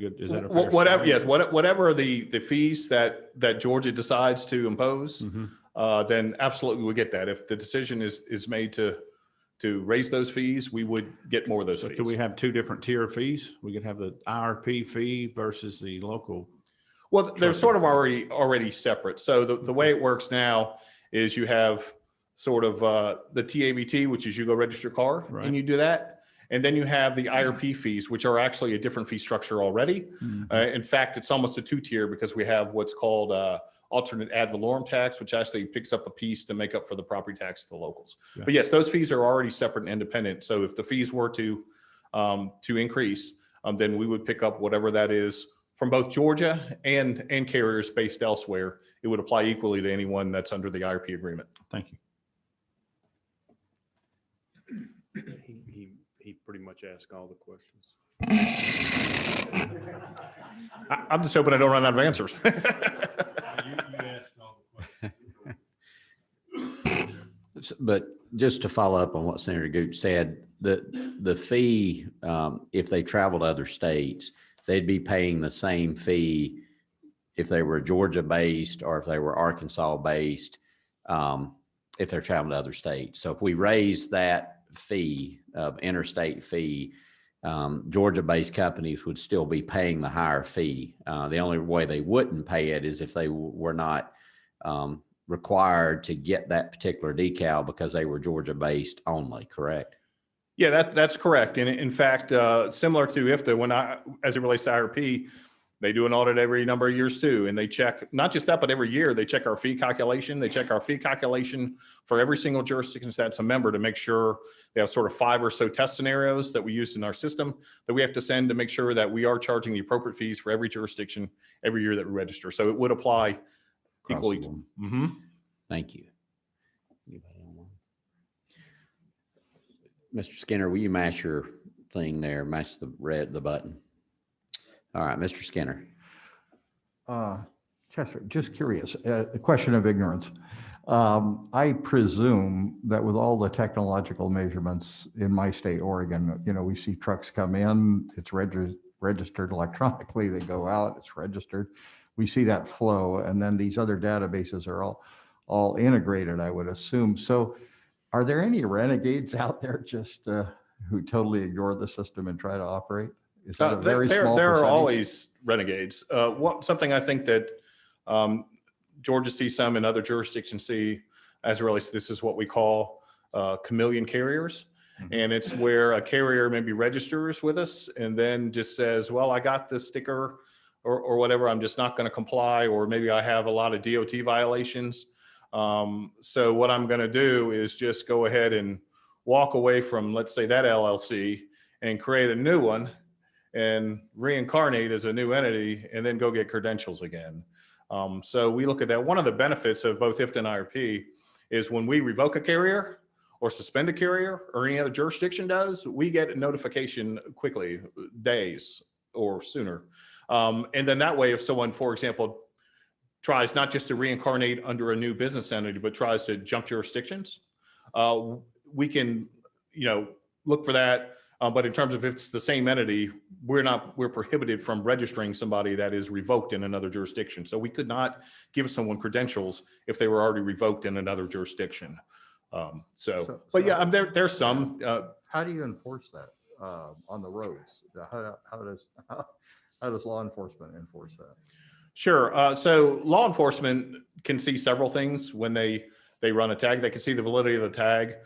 fair whatever? statement? Yes, whatever the fees that Georgia decides to impose, then absolutely we get that. If the decision is made to raise those fees, we would get more of those fees. Could we have two different tier fees? We could have the IRP fee versus the local. Well, they're sort of already separate. So the way it works now is you have sort of the TABT, which is you go register your car and you do that. And then you have the IRP fees, which are actually a different fee structure already. In fact, it's almost a two-tier because we have what's called alternate ad valorem tax, which actually picks up a piece to make up for the property tax to the locals. Yeah. But yes, those fees are already separate and independent. So if the fees were to increase, then we would pick up whatever that is from both Georgia and carriers based elsewhere. It would apply equally to anyone that's under the IRP agreement. Thank you. He pretty much asked all the questions. I'm just hoping I don't run out of answers. You asked all the questions. But just to follow up on what Senator Gooch said, the fee, if they travel to other states, they'd be paying the same fee if they were Georgia-based or if they were Arkansas-based, if they're traveling to other states. So if we raise that fee of interstate fee, Georgia-based companies would still be paying the higher fee. The only way they wouldn't pay it is if they were not required to get that particular decal because they were Georgia-based only, correct? Yeah, that's correct. And in fact, similar to IFTA, as it relates to IRP, they do an audit every number of years too. And they check, not just that, but every year they check our fee calculation. They check our fee calculation for every single jurisdiction that's a member to make sure they have sort of 5 or so test scenarios that we use in our system that we have to send to make sure that we are charging the appropriate fees for every jurisdiction every year that we register. So it would apply equally. Across the board. Mm-hmm. Thank you. Mr. Skinner, will you mash your thing there, mash the button? All right, Mr. Skinner. Chester, just curious, a question of ignorance. I presume that with all the technological measurements in my state, Oregon, we see trucks come in, it's registered electronically, they go out, it's registered. We see that flow, and then these other databases are all integrated, I would assume. So are there any renegades out there just who totally ignore the system and try to operate? Is that a very small There are percentage? always renegades. Something I think that Georgia sees some and other jurisdictions see as it relates to this is what we call chameleon carriers. Mm-hmm. And it's where a carrier maybe registers with us and then just says, well, I got this sticker or whatever, I'm just not going to comply, or maybe I have a lot of DOT violations. So what I'm going to do is just go ahead and walk away from, let's say, that LLC and create a new one and reincarnate as a new entity and then go get credentials again. So we look at that. One of the benefits of both IFTA and IRP is when we revoke a carrier or suspend a carrier or any other jurisdiction does, we get a notification quickly, days or sooner. And then that way, if someone, for example, tries not just to reincarnate under a new business entity, but tries to jump jurisdictions, we can, look for that. But in terms of if it's the same entity, we're prohibited from registering somebody that is revoked in another jurisdiction. So we could not give someone credentials if they were already revoked in another jurisdiction. But yeah, there's some. How do you enforce that on the roads? How does law enforcement enforce that? Sure. So law enforcement can see several things when they run a tag. They can see the validity of the tag.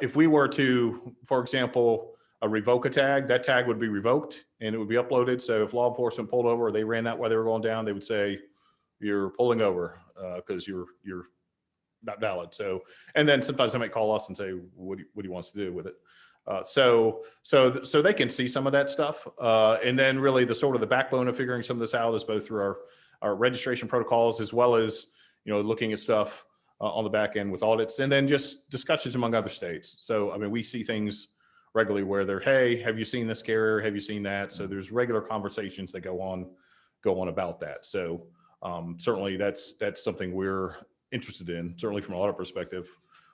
If we were to, for example, revoke a tag, that tag would be revoked and it would be uploaded. So if law enforcement pulled over or they ran that while they were going down, they would say, you're pulling over because you're not valid. So, and then sometimes they might call us and say, what do you want us to do with it? So they can see some of that stuff. And then really the sort of the backbone of figuring some of this out is both through our registration protocols, as well as, looking at stuff on the back end with audits, and then just discussions among other states. So, I mean, we see things regularly where they're, hey, have you seen this carrier? Have you seen that? So there's regular conversations that go on about that. So certainly that's something we're interested in, certainly from an audit perspective.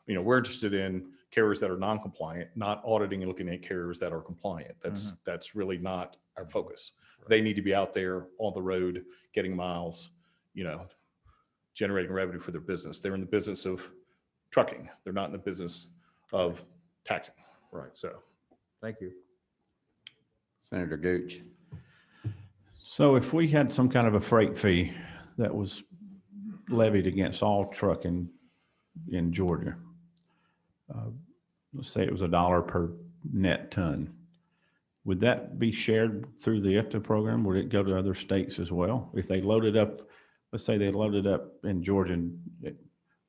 We're interested in carriers that are non-compliant, not auditing and looking at carriers that are compliant. That's really not our focus. Right. They need to be out there on the road, getting miles, generating revenue for their business. They're in the business of trucking. They're not in the business of taxing. Right. So, thank you. Senator Gooch. So if we had some kind of a freight fee that was levied against all trucking in Georgia, let's say it was $1 per net ton, would that be shared through the IFTA program? Would it go to other states as well? If they loaded up let's say they loaded up in Georgia and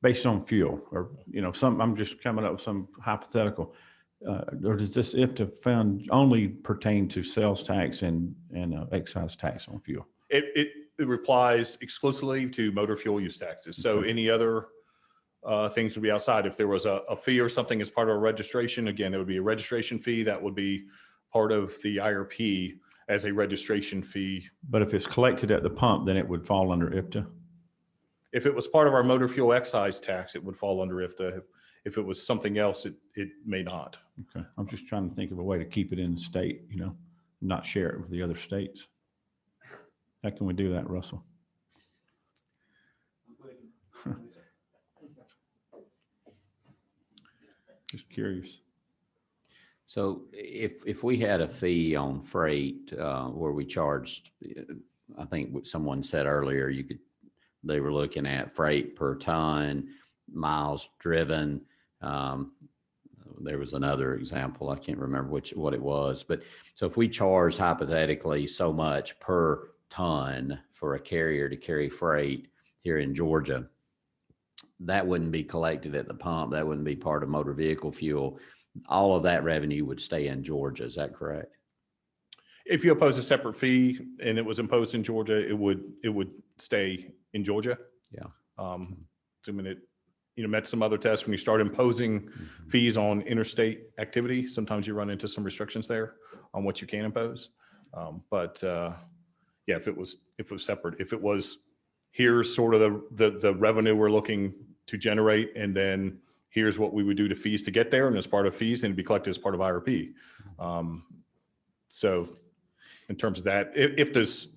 based on fuel or, I'm just coming up with some hypothetical. Or does this IFTA fund only pertain to sales tax and excise tax on fuel? It applies exclusively to motor fuel use taxes. So Okay. any other things would be outside. If there was a fee or something as part of a registration, again, it would be a registration fee that would be part of the IRP as a registration fee. But if it's collected at the pump, then it would fall under IFTA? If it was part of our motor fuel excise tax, it would fall under IFTA. If it was something else, it may not. Okay, I'm just trying to think of a way to keep it in the state, not share it with the other states. How can we do that, Russell? Just curious. So if we had a fee on freight where we charged, I think what someone said earlier, they were looking at freight per ton, miles driven. There was another example. I can't remember what it was, but so if we charged hypothetically so much per ton for a carrier to carry freight here in Georgia, that wouldn't be collected at the pump. That wouldn't be part of motor vehicle fuel. All of that revenue would stay in Georgia. Is that correct? If you oppose a separate fee and it was imposed in Georgia, it would stay in Georgia. Yeah. Assuming it, met some other tests. When you start imposing fees on interstate activity, sometimes you run into some restrictions there on what you can impose. Yeah, if it was separate, if it was, here's sort of the revenue we're looking to generate, and then here's what we would do to fees to get there, and as part of fees, and it'd be collected as part of IRP. So in terms of that, if this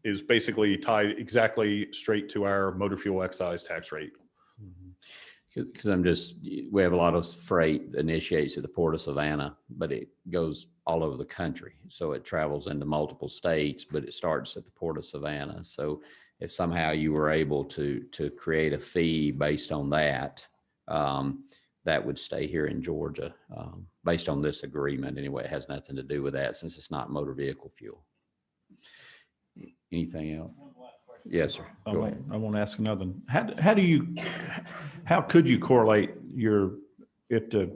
is basically tied exactly straight to our motor fuel excise tax rate. Because we have a lot of freight that initiates at the Port of Savannah, but it goes all over the country. So it travels into multiple states, but it starts at the Port of Savannah. So if somehow you were able to create a fee based on that, that would stay here in Georgia, based on this agreement. Anyway, it has nothing to do with that since it's not motor vehicle fuel. Anything else? Yes, sir. Go ahead. I want to ask another one. How could you correlate your IFTA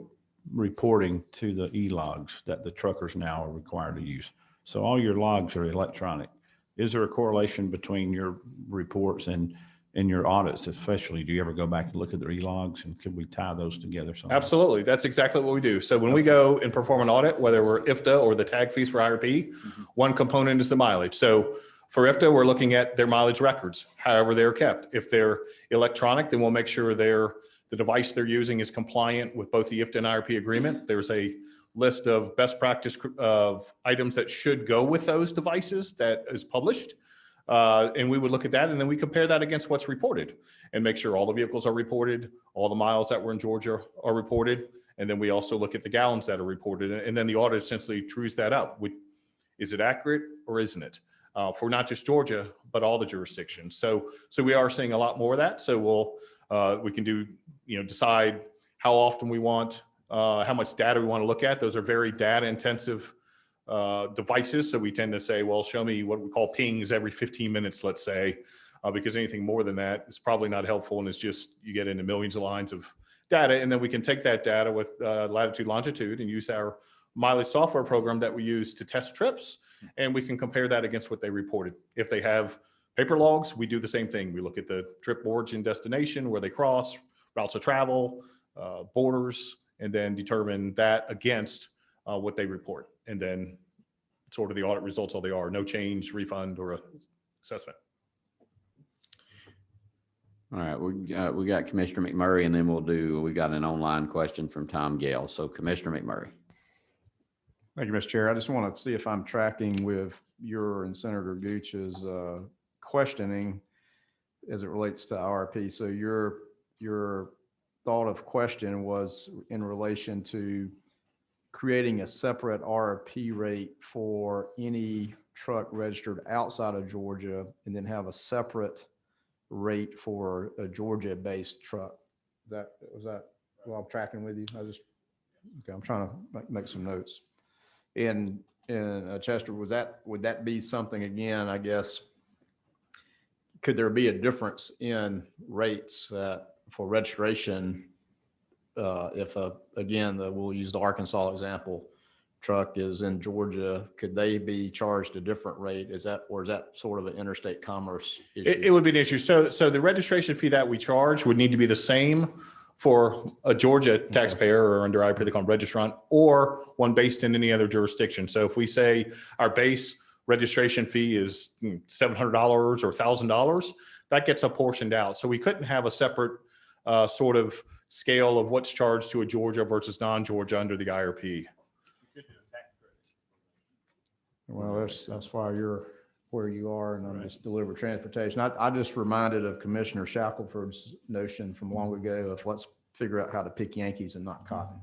reporting to the e-logs that the truckers now are required to use? So all your logs are electronic. Is there a correlation between your reports and your audits, especially? Do you ever go back and look at their e-logs, and could we tie those together somehow? Absolutely. That's exactly what we do. So when we go and perform an audit, whether we're IFTA or the tag fees for IRP, one component is the mileage. So for IFTA, we're looking at their mileage records, however they're kept. If they're electronic, then we'll make sure the device they're using is compliant with both the IFTA and IRP agreement. There's a list of best practice of items that should go with those devices that is published. And we would look at that, and then we compare that against what's reported and make sure all the vehicles are reported, all the miles that were in Georgia are reported. And then we also look at the gallons that are reported. And then the audit essentially trues that up. Is it accurate or isn't it? For not just Georgia, but all the jurisdictions. So we are seeing a lot more of that. So we can decide how often we want, how much data we want to look at. Those are very data intensive devices. So we tend to say, well, show me what we call pings every 15 minutes, let's say, because anything more than that is probably not helpful. And it's just, you get into millions of lines of data. And then we can take that data with latitude, longitude, and use our mileage software program that we use to test trips. And we can compare that against what they reported. If they have paper logs, we do the same thing. We look at the trip origin destination, where they cross, routes of travel, borders, and then determine that against what they report. And then sort of the audit results, all they are, no change, refund, or assessment. All right, we got Commissioner McMurray, and then we got an online question from Tom Gale. So Commissioner McMurray. Thank you, Mr. Chair. I just want to see if I'm tracking with your and Senator Gooch's questioning as it relates to IRP. So your thought of question was in relation to creating a separate RP rate for any truck registered outside of Georgia, and then have a separate rate for a Georgia-based truck. Was that while I'm tracking with you? I'm trying to make some notes. And Chester, would that be something, again, I guess, could there be a difference in rates for registration? If, again, we'll use the Arkansas example, truck is in Georgia, could they be charged a different rate? Or is that sort of an interstate commerce issue? It would be an issue. So the registration fee that we charge would need to be the same for a Georgia taxpayer, or under IRP they call them registrant, or one based in any other jurisdiction. So if we say our base registration fee is $700 or $1,000, that gets apportioned out. So we couldn't have a separate sort of scale of what's charged to a Georgia versus non-Georgia under the IRP. Well, that's why you're where you are, and I'm just deliver transportation. I just reminded of Commissioner Shackelford's notion from long ago of let's figure out how to pick Yankees and not cotton.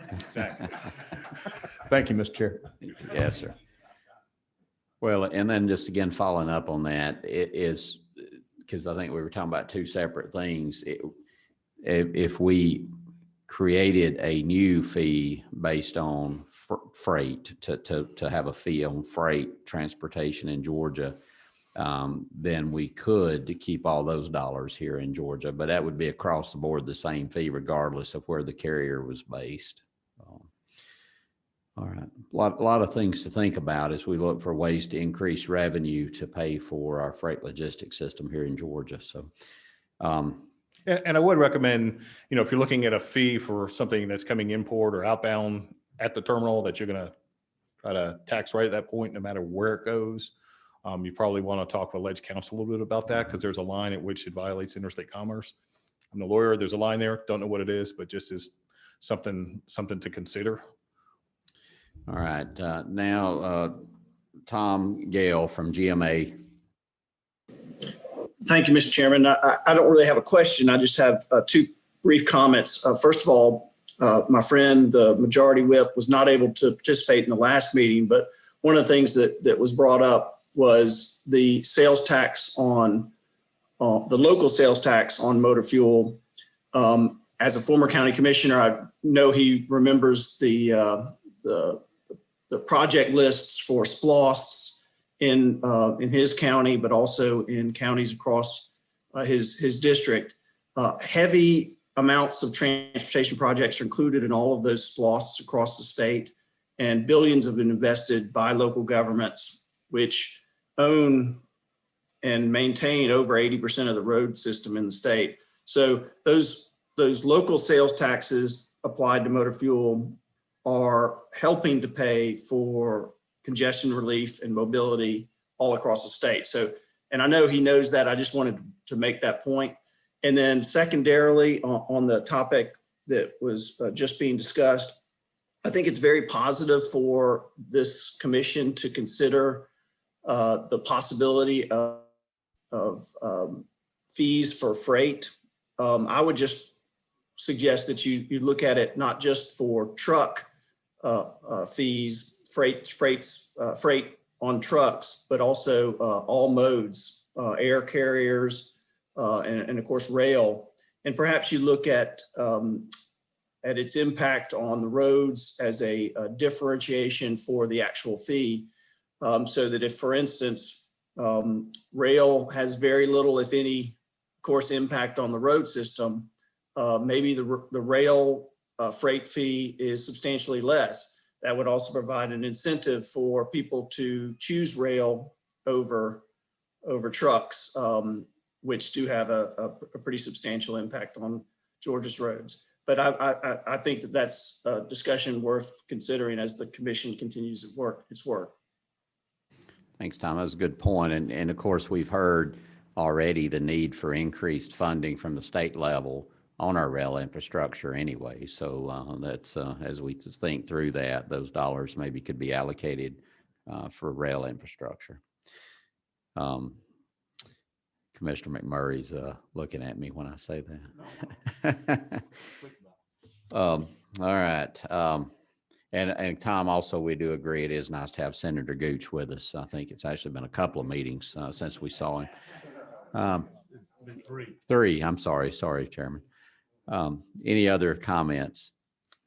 Exactly. Thank you, Mr. Chair. Yes, sir. Well, and then just again, following up on that, it is, because I think we were talking about two separate things. If we created a new fee based on freight to have a fee on freight transportation in Georgia, then we could keep all those dollars here in Georgia, but that would be across the board the same fee regardless of where the carrier was based. All right, a lot of things to think about as we look for ways to increase revenue to pay for our freight logistics system here in Georgia. So, and I would recommend, if you're looking at a fee for something that's coming import or outbound at the terminal, that you're going to try to tax right at that point, no matter where it goes. You probably want to talk with Ledge Counsel a little bit about that, because there's a line at which it violates interstate commerce. I'm the lawyer. There's a line there. Don't know what it is, but just as something to consider. all right, now Tom Gale from GMA. Thank you, Mr. Chairman. I don't really have a question. I just have two brief comments. First of all, my friend, the majority whip, was not able to participate in the last meeting, but one of the things that was brought up was the sales tax on the local sales tax on motor fuel. As a former county commissioner, I know he remembers the project lists for SPLOSTs in his county, but also in counties across his district. Heavy amounts of transportation projects are included in all of those SPLOSTs across the state, and billions have been invested by local governments, which own and maintain over 80% of the road system in the state. So those local sales taxes applied to motor fuel are helping to pay for congestion relief and mobility all across the state. So, and I know he knows that. I just wanted to make that point. And then secondarily, on the topic that was just being discussed, I think it's very positive for this commission to consider the possibility of fees for freight. I would just suggest that you look at it not just for truck fees, freight on trucks, but also all modes, air carriers, and of course rail. And perhaps you look at its impact on the roads as a differentiation for the actual fee, so that if, for instance, rail has very little, if any, of course, impact on the road system, maybe the rail freight fee is substantially less. That would also provide an incentive for people to choose rail over trucks, which do have a pretty substantial impact on Georgia's roads. But I think that that's a discussion worth considering as the commission continues its work. Thanks, Tom. That was a good point. And of course, we've heard already the need for increased funding from the state level on our rail infrastructure anyway. So that's, as we think through that, those dollars maybe could be allocated for rail infrastructure. Commissioner McMurray's looking at me when I say that. All right. And Tom, also, we do agree it is nice to have Senator Gooch with us. I think it's actually been a couple of meetings since we saw him. Three. I'm sorry, Chairman. Any other comments?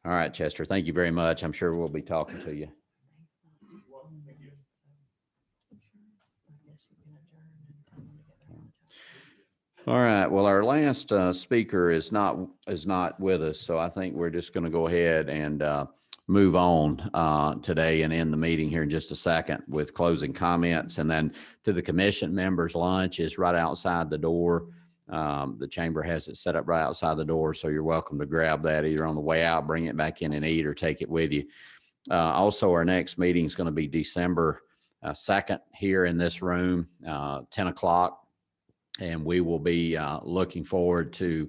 All right, Chester, thank you very much. I'm sure we'll be talking to you. All right. Well, our last speaker is not with us, so I think we're just going to go ahead and move on today and end the meeting here in just a second with closing comments. And then to the commission members, lunch is right outside the door. The chamber has it set up right outside the door, so you're welcome to grab that either on the way out, bring it back in and eat, or take it with you. Also, our next meeting is going to be December 2nd here in this room, 10 o'clock. And we will be looking forward to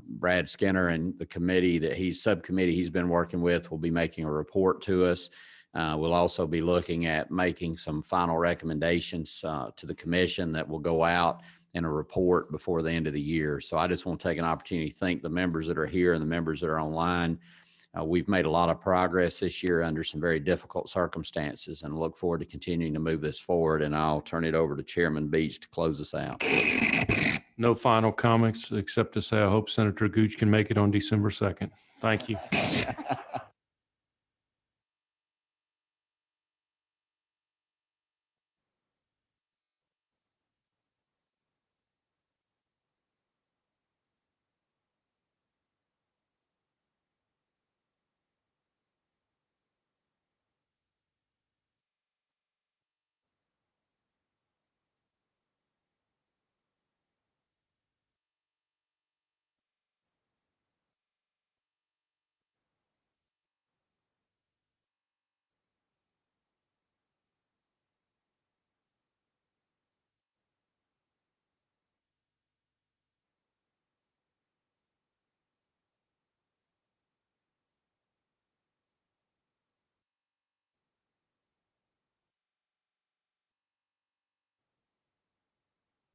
Brad Skinner and the committee subcommittee he's been working with will be making a report to us. We'll also be looking at making some final recommendations to the commission that will go out in a report before the end of the year. So I just want to take an opportunity to thank the members that are here and the members that are online. We've made a lot of progress this year under some very difficult circumstances and look forward to continuing to move this forward. And I'll turn it over to Chairman Beach to close us out. No final comments except to say I hope Senator Gooch can make it on December 2nd. Thank you.